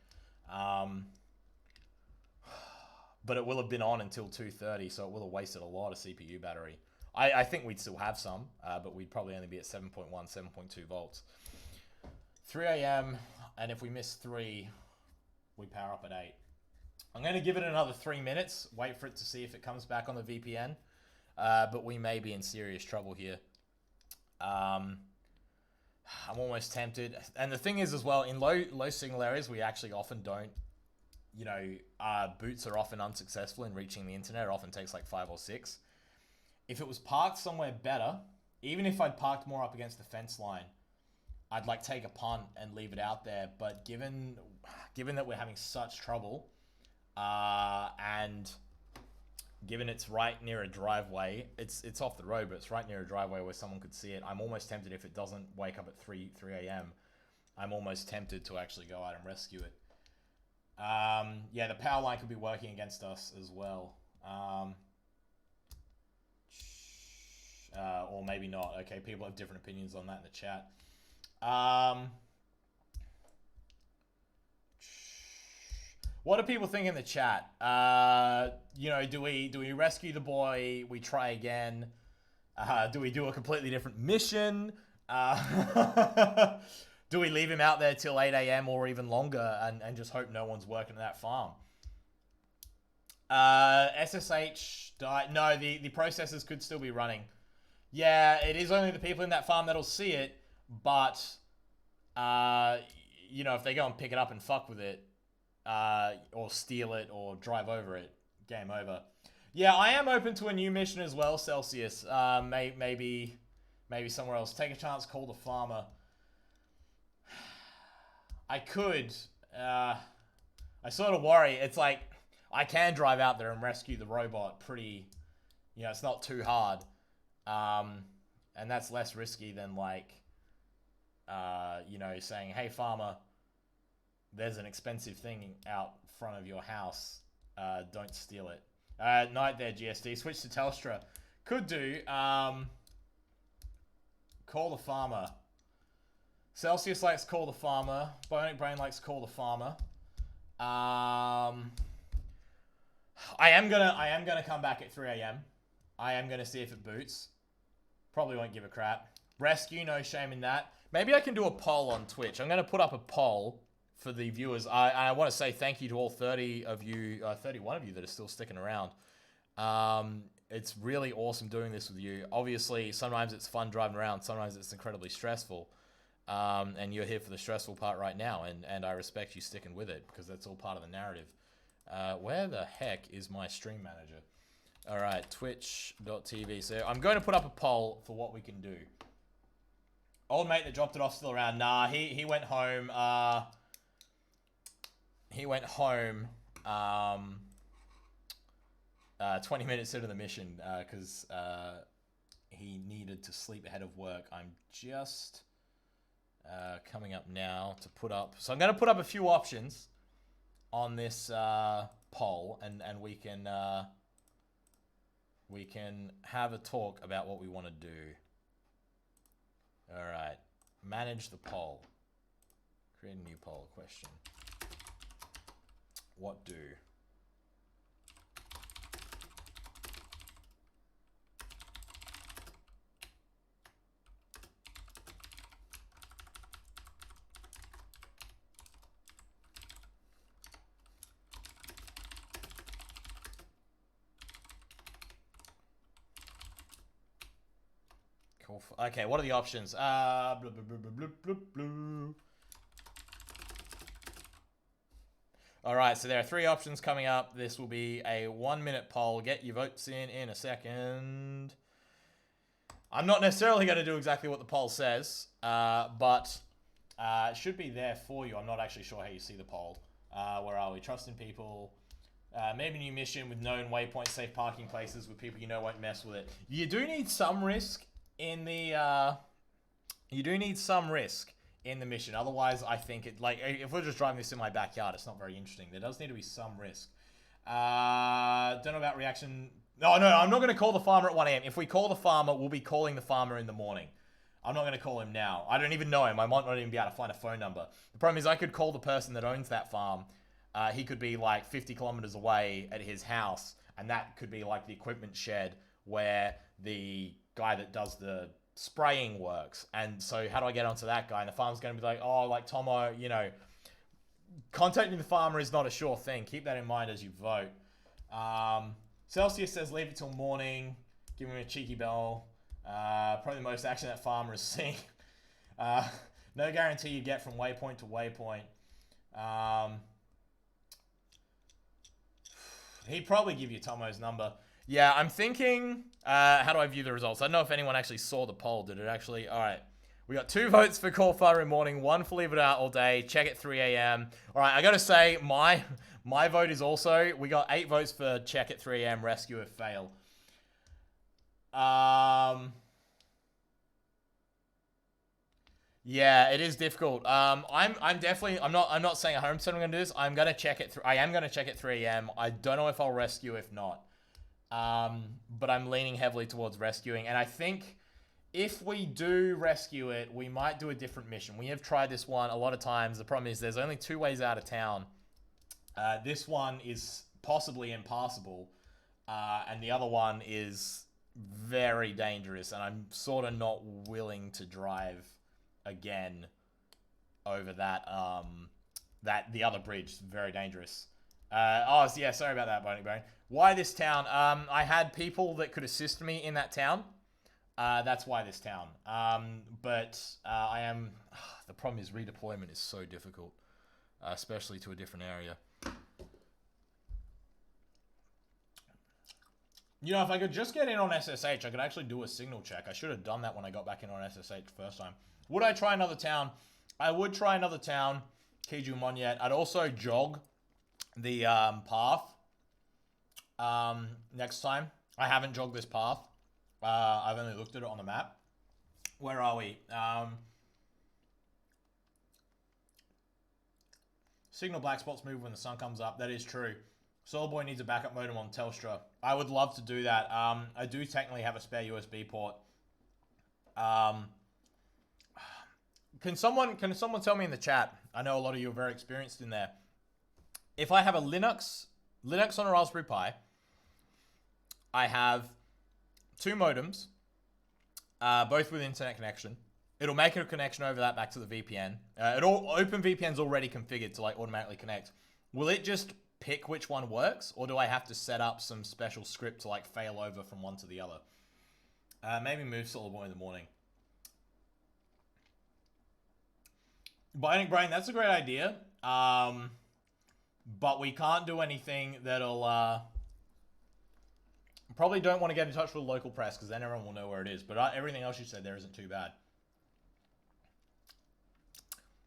S2: But it will have been on until 2:30, so it will have wasted a lot of CPU battery. I think we'd still have some, but we'd probably only be at 7.1, 7.2 volts. 3 a.m., and if we miss 3, we power up at 8. I'm going to give it another 3 minutes, wait for it to see if it comes back on the VPN, but we may be in serious trouble here. I'm almost tempted. And the thing is as well, in low signal areas, we actually often don't, you know, boots are often unsuccessful in reaching the internet. It often takes like 5 or 6. If it was parked somewhere better, even if I'd parked more up against the fence line, I'd like take a punt and leave it out there. But given that we're having such trouble, and given it's right near a driveway, it's off the road, but it's right near a driveway where someone could see it. I'm almost tempted, if it doesn't wake up at 3 a.m., I'm almost tempted to actually go out and rescue it. Yeah, the power line could be working against us as well. Or maybe not. Okay, people have different opinions on that in the chat. What do people think in the chat? You know, do we rescue the boy? We try again? Do we do a completely different mission? Do we leave him out there till 8 a.m. or even longer and just hope no one's working that farm? SSH died. No, the processors could still be running. Yeah, it is only the people in that farm that'll see it, but, you know, if they go and pick it up and fuck with it, or steal it or drive over it, game over. Yeah, I am open to a new mission as well, Celsius. Maybe somewhere else. Take a chance, call the farmer. I could. I sort of worry. It's like, I can drive out there and rescue the robot pretty, you know, it's not too hard. And that's less risky than like, you know, saying, hey farmer, there's an expensive thing out front of your house. Don't steal it. Night there, GSD. Switch to Telstra. Could do. Call the farmer. Celsius likes call the farmer. Bionic Brain likes call the farmer. I am gonna come back at 3 a.m. I am gonna see if it boots. Probably won't give a crap. Rescue, no shame in that. Maybe I can do a poll on Twitch. I'm gonna put up a poll for the viewers. I want to say thank you to all 30 of you, 31 of you that are still sticking around. It's really awesome doing this with you. Obviously, sometimes it's fun driving around. Sometimes it's incredibly stressful. And you're here for the stressful part right now, and I respect you sticking with it because that's all part of the narrative. Where the heck is my stream manager? All right, twitch.tv. So I'm going to put up a poll for what we can do. Old mate that dropped it off still around. Nah, he went home. He went home 20 minutes into the mission because he needed to sleep ahead of work. I'm just coming up now to put up. So I'm going to put up a few options on this poll, and we can have a talk about what we want to do. All right, manage the poll. Create a new poll question. What do? Cool. Okay, what are the options? Blah, blah, blah, blah, blah, blah. All right, so there are 3 options coming up. This will be a 1-minute poll. Get your votes in a second. I'm not necessarily going to do exactly what the poll says, but it should be there for you. I'm not actually sure how you see the poll. Where are we? Trust in people. Maybe a new mission with known waypoints, safe parking places with people you know won't mess with it. You do need some risk in the mission. Otherwise, I think it, like, if we're just driving this in my backyard, it's not very interesting. There does need to be some risk. Don't know about reaction. No, I'm not going to call the farmer at 1 a.m. If we call the farmer, we'll be calling the farmer in the morning. I'm not going to call him now. I don't even know him. I might not even be able to find a phone number. The problem is I could call the person that owns that farm. He could be like 50 kilometers away at his house, and that could be like the equipment shed where the guy that does the spraying works. And so how do I get onto that guy? And the farmer's going to be like, oh, like Tomo, you know, contacting the farmer is not a sure thing. Keep that in mind as you vote. Celsius says leave it till morning. Give him a cheeky bell. Probably the most action that farmer has seen. No guarantee you get from waypoint to waypoint. He'd probably give you Tomo's number. Yeah, I'm thinking, how do I view the results? I don't know if anyone actually saw the poll. Did it actually? All right. We got 2 votes for call fire in morning, 1 for leave it out all day, check at 3 a.m. All right, I got to say, my vote is also, we got 8 votes for check at 3 a.m., rescue if fail. Yeah, it is difficult. I'm not saying 100% I'm gonna do this. I am gonna check at 3 a.m. I don't know if I'll rescue if not. But I'm leaning heavily towards rescuing, and I think if we do rescue it, we might do a different mission. We have tried this one a lot of times. The problem is there's only 2 ways out of town. This one is possibly impassable, and the other one is very dangerous, and I'm sort of not willing to drive again over that the other bridge. Very dangerous. Oh yeah, sorry about that, Bony Bone. Why this town? I had people that could assist me in that town. That's why this town. But I am. The problem is redeployment is so difficult, especially to a different area. You know, if I could just get in on SSH, I could actually do a signal check. I should have done that when I got back in on SSH first time. Would I try another town? I would try another town. Kiju Monyet. I'd also jog the path next time. I haven't jogged this path. I've only looked at it on the map. Where are we? Signal black spots move when the sun comes up. That is true. SOLARBOI needs a backup modem on Telstra. I would love to do that. I do technically have a spare USB port. Can someone tell me in the chat? I know a lot of you are very experienced in there. If I have a Linux on a Raspberry Pi, I have 2 modems, both with internet connection. It'll make a connection over that back to the VPN. OpenVPN's already configured to like automatically connect. Will it just pick which one works, or do I have to set up some special script to like fail over from one to the other? Maybe move SOLARBOI in the morning. Bionic Brain, that's a great idea. But we can't do anything that'll... Probably don't want to get in touch with local press, because then everyone will know where it is. But everything else you said there isn't too bad.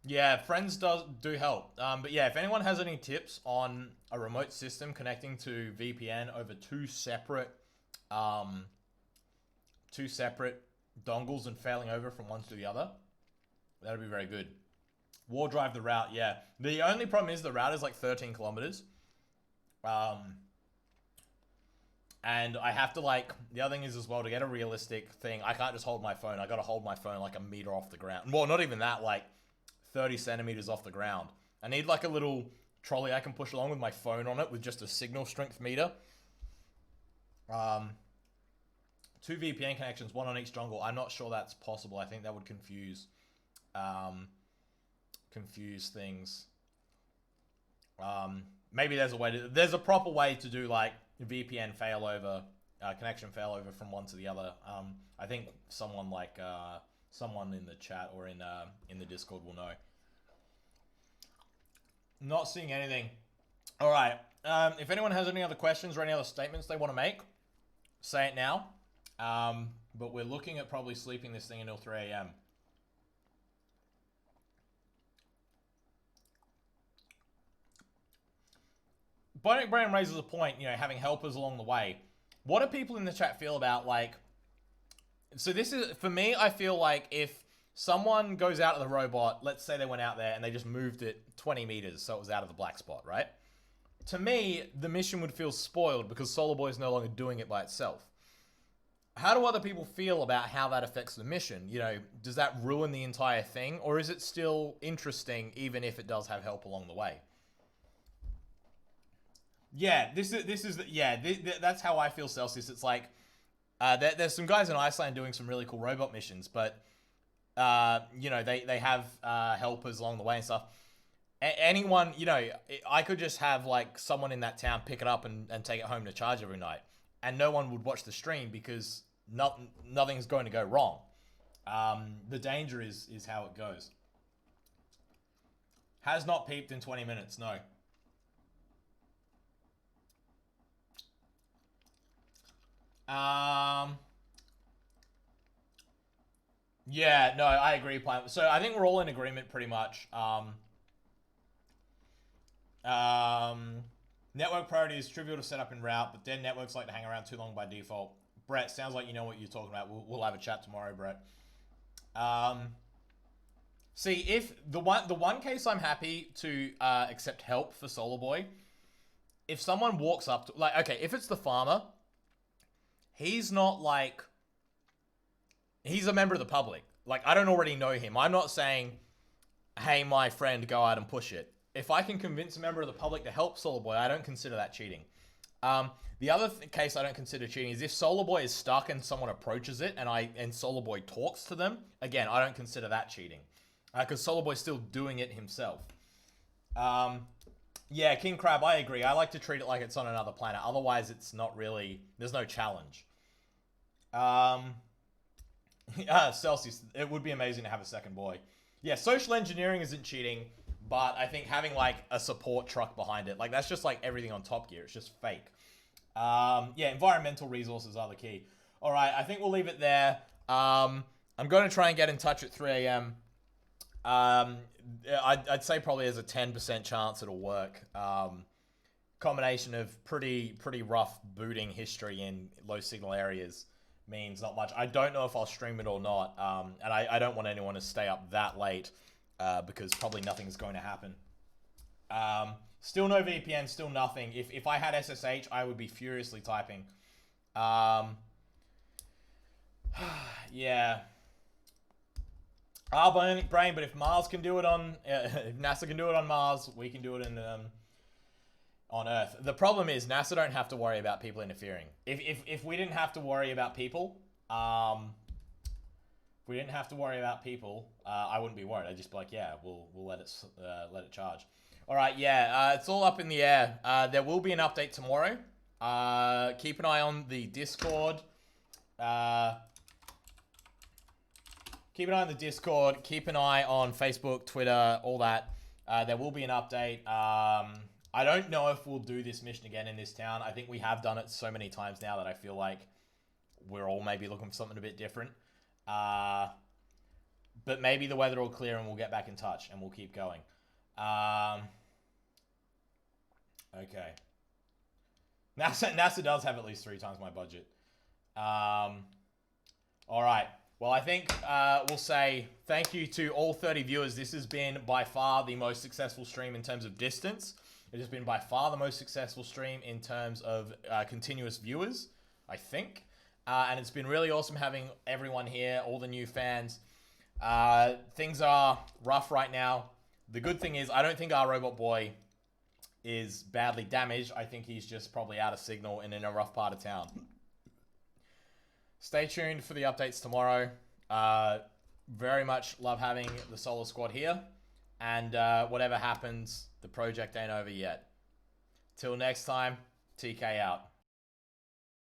S2: Yeah, friends do help. But yeah, if anyone has any tips on a remote system connecting to VPN over 2 separate dongles and failing over from one to the other, that'd be very good. War drive the route, yeah. The only problem is the route is like 13 kilometers. And I have to like, the other thing is as well, to get a realistic thing, I can't just hold my phone. I gotta hold my phone like a meter off the ground. Well, not even that, like 30 centimeters off the ground. I need like a little trolley I can push along with my phone on it with just a signal strength meter. 2 VPN connections, 1 on each dongle. I'm not sure that's possible. I think that would confuse things. Maybe there's a proper way to do like VPN failover, connection failover from one to the other. I think someone like someone in the chat or in the Discord will know. Not seeing anything. All right. If anyone has any other questions or any other statements they want to make, say it now. But we're looking at probably sleeping this thing until 3 a.m. Bionic Brain raises a point, you know, having helpers along the way. What do people in the chat feel about, like... So this is, for me, I feel like if someone goes out of the robot, let's say they went out there and they just moved it 20 meters so it was out of the black spot, right? To me, the mission would feel spoiled because SOLARBOI is no longer doing it by itself. How do other people feel about how that affects the mission? You know, does that ruin the entire thing? Or is it still interesting even if it does have help along the way? Yeah, that's how I feel, Celsius. It's like, there's some guys in Iceland doing some really cool robot missions, but, you know, they have helpers along the way and stuff. Anyone, you know, I could just have, like, someone in that town pick it up and take it home to charge every night. And no one would watch the stream because nothing's going to go wrong. The danger is how it goes. Has not peeped in 20 minutes, no. Yeah, no, I agree. So I think we're all in agreement pretty much. Network priority is trivial to set up in route, but then networks like to hang around too long by default. Brett, sounds like you know what you're talking about. We'll have a chat tomorrow, Brett. See, if the one case I'm happy to accept help for SOLARBOI, if someone walks up to, like, okay, if it's the farmer, he's not like, he's a member of the public. Like, I don't already know him. I'm not saying, hey, my friend, go out and push it. If I can convince a member of the public to help SOLARBOI, I don't consider that cheating. The other case I don't consider cheating is if SOLARBOI is stuck and someone approaches it and SOLARBOI talks to them, again, I don't consider that cheating. Because SOLARBOI's still doing it himself. Yeah, King Crab, I agree. I like to treat it like it's on another planet. Otherwise, it's not really, there's no challenge. Celsius, it would be amazing to have a second boy. Yeah, social engineering isn't cheating, but I think having, like, a support truck behind it, like, that's just like everything on Top Gear. It's just fake. Yeah, environmental resources are the key. All right, I think we'll leave it there. I'm going to try and get in touch at 3 a.m. I'd say probably there's a 10% chance it'll work. Combination of pretty rough booting history in low signal areas means not much. I don't know if I'll stream it or not, and I don't want anyone to stay up that late because probably nothing's going to happen. Still no VPN, still nothing. If I had SSH, I would be furiously typing. Yeah. Bionic Brain, but if Mars can do it on, if NASA can do it on Mars, we can do it in on Earth. The problem is NASA don't have to worry about people interfering. If we didn't have to worry about people, I wouldn't be worried. I'd just be like, yeah, we'll let it charge. All right, yeah, it's all up in the air. There will be an update tomorrow. Keep an eye on the Discord. Keep an eye on the Discord. Keep an eye on Facebook, Twitter, all that. There will be an update. I don't know if we'll do this mission again in this town. I think we have done it so many times now that I feel like we're all maybe looking for something a bit different. But maybe the weather will clear and we'll get back in touch and we'll keep going. Okay. NASA does have at least 3 times my budget. All right. Well, I think we'll say thank you to all 30 viewers. This has been by far the most successful stream in terms of distance. It has been by far the most successful stream in terms of continuous viewers, I think. And it's been really awesome having everyone here, all the new fans. Things are rough right now. The good thing is I don't think our robot boy is badly damaged. I think he's just probably out of signal and in a rough part of town. Stay tuned for the updates tomorrow. Very much love having the Solar Squad here. And whatever happens, the project ain't over yet. Till next time, TK out.